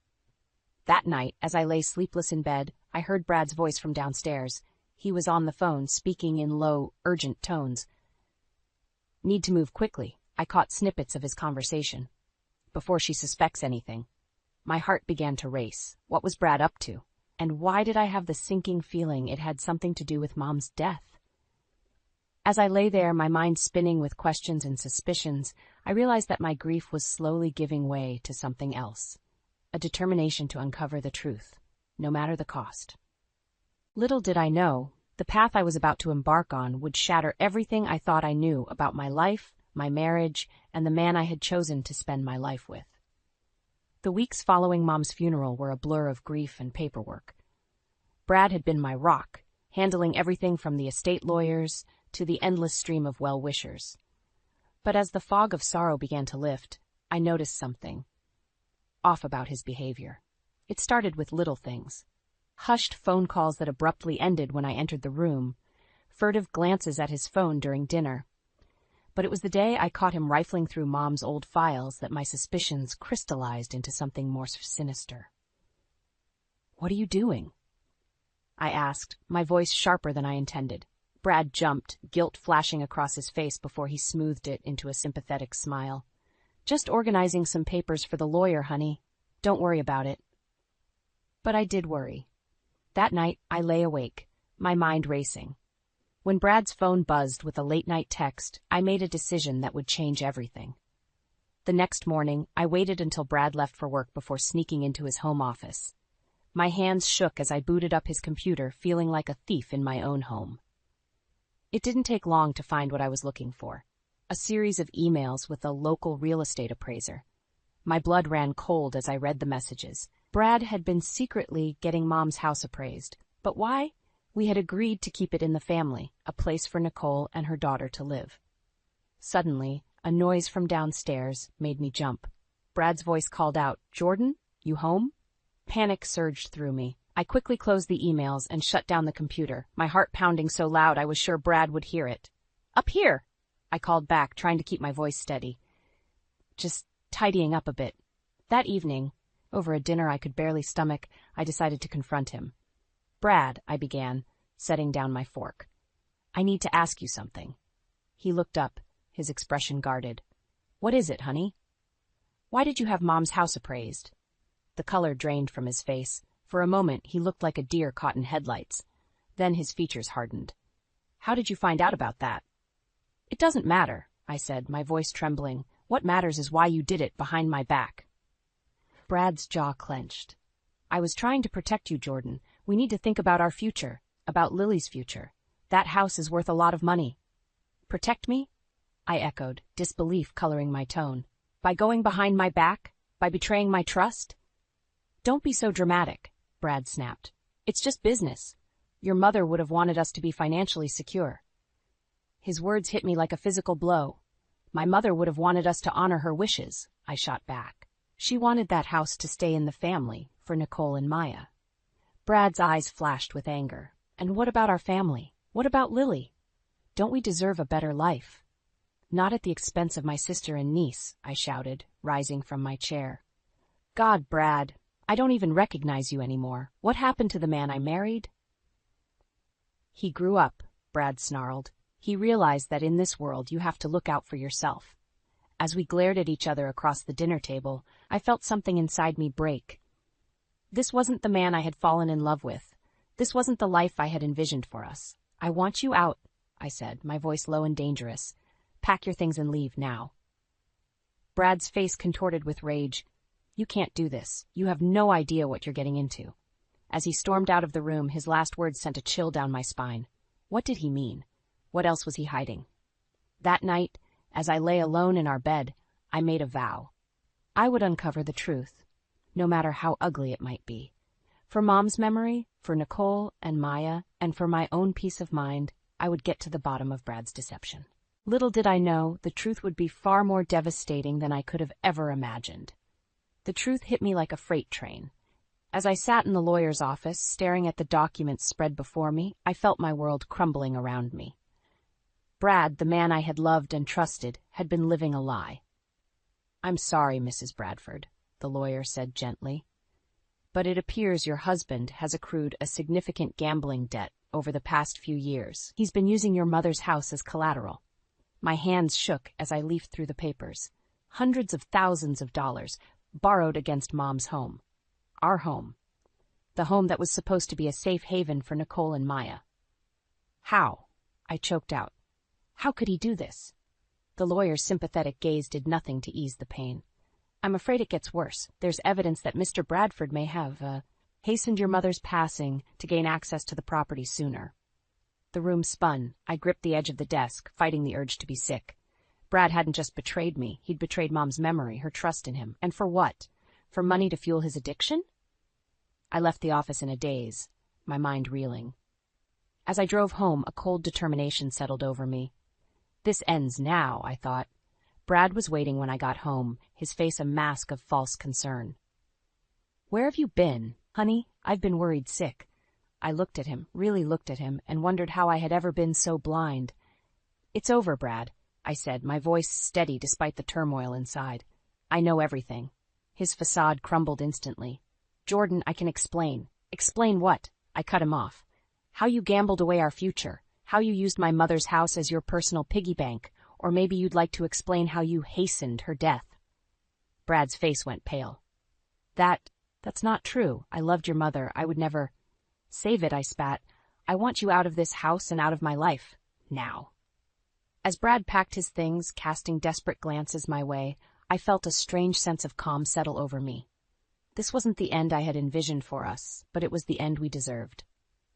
That night, as I lay sleepless in bed, I heard Brad's voice from downstairs. He was on the phone, speaking in low, urgent tones. Need to move quickly. I caught snippets of his conversation. Before she suspects anything. My heart began to race. What was Brad up to? And why did I have the sinking feeling it had something to do with Mom's death? As I lay there, my mind spinning with questions and suspicions, I realized that my grief was slowly giving way to something else. A determination to uncover the truth, no matter the cost. Little did I know, the path I was about to embark on would shatter everything I thought I knew about my life, my marriage, and the man I had chosen to spend my life with. The weeks following Mom's funeral were a blur of grief and paperwork. Brad had been my rock, handling everything from the estate lawyers to the endless stream of well-wishers. But as the fog of sorrow began to lift, I noticed something off about his behavior. It started with little things. Hushed phone calls that abruptly ended when I entered the room, furtive glances at his phone during dinner. But it was the day I caught him rifling through Mom's old files that my suspicions crystallized into something more sinister. "What are you doing?" I asked, my voice sharper than I intended. Brad jumped, guilt flashing across his face before he smoothed it into a sympathetic smile. "Just organizing some papers for the lawyer, honey. Don't worry about it." But I did worry. That night, I lay awake, my mind racing. When Brad's phone buzzed with a late-night text, I made a decision that would change everything. The next morning, I waited until Brad left for work before sneaking into his home office. My hands shook as I booted up his computer, feeling like a thief in my own home. It didn't take long to find what I was looking for. A series of emails with a local real estate appraiser. My blood ran cold as I read the messages. Brad had been secretly getting Mom's house appraised. But why? We had agreed to keep it in the family, a place for Nicole and her daughter to live. Suddenly, a noise from downstairs made me jump. Brad's voice called out, "Jordan, you home?" Panic surged through me. I quickly closed the emails and shut down the computer, my heart pounding so loud I was sure Brad would hear it. "Up here!" I called back, trying to keep my voice steady. Just tidying up a bit. That evening, over a dinner I could barely stomach, I decided to confront him. "Brad," I began, setting down my fork. "I need to ask you something." He looked up, his expression guarded. "What is it, honey?" "Why did you have Mom's house appraised?" The color drained from his face. For a moment, he looked like a deer caught in headlights. Then his features hardened. "How did you find out about that?" "It doesn't matter," I said, my voice trembling. "What matters is why you did it behind my back." Brad's jaw clenched. "I was trying to protect you, Jordan. We need to think about our future, about Lily's future. That house is worth a lot of money." "Protect me?" I echoed, disbelief coloring my tone. "By going behind my back? By betraying my trust?" "Don't be so dramatic," Brad snapped. "It's just business. Your mother would have wanted us to be financially secure." His words hit me like a physical blow. "My mother would have wanted us to honor her wishes," I shot back. "She wanted that house to stay in the family, for Nicole and Maya." Brad's eyes flashed with anger. "And what about our family? What about Lily? Don't we deserve a better life?" "Not at the expense of my sister and niece," I shouted, rising from my chair. "God, Brad, I don't even recognize you anymore. What happened to the man I married?" "He grew up," Brad snarled. "He realized that in this world you have to look out for yourself." As we glared at each other across the dinner table, I felt something inside me break. This wasn't the man I had fallen in love with. This wasn't the life I had envisioned for us. "I want you out," I said, my voice low and dangerous. "Pack your things and leave now." Brad's face contorted with rage. "You can't do this. You have no idea what you're getting into." As he stormed out of the room, his last words sent a chill down my spine. What did he mean? What else was he hiding? That night, as I lay alone in our bed, I made a vow. I would uncover the truth, no matter how ugly it might be. For Mom's memory, for Nicole and Maya, and for my own peace of mind, I would get to the bottom of Brad's deception. Little did I know, the truth would be far more devastating than I could have ever imagined. The truth hit me like a freight train. As I sat in the lawyer's office, staring at the documents spread before me, I felt my world crumbling around me. Brad, the man I had loved and trusted, had been living a lie. "I'm sorry, Mrs. Bradford," the lawyer said gently, "but it appears your husband has accrued a significant gambling debt over the past few years. He's been using your mother's house as collateral." My hands shook as I leafed through the papers. Hundreds of thousands of dollars, borrowed against Mom's home. Our home. The home that was supposed to be a safe haven for Nicole and Maya. How? I choked out. How could he do this? The lawyer's sympathetic gaze did nothing to ease the pain. I'm afraid it gets worse. There's evidence that Mr. Bradford may have, hastened your mother's passing to gain access to the property sooner. The room spun. I gripped the edge of the desk, fighting the urge to be sick. Brad hadn't just betrayed me, he'd betrayed Mom's memory, her trust in him. And for what? For money to fuel his addiction? I left the office in a daze, my mind reeling. As I drove home, a cold determination settled over me. This ends now, I thought. Brad was waiting when I got home, his face a mask of false concern. Where have you been? Honey, I've been worried sick. I looked at him, really looked at him, and wondered how I had ever been so blind. It's over, Brad, I said, my voice steady despite the turmoil inside. I know everything. His facade crumbled instantly. Jordan, I can explain. Explain what? I cut him off. How you gambled away our future. How you used my mother's house as your personal piggy bank. Or maybe you'd like to explain how you hastened her death. Brad's face went pale. That's not true. I loved your mother. I would never... Save it, I spat. I want you out of this house and out of my life. Now. As Brad packed his things, casting desperate glances my way, I felt a strange sense of calm settle over me. This wasn't the end I had envisioned for us, but it was the end we deserved.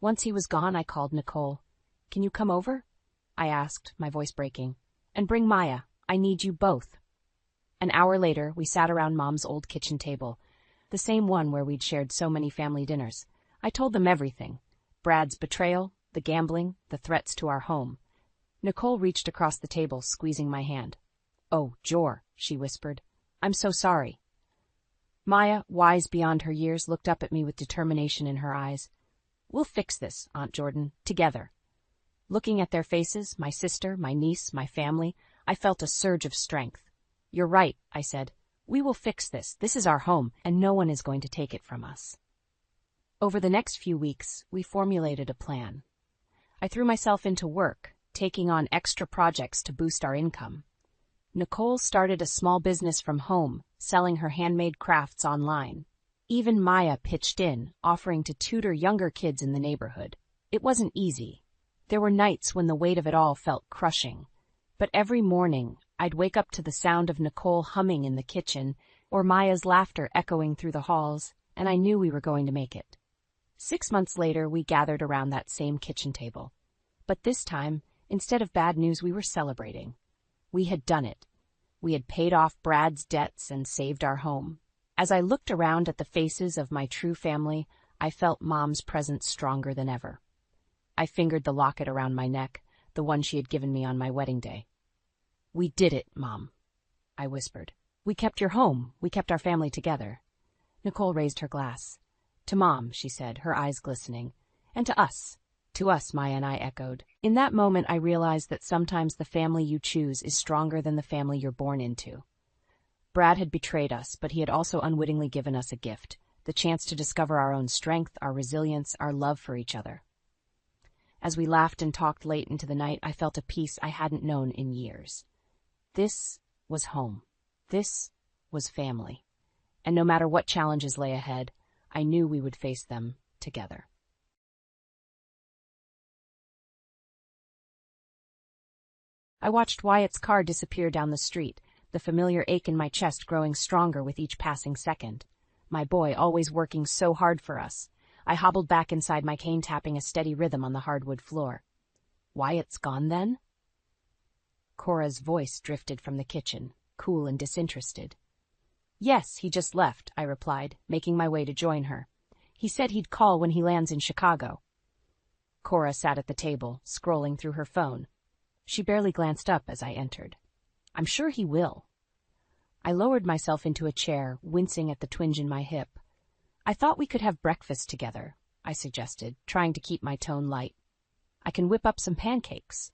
Once he was gone, I called Nicole. Can you come over? I asked, my voice breaking. And bring Maya. I need you both. An hour later, we sat around Mom's old kitchen table, the same one where we'd shared so many family dinners. I told them everything. Brad's betrayal, the gambling, the threats to our home. Nicole reached across the table, squeezing my hand. Oh, Jor, she whispered. I'm so sorry. Maya, wise beyond her years, looked up at me with determination in her eyes. We'll fix this, Aunt Jordan, together. Looking at their faces, my sister, my niece, my family, I felt a surge of strength. You're right, I said. We will fix this. This is our home, and no one is going to take it from us. Over the next few weeks, we formulated a plan. I threw myself into work, taking on extra projects to boost our income. Nicole started a small business from home, selling her handmade crafts online. Even Maya pitched in, offering to tutor younger kids in the neighborhood. It wasn't easy. There were nights when the weight of it all felt crushing. But every morning, I'd wake up to the sound of Nicole humming in the kitchen, or Maya's laughter echoing through the halls, and I knew we were going to make it. 6 months later, we gathered around that same kitchen table. But this time, instead of bad news, we were celebrating. We had done it. We had paid off Brad's debts and saved our home. As I looked around at the faces of my true family, I felt Mom's presence stronger than ever. I fingered the locket around my neck, the one she had given me on my wedding day. We did it, Mom, I whispered. We kept your home. We kept our family together. Nicole raised her glass. To Mom, she said, her eyes glistening. And to us. To us, Maya and I echoed. In that moment, I realized that sometimes the family you choose is stronger than the family you're born into. Brad had betrayed us, but he had also unwittingly given us a gift, the chance to discover our own strength, our resilience, our love for each other. As we laughed and talked late into the night, I felt a peace I hadn't known in years. This was home. This was family. And no matter what challenges lay ahead, I knew we would face them together. I watched Wyatt's car disappear down the street, the familiar ache in my chest growing stronger with each passing second. My boy, always working so hard for us. I hobbled back inside my cane, tapping a steady rhythm on the hardwood floor. Wyatt's gone, then? Cora's voice drifted from the kitchen, cool and disinterested. Yes, he just left, I replied, making my way to join her. He said he'd call when he lands in Chicago. Cora sat at the table, scrolling through her phone. She barely glanced up as I entered. I'm sure he will. I lowered myself into a chair, wincing at the twinge in my hip. I thought we could have breakfast together, I suggested, trying to keep my tone light. I can whip up some pancakes.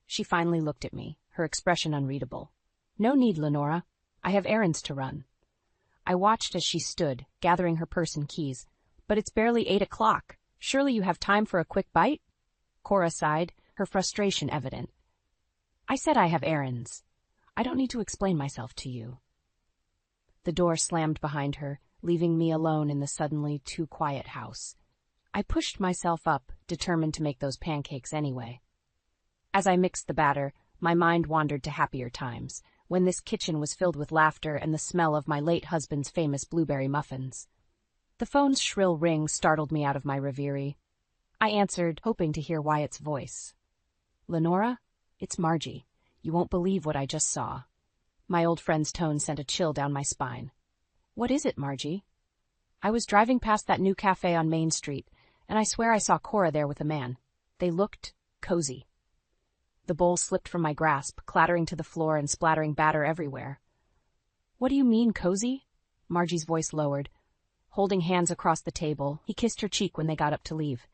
She finally looked at me, her expression unreadable. No need, Lenora. I have errands to run. I watched as she stood, gathering her purse and keys. But it's barely 8 o'clock. Surely you have time for a quick bite? Cora sighed, her frustration evident. I said I have errands. I don't need to explain myself to you. The door slammed behind her, leaving me alone in the suddenly too quiet house. I pushed myself up, determined to make those pancakes anyway. As I mixed the batter, my mind wandered to happier times, when this kitchen was filled with laughter and the smell of my late husband's famous blueberry muffins. The phone's shrill ring startled me out of my reverie. I answered, hoping to hear Wyatt's voice. "Lenora, it's Margie. You won't believe what I just saw." My old friend's tone sent a chill down my spine. "What is it, Margie?" "I was driving past that new cafe on Main Street, and I swear I saw Cora there with a man. They looked cozy." The bowl slipped from my grasp, clattering to the floor and splattering batter everywhere. "What do you mean, cozy?" Margie's voice lowered. Holding hands across the table, he kissed her cheek when they got up to leave.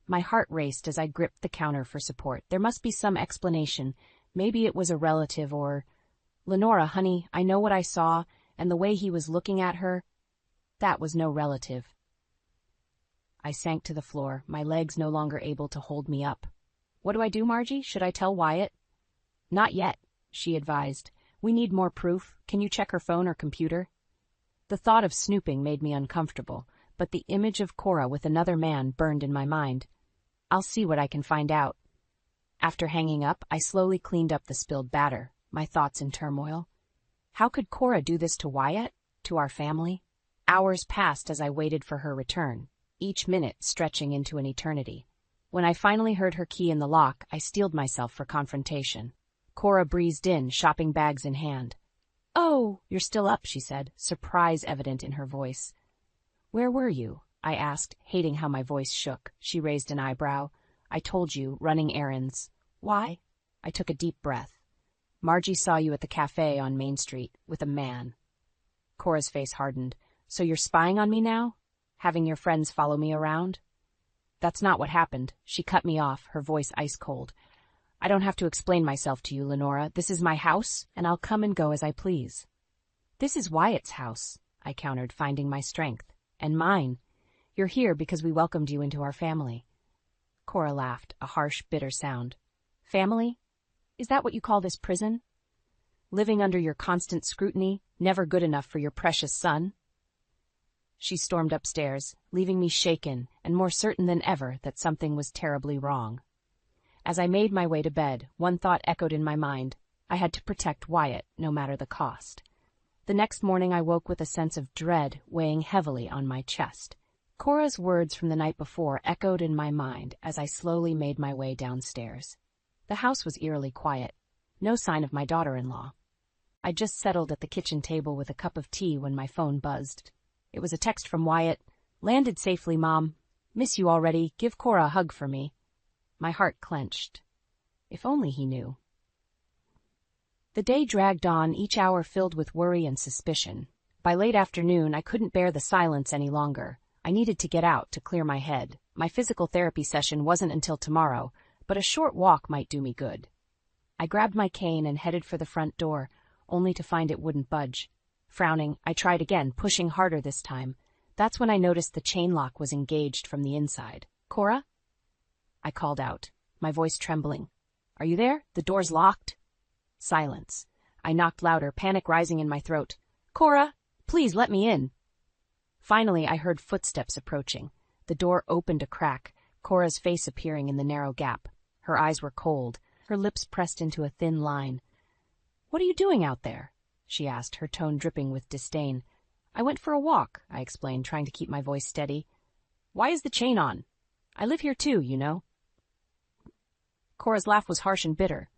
My heart raced as I gripped the counter for support. There must be some explanation. Maybe it was a relative or... "Lenora, honey, I know what I saw, and the way he was looking at her, that was no relative." I sank to the floor, my legs no longer able to hold me up. "What do I do, Margie? Should I tell Wyatt?" "Not yet," she advised. "We need more proof. Can you check her phone or computer?" The thought of snooping made me uncomfortable, but the image of Cora with another man burned in my mind. "I'll see what I can find out." After hanging up, I slowly cleaned up the spilled batter, my thoughts in turmoil. How could Cora do this to Wyatt? To our family? Hours passed as I waited for her return, each minute stretching into an eternity. When I finally heard her key in the lock, I steeled myself for confrontation. Cora breezed in, shopping bags in hand. "Oh, you're still up," she said, surprise evident in her voice. "Where were you?" I asked, hating how my voice shook. She raised an eyebrow. "I told you, running errands." "Why?" I took a deep breath. "Margie saw you at the cafe on Main Street, with a man." Cora's face hardened. "So you're spying on me now? Having your friends follow me around?" "That's not what happened." She cut me off, her voice ice cold. "I don't have to explain myself to you, Lenora. This is my house, and I'll come and go as I please." "This is Wyatt's house," I countered, finding my strength. "And mine. You're here because we welcomed you into our family." Cora laughed, a harsh, bitter sound. "Family? Is that what you call this prison? Living under your constant scrutiny, never good enough for your precious son?" She stormed upstairs, leaving me shaken and more certain than ever that something was terribly wrong. As I made my way to bed, one thought echoed in my mind. I had to protect Wyatt, no matter the cost. The next morning I woke with a sense of dread weighing heavily on my chest. Cora's words from the night before echoed in my mind as I slowly made my way downstairs. The house was eerily quiet. No sign of my daughter-in-law. I just settled at the kitchen table with a cup of tea when my phone buzzed. It was a text from Wyatt. "Landed safely, Mom. Miss you already. Give Cora a hug for me." My heart clenched. If only he knew. The day dragged on, each hour filled with worry and suspicion. By late afternoon, I couldn't bear the silence any longer. I needed to get out to clear my head. My physical therapy session wasn't until tomorrow, but a short walk might do me good. I grabbed my cane and headed for the front door, only to find it wouldn't budge. Frowning, I tried again, pushing harder this time. That's when I noticed the chain lock was engaged from the inside. "Cora?" I called out, my voice trembling. "Are you there? The door's locked." Silence. I knocked louder, panic rising in my throat. "Cora, please let me in." Finally, I heard footsteps approaching. The door opened a crack, Cora's face appearing in the narrow gap. Her eyes were cold, her lips pressed into a thin line. "What are you doing out there?" she asked, her tone dripping with disdain. "I went for a walk," I explained, trying to keep my voice steady. "Why is the chain on? I live here too, you know." Cora's laugh was harsh and bitter.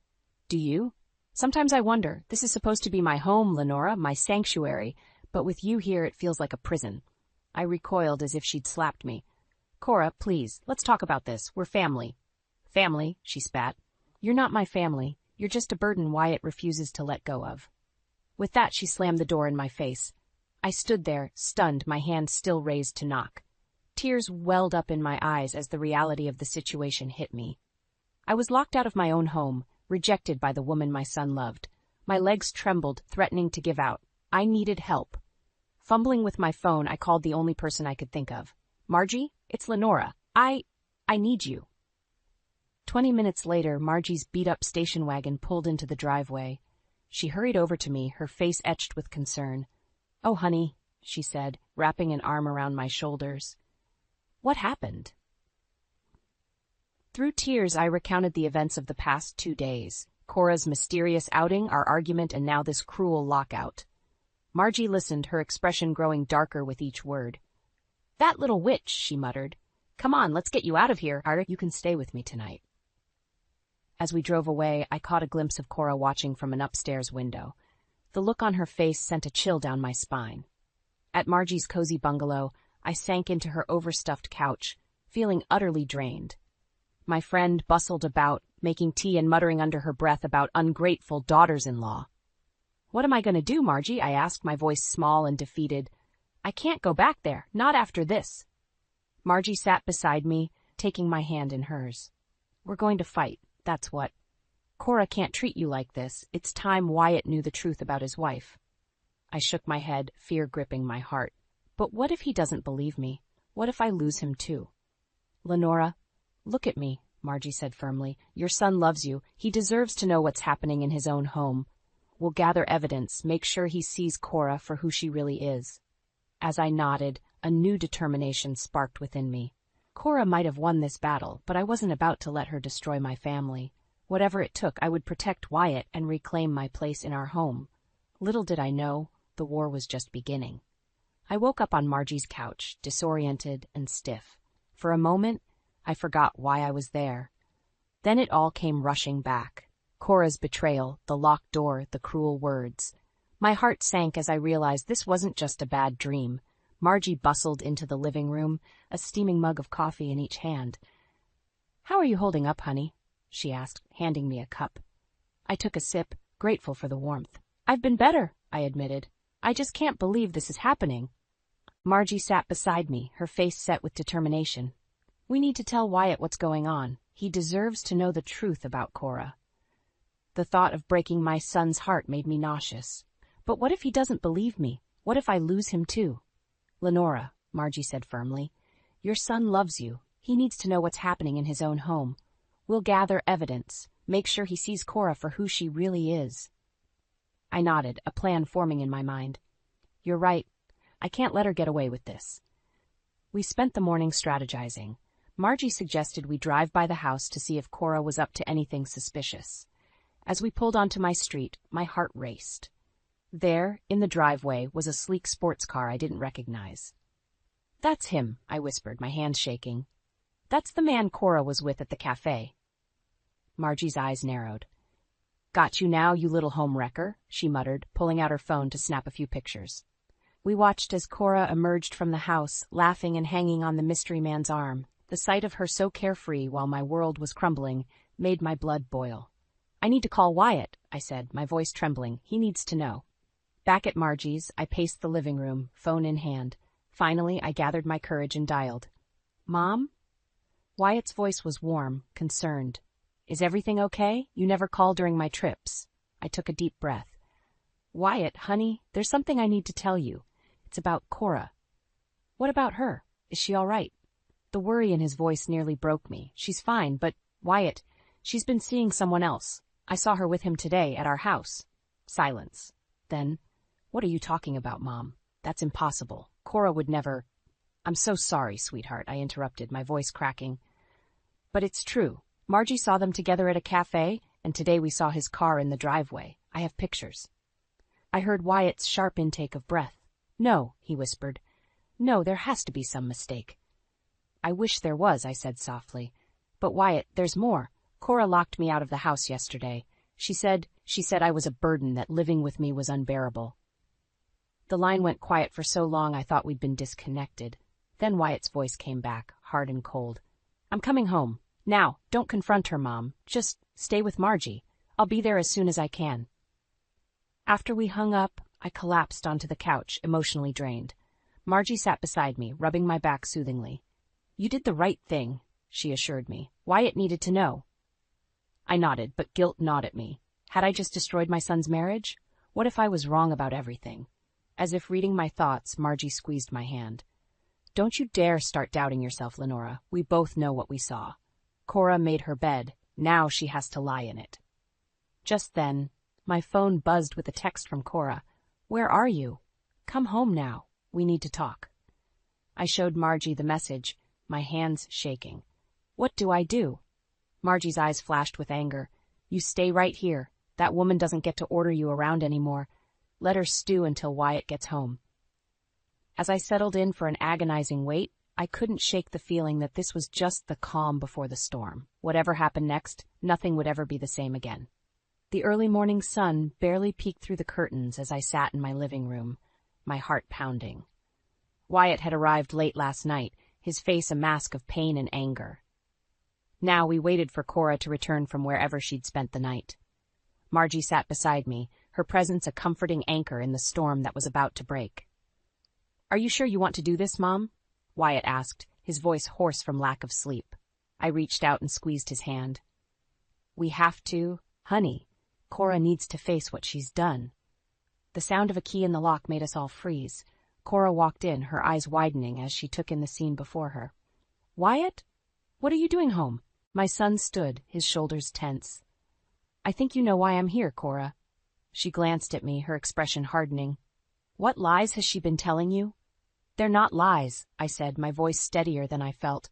"Do you? Sometimes I wonder. This is supposed to be my home, Lenora, my sanctuary, but with you here it feels like a prison." I recoiled as if she'd slapped me. "Cora, please, let's talk about this. We're family." "Family?" she spat. "You're not my family. You're just a burden Wyatt refuses to let go of." With that, she slammed the door in my face. I stood there, stunned, my hand still raised to knock. Tears welled up in my eyes as the reality of the situation hit me. I was locked out of my own home, rejected by the woman my son loved. My legs trembled, threatening to give out. I needed help. Fumbling with my phone, I called the only person I could think of. "Margie, it's Lenora. I need you." 20 minutes later, Margie's beat-up station wagon pulled into the driveway. She hurried over to me, her face etched with concern. "Oh, honey," she said, wrapping an arm around my shoulders. "What happened?" Through tears, I recounted the events of the past 2 days. Cora's mysterious outing, our argument, and now this cruel lockout. Margie listened, her expression growing darker with each word. "That little witch," she muttered. "Come on, let's get you out of here. You can stay with me tonight." As we drove away, I caught a glimpse of Cora watching from an upstairs window. The look on her face sent a chill down my spine. At Margie's cozy bungalow, I sank into her overstuffed couch, feeling utterly drained. My friend bustled about, making tea and muttering under her breath about ungrateful daughters-in-law. "What am I going to do, Margie?" I asked, my voice small and defeated. "I can't go back there, not after this." Margie sat beside me, taking my hand in hers. "We're going to fight, that's what. Cora can't treat you like this. It's time Wyatt knew the truth about his wife." I shook my head, fear gripping my heart. But what if he doesn't believe me? What if I lose him too? "Lenora, look at me," Margie said firmly. "Your son loves you. He deserves to know what's happening in his own home. We'll gather evidence, make sure he sees Cora for who she really is." As I nodded, a new determination sparked within me. Cora might have won this battle, but I wasn't about to let her destroy my family. Whatever it took, I would protect Wyatt and reclaim my place in our home. Little did I know, the war was just beginning. I woke up on Margie's couch, disoriented and stiff. For a moment, I forgot why I was there. Then it all came rushing back. Cora's betrayal, the locked door, the cruel words. My heart sank as I realized this wasn't just a bad dream. Margie bustled into the living room, a steaming mug of coffee in each hand. "How are you holding up, honey?" she asked, handing me a cup. I took a sip, grateful for the warmth. "I've been better," I admitted. "I just can't believe this is happening." Margie sat beside me, her face set with determination. "We need to tell Wyatt what's going on. He deserves to know the truth about Cora." The thought of breaking my son's heart made me nauseous. But what if he doesn't believe me? What if I lose him too? "Lenora," Margie said firmly, "your son loves you. He needs to know what's happening in his own home. We'll gather evidence, make sure he sees Cora for who she really is." I nodded, a plan forming in my mind. "You're right. I can't let her get away with this." We spent the morning strategizing. Margie suggested we drive by the house to see if Cora was up to anything suspicious. As we pulled onto my street, my heart raced. There, in the driveway, was a sleek sports car I didn't recognize. "That's him," I whispered, my hands shaking. "That's the man Cora was with at the cafe." Margie's eyes narrowed. "Got you now, you little home wrecker," she muttered, pulling out her phone to snap a few pictures. We watched as Cora emerged from the house, laughing and hanging on the mystery man's arm. The sight of her so carefree while my world was crumbling made my blood boil. "I need to call Wyatt," I said, my voice trembling. "He needs to know." Back at Margie's, I paced the living room, phone in hand. Finally, I gathered my courage and dialed. "Mom?" Wyatt's voice was warm, concerned. "Is everything okay? You never call during my trips." I took a deep breath. "Wyatt, honey, there's something I need to tell you. It's about Cora." "What about her? Is she all right?" The worry in his voice nearly broke me. "She's fine, but, Wyatt, she's been seeing someone else. I saw her with him today at our house." Silence. Then, "What are you talking about, Mom? That's impossible. Cora would never—" "I'm so sorry, sweetheart," I interrupted, my voice cracking. "But it's true. Margie saw them together at a cafe, and today we saw his car in the driveway. I have pictures." I heard Wyatt's sharp intake of breath. "No," he whispered. "No, there has to be some mistake." "I wish there was," I said softly. "But Wyatt, there's more. Cora locked me out of the house yesterday. She said I was a burden, that living with me was unbearable." The line went quiet for so long I thought we'd been disconnected. Then Wyatt's voice came back, hard and cold. "I'm coming home. Now, don't confront her, Mom. Just stay with Margie. I'll be there as soon as I can." After we hung up, I collapsed onto the couch, emotionally drained. Margie sat beside me, rubbing my back soothingly. "You did the right thing," she assured me. "Wyatt needed to know." I nodded, but guilt gnawed at me. Had I just destroyed my son's marriage? What if I was wrong about everything? As if reading my thoughts, Margie squeezed my hand. "Don't you dare start doubting yourself, Lenora. We both know what we saw. Cora made her bed. Now she has to lie in it. Just then, my phone buzzed with a text from Cora. "Where are you? Come home now. We need to talk." I showed Margie the message, my hands shaking. "What do I do?" Margie's eyes flashed with anger. "You stay right here. That woman doesn't get to order you around anymore. Let her stew until Wyatt gets home." As I settled in for an agonizing wait, I couldn't shake the feeling that this was just the calm before the storm. Whatever happened next, nothing would ever be the same again. The early morning sun barely peeked through the curtains as I sat in my living room, my heart pounding. Wyatt had arrived late last night, his face a mask of pain and anger. Now we waited for Cora to return from wherever she'd spent the night. Margie sat beside me, her presence a comforting anchor in the storm that was about to break. "Are you sure you want to do this, Mom?" Wyatt asked, his voice hoarse from lack of sleep. I reached out and squeezed his hand. "We have to, honey. Cora needs to face what she's done." The sound of a key in the lock made us all freeze. Cora walked in, her eyes widening as she took in the scene before her. "Wyatt? What are you doing home?" My son stood, his shoulders tense. "I think you know why I'm here, Cora." She glanced at me, her expression hardening. "What lies has she been telling you?" "They're not lies," I said, my voice steadier than I felt.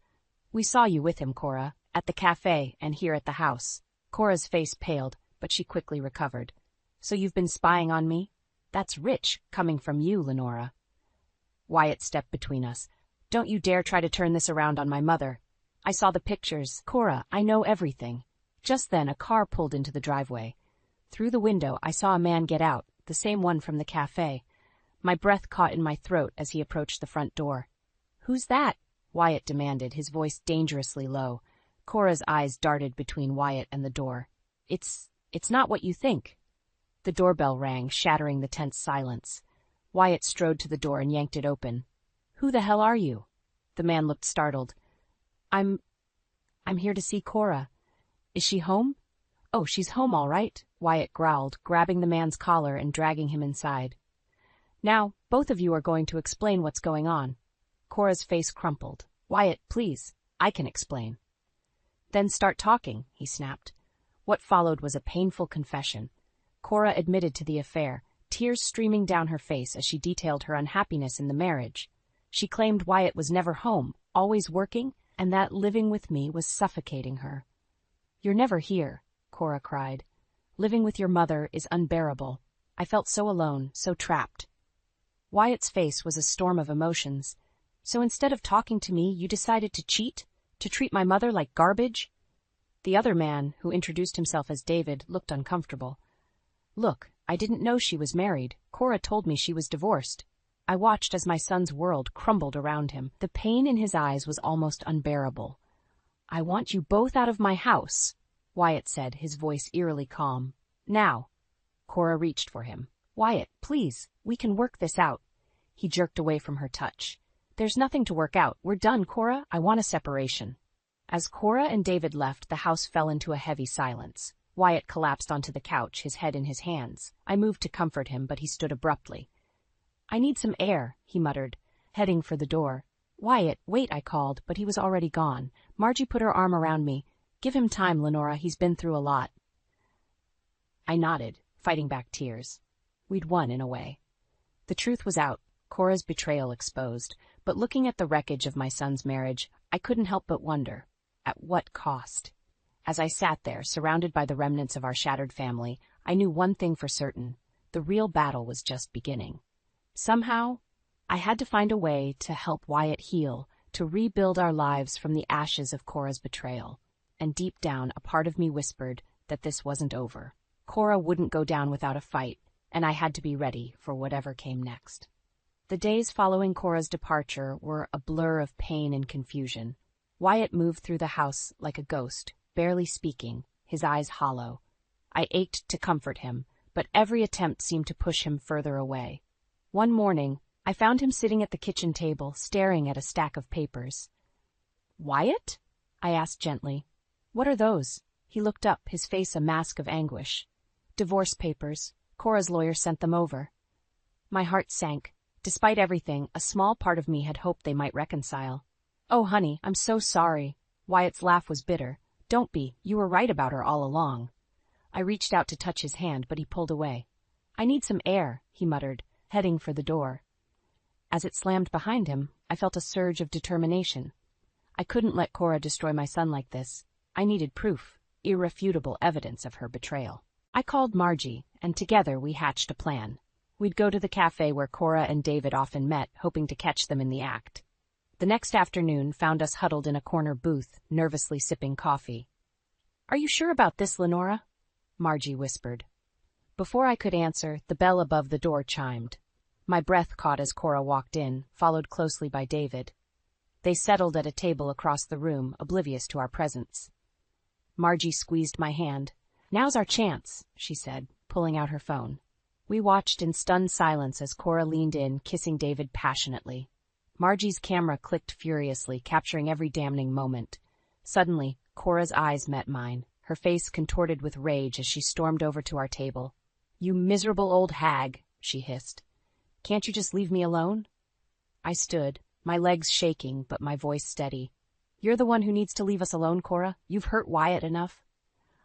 "We saw you with him, Cora, at the cafe and here at the house." Cora's face paled, but she quickly recovered. "So you've been spying on me? That's rich, coming from you, Lenora." Wyatt stepped between us. "Don't you dare try to turn this around on my mother. I saw the pictures. Cora, I know everything." Just then a car pulled into the driveway. Through the window I saw a man get out, the same one from the cafe. My breath caught in my throat as he approached the front door. "Who's that?" Wyatt demanded, his voice dangerously low. Cora's eyes darted between Wyatt and the door. It's not what you think." The doorbell rang, shattering the tense silence. Wyatt strode to the door and yanked it open. "Who the hell are you?" The man looked startled. I'm here to see Cora." "Is she home?" "Oh, she's home all right," Wyatt growled, grabbing the man's collar and dragging him inside. "Now, both of you are going to explain what's going on." Cora's face crumpled. "Wyatt, please, I can explain." "Then start talking," he snapped. What followed was a painful confession. Cora admitted to the affair, tears streaming down her face as she detailed her unhappiness in the marriage. She claimed Wyatt was never home, always working, and that living with me was suffocating her. "You're never here," Cora cried. "Living with your mother is unbearable. I felt so alone, so trapped." Wyatt's face was a storm of emotions. "So instead of talking to me, you decided to cheat? To treat my mother like garbage?" The other man, who introduced himself as David, looked uncomfortable. "Look, I didn't know she was married. Cora told me she was divorced." I watched as my son's world crumbled around him. The pain in his eyes was almost unbearable. "I want you both out of my house," Wyatt said, his voice eerily calm. "Now." Cora reached for him. "Wyatt, please, we can work this out." He jerked away from her touch. "There's nothing to work out. We're done, Cora. I want a separation." As Cora and David left, the house fell into a heavy silence. Wyatt collapsed onto the couch, his head in his hands. I moved to comfort him, but he stood abruptly. "I need some air," he muttered, heading for the door. "Wyatt, wait," I called, but he was already gone. Margie put her arm around me. "Give him time, Lenora. He's been through a lot." I nodded, fighting back tears. We'd won in a way. The truth was out, Cora's betrayal exposed, but looking at the wreckage of my son's marriage, I couldn't help but wonder, at what cost? As I sat there, surrounded by the remnants of our shattered family, I knew one thing for certain: the real battle was just beginning. Somehow, I had to find a way to help Wyatt heal, to rebuild our lives from the ashes of Cora's betrayal. And deep down, a part of me whispered that this wasn't over. Cora wouldn't go down without a fight, and I had to be ready for whatever came next. The days following Cora's departure were a blur of pain and confusion. Wyatt moved through the house like a ghost, barely speaking, his eyes hollow. I ached to comfort him, but every attempt seemed to push him further away. One morning, I found him sitting at the kitchen table, staring at a stack of papers. "Wyatt?" I asked gently. "What are those?" He looked up, his face a mask of anguish. "Divorce papers. Cora's lawyer sent them over." My heart sank. Despite everything, a small part of me had hoped they might reconcile. "Oh, honey, I'm so sorry." Wyatt's laugh was bitter. Don't be, you were right about her all along. I reached out to touch his hand, but he pulled away. I need some air, he muttered, heading for the door. As it slammed behind him, I felt a surge of determination. I couldn't let Cora destroy my son like this. I needed proof, irrefutable evidence of her betrayal. I called Margie, and together we hatched a plan. We'd go to the cafe where Cora and David often met, hoping to catch them in the act. The next afternoon found us huddled in a corner booth, nervously sipping coffee. "Are you sure about this, Lenora?" Margie whispered. Before I could answer, the bell above the door chimed. My breath caught as Cora walked in, followed closely by David. They settled at a table across the room, oblivious to our presence. Margie squeezed my hand. "Now's our chance," she said, pulling out her phone. We watched in stunned silence as Cora leaned in, kissing David passionately. Margie's camera clicked furiously, capturing every damning moment. Suddenly, Cora's eyes met mine, her face contorted with rage as she stormed over to our table. "You miserable old hag," she hissed. "Can't you just leave me alone?" I stood, my legs shaking but my voice steady. "You're the one who needs to leave us alone, Cora. You've hurt Wyatt enough."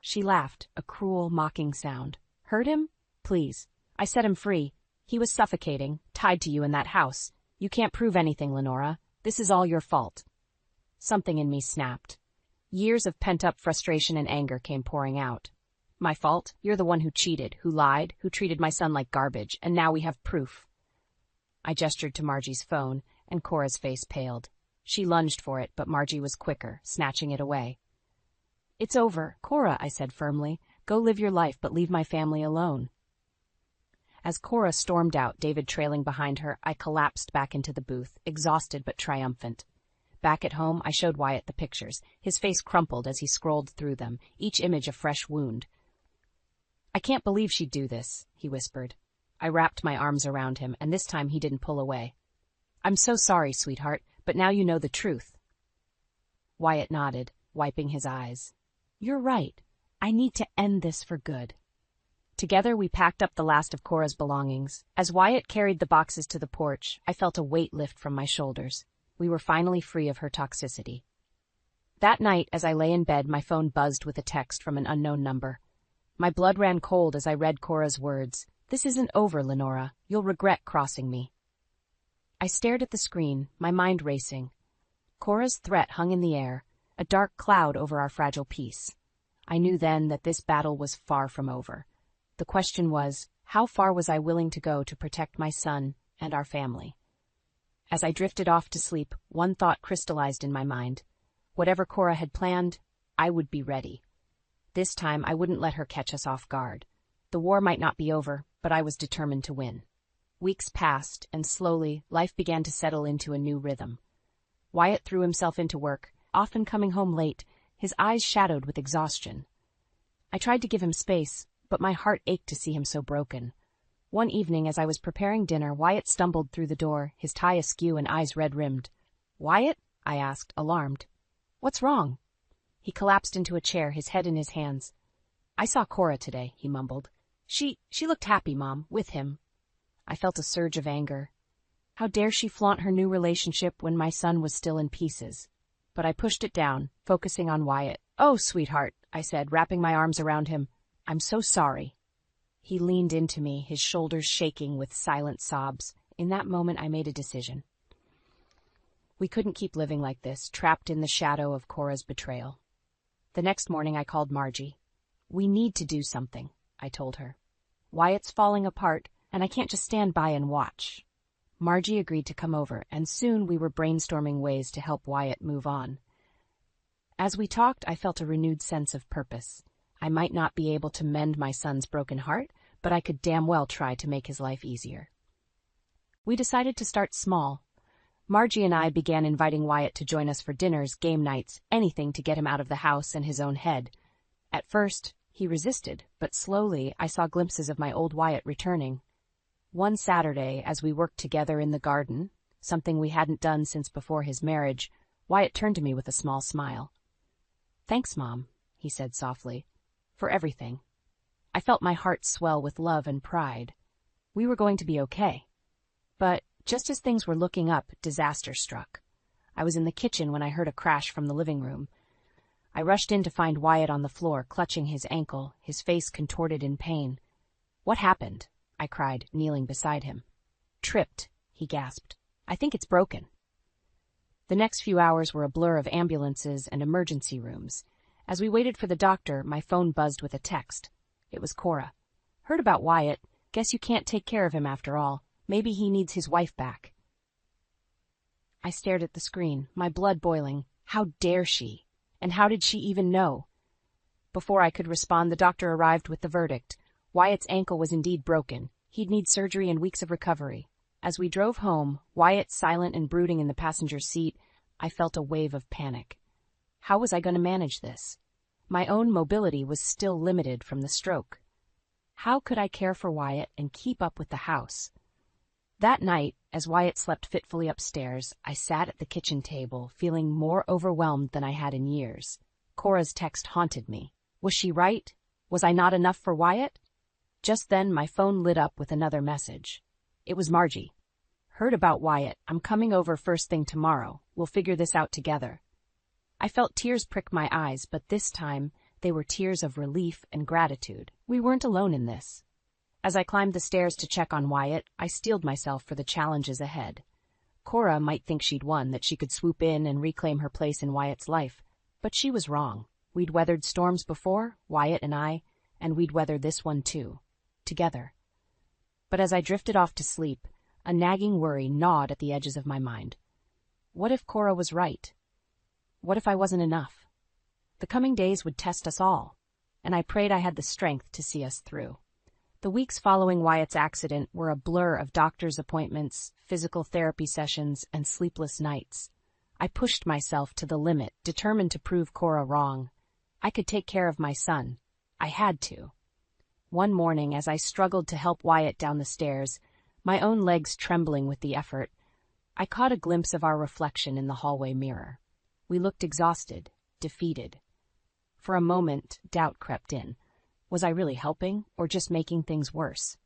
She laughed, a cruel, mocking sound. "Hurt him? Please. I set him free. He was suffocating, tied to you in that house. You can't prove anything, Lenora. This is all your fault." Something in me snapped. Years of pent-up frustration and anger came pouring out. "My fault? You're the one who cheated, who lied, who treated my son like garbage, and now we have proof." I gestured to Margie's phone, and Cora's face paled. She lunged for it, but Margie was quicker, snatching it away. "It's over, Cora," I said firmly. "Go live your life, but leave my family alone." As Cora stormed out, David trailing behind her, I collapsed back into the booth, exhausted but triumphant. Back at home, I showed Wyatt the pictures. His face crumpled as he scrolled through them, each image a fresh wound. "I can't believe she'd do this," he whispered. I wrapped my arms around him, and this time he didn't pull away. "I'm so sorry, sweetheart, but now you know the truth." Wyatt nodded, wiping his eyes. "You're right. I need to end this for good." Together we packed up the last of Cora's belongings. As Wyatt carried the boxes to the porch, I felt a weight lift from my shoulders. We were finally free of her toxicity. That night, as I lay in bed, my phone buzzed with a text from an unknown number. My blood ran cold as I read Cora's words. "This isn't over, Lenora. You'll regret crossing me." I stared at the screen, my mind racing. Cora's threat hung in the air, a dark cloud over our fragile peace. I knew then that this battle was far from over. The question was, how far was I willing to go to protect my son and our family? As I drifted off to sleep, one thought crystallized in my mind. Whatever Cora had planned, I would be ready. This time I wouldn't let her catch us off guard. The war might not be over, but I was determined to win. Weeks passed, and slowly, life began to settle into a new rhythm. Wyatt threw himself into work, often coming home late, his eyes shadowed with exhaustion. I tried to give him space, but my heart ached to see him so broken. One evening, as I was preparing dinner, Wyatt stumbled through the door, his tie askew and eyes red-rimmed. "Wyatt?" I asked, alarmed. "What's wrong?" He collapsed into a chair, his head in his hands. "I saw Cora today," he mumbled. She looked happy, Mom, with him." I felt a surge of anger. How dare she flaunt her new relationship when my son was still in pieces? But I pushed it down, focusing on Wyatt. "Oh, sweetheart," I said, wrapping my arms around him. "I'm so sorry." He leaned into me, his shoulders shaking with silent sobs. In that moment, I made a decision. We couldn't keep living like this, trapped in the shadow of Cora's betrayal. The next morning, I called Margie. "We need to do something," I told her. "Wyatt's falling apart, and I can't just stand by and watch." Margie agreed to come over, and soon we were brainstorming ways to help Wyatt move on. As we talked, I felt a renewed sense of purpose. I might not be able to mend my son's broken heart, but I could damn well try to make his life easier. We decided to start small. Margie and I began inviting Wyatt to join us for dinners, game nights, anything to get him out of the house and his own head. At first, he resisted, but slowly I saw glimpses of my old Wyatt returning. One Saturday, as we worked together in the garden, something we hadn't done since before his marriage, Wyatt turned to me with a small smile. "Thanks, Mom," he said softly, "for everything." I felt my heart swell with love and pride. We were going to be okay. But just as things were looking up, disaster struck. I was in the kitchen when I heard a crash from the living room. I rushed in to find Wyatt on the floor, clutching his ankle, his face contorted in pain. "What happened?" I cried, kneeling beside him. "Tripped," he gasped. "I think it's broken." The next few hours were a blur of ambulances and emergency rooms. As we waited for the doctor, my phone buzzed with a text. It was Cora. "Heard about Wyatt. Guess you can't take care of him after all. Maybe he needs his wife back." I stared at the screen, my blood boiling. How dare she? And how did she even know? Before I could respond, the doctor arrived with the verdict. Wyatt's ankle was indeed broken. He'd need surgery and weeks of recovery. As we drove home, Wyatt silent and brooding in the passenger seat, I felt a wave of panic. How was I going to manage this? My own mobility was still limited from the stroke. How could I care for Wyatt and keep up with the house? That night, as Wyatt slept fitfully upstairs, I sat at the kitchen table, feeling more overwhelmed than I had in years. Cora's text haunted me. Was she right? Was I not enough for Wyatt? Just then, my phone lit up with another message. It was Margie. "Heard about Wyatt. I'm coming over first thing tomorrow. We'll figure this out together." I felt tears prick my eyes, but this time they were tears of relief and gratitude. We weren't alone in this. As I climbed the stairs to check on Wyatt, I steeled myself for the challenges ahead. Cora might think she'd won, that she could swoop in and reclaim her place in Wyatt's life, but she was wrong. We'd weathered storms before, Wyatt and I, and we'd weather this one too, together. But as I drifted off to sleep, a nagging worry gnawed at the edges of my mind. What if Cora was right? What if I wasn't enough? The coming days would test us all, and I prayed I had the strength to see us through. The weeks following Wyatt's accident were a blur of doctor's appointments, physical therapy sessions, and sleepless nights. I pushed myself to the limit, determined to prove Cora wrong. I could take care of my son. I had to. One morning, as I struggled to help Wyatt down the stairs, my own legs trembling with the effort, I caught a glimpse of our reflection in the hallway mirror. We looked exhausted, defeated. For a moment, doubt crept in. Was I really helping, or just making things worse?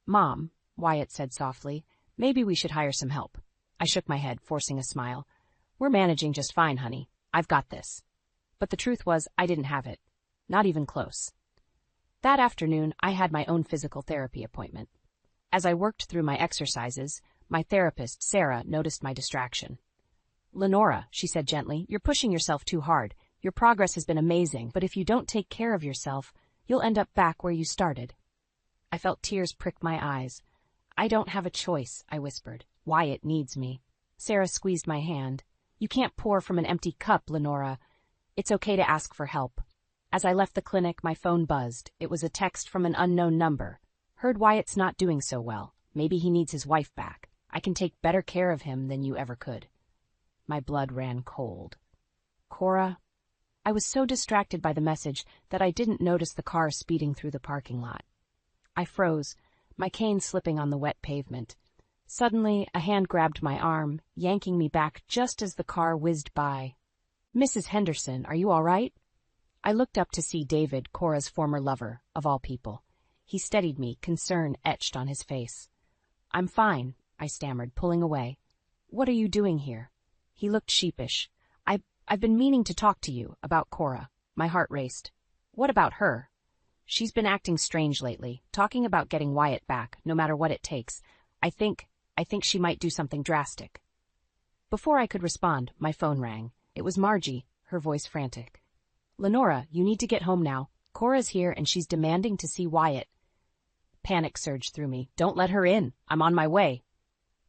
"Mom," Wyatt said softly, "maybe we should hire some help." I shook my head, forcing a smile. "We're managing just fine, honey. I've got this." But the truth was, I didn't have it. Not even close. That afternoon, I had my own physical therapy appointment. As I worked through my exercises, my therapist, Sarah, noticed my distraction. "Lenora," she said gently, "you're pushing yourself too hard. Your progress has been amazing, but if you don't take care of yourself, you'll end up back where you started." I felt tears prick my eyes. "I don't have a choice," I whispered. "Wyatt needs me." Sarah squeezed my hand. "You can't pour from an empty cup, Lenora. It's okay to ask for help." As I left the clinic, my phone buzzed. It was a text from an unknown number. "Heard Wyatt's not doing so well. Maybe he needs his wife back. I can take better care of him than you ever could." My blood ran cold. Cora? I was so distracted by the message that I didn't notice the car speeding through the parking lot. I froze, my cane slipping on the wet pavement. Suddenly, a hand grabbed my arm, yanking me back just as the car whizzed by. "Mrs. Henderson, are you all right?" I looked up to see David, Cora's former lover, of all people. He steadied me, concern etched on his face. "I'm fine," I stammered, pulling away. "What are you doing here?" He looked sheepish. I've been meaning to talk to you about Cora." My heart raced. "What about her?" "She's been acting strange lately, talking about getting Wyatt back, no matter what it takes. I think she might do something drastic." Before I could respond, my phone rang. It was Margie, her voice frantic. "Lenora, you need to get home now. Cora's here and she's demanding to see Wyatt." Panic surged through me. "Don't let her in. I'm on my way."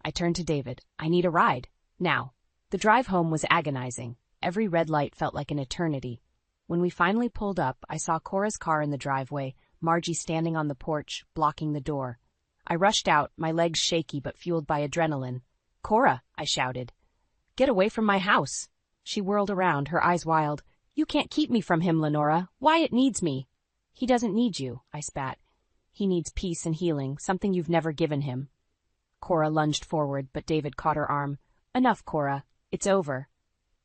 I turned to David. "I need a ride. Now." The drive home was agonizing. Every red light felt like an eternity. When we finally pulled up, I saw Cora's car in the driveway, Margie standing on the porch, blocking the door. I rushed out, my legs shaky but fueled by adrenaline. "Cora," I shouted. "Get away from my house." She whirled around, her eyes wild. "You can't keep me from him, Lenora. Wyatt needs me." "He doesn't need you," I spat. "He needs peace and healing, something you've never given him." Cora lunged forward, but David caught her arm. "Enough, Cora. It's over."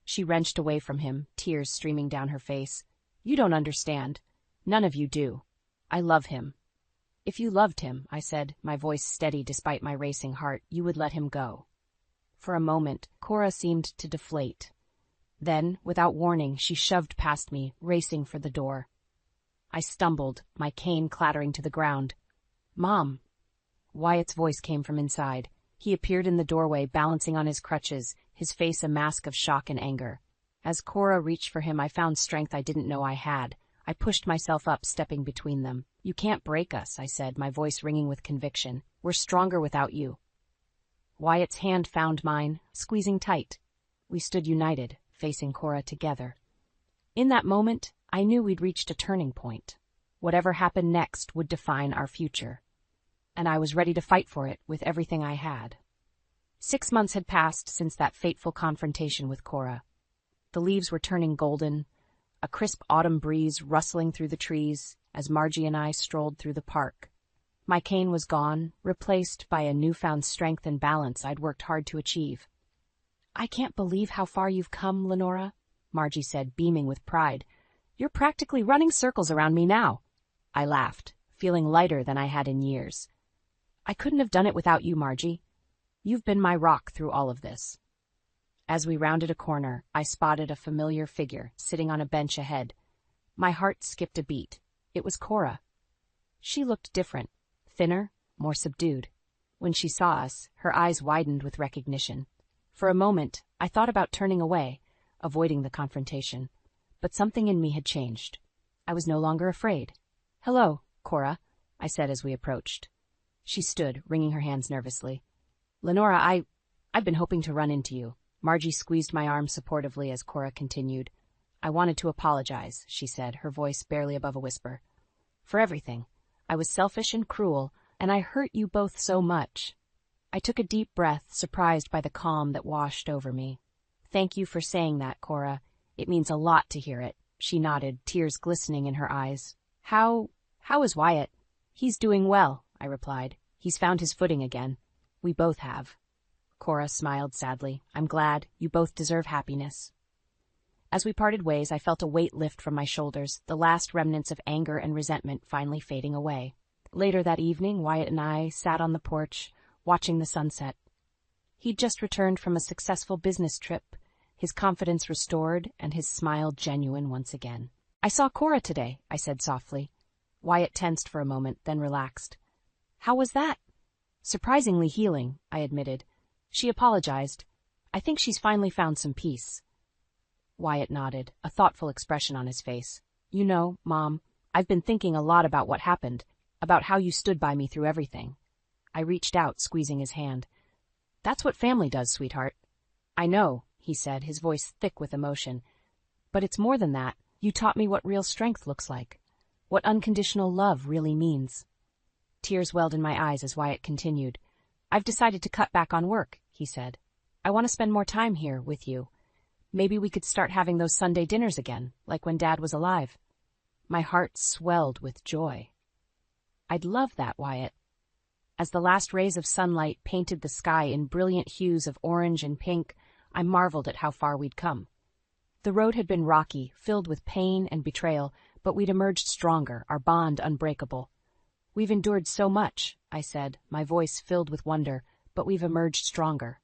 She wrenched away from him, tears streaming down her face. "You don't understand. None of you do. I love him." "If you loved him," I said, my voice steady despite my racing heart, "you would let him go." For a moment, Cora seemed to deflate. Then, without warning, she shoved past me, racing for the door. I stumbled, my cane clattering to the ground. "Mom!" Wyatt's voice came from inside. He appeared in the doorway, balancing on his crutches, his face a mask of shock and anger. As Cora reached for him, I found strength I didn't know I had. I pushed myself up, stepping between them. "You can't break us," I said, my voice ringing with conviction. "We're stronger without you." Wyatt's hand found mine, squeezing tight. We stood united, facing Cora together. In that moment, I knew we'd reached a turning point. Whatever happened next would define our future. And I was ready to fight for it with everything I had. 6 months had passed since that fateful confrontation with Cora. The leaves were turning golden, a crisp autumn breeze rustling through the trees as Margie and I strolled through the park. My cane was gone, replaced by a newfound strength and balance I'd worked hard to achieve. "I can't believe how far you've come, Lenora," Margie said, beaming with pride. "You're practically running circles around me now." I laughed, feeling lighter than I had in years. "I couldn't have done it without you, Margie. You've been my rock through all of this." As we rounded a corner, I spotted a familiar figure sitting on a bench ahead. My heart skipped a beat. It was Cora. She looked different, thinner, more subdued. When she saw us, her eyes widened with recognition. For a moment, I thought about turning away, avoiding the confrontation. But something in me had changed. I was no longer afraid. "Hello, Cora," I said as we approached. She stood, wringing her hands nervously. "Lenora, I've been hoping to run into you." Margie squeezed my arm supportively as Cora continued. "I wanted to apologize," she said, her voice barely above a whisper. "For everything. I was selfish and cruel, and I hurt you both so much." I took a deep breath, surprised by the calm that washed over me. "Thank you for saying that, Cora. It means a lot to hear it." She nodded, tears glistening in her eyes. How is Wyatt?" "He's doing well," I replied. "He's found his footing again. We both have." Cora smiled sadly. "I'm glad. You both deserve happiness." As we parted ways, I felt a weight lift from my shoulders, the last remnants of anger and resentment finally fading away. Later that evening, Wyatt and I sat on the porch, watching the sunset. He'd just returned from a successful business trip, his confidence restored and his smile genuine once again. "I saw Cora today," I said softly. Wyatt tensed for a moment, then relaxed. "How was that?" "Surprisingly healing," I admitted. "She apologized. I think she's finally found some peace." Wyatt nodded, a thoughtful expression on his face. "You know, Mom, I've been thinking a lot about what happened, about how you stood by me through everything." I reached out, squeezing his hand. "That's what family does, sweetheart." "I know," he said, his voice thick with emotion. "But it's more than that. You taught me what real strength looks like, what unconditional love really means." Tears welled in my eyes as Wyatt continued. "I've decided to cut back on work," he said. "I want to spend more time here with you. Maybe we could start having those Sunday dinners again, like when Dad was alive." My heart swelled with joy. "I'd love that, Wyatt." As the last rays of sunlight painted the sky in brilliant hues of orange and pink, I marveled at how far we'd come. The road had been rocky, filled with pain and betrayal, but we'd emerged stronger, our bond unbreakable. "We've endured so much," I said, my voice filled with wonder, "but we've emerged stronger."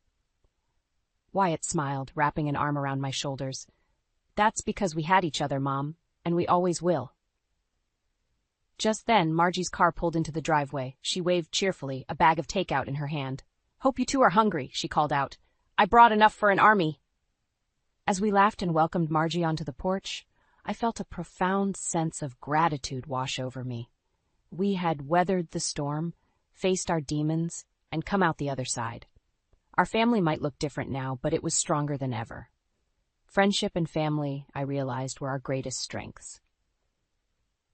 Wyatt smiled, wrapping an arm around my shoulders. "That's because we had each other, Mom, and we always will." Just then, Margie's car pulled into the driveway. She waved cheerfully, a bag of takeout in her hand. "Hope you two are hungry," she called out. "I brought enough for an army." As we laughed and welcomed Margie onto the porch, I felt a profound sense of gratitude wash over me. We had weathered the storm, faced our demons, and come out the other side. Our family might look different now, but it was stronger than ever. Friendship and family, I realized, were our greatest strengths.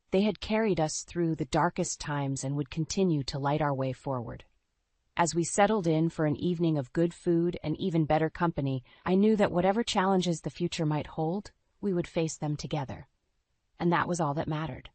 They had carried us through the darkest times and would continue to light our way forward. As we settled in for an evening of good food and even better company, I knew that whatever challenges the future might hold, we would face them together. And that was all that mattered.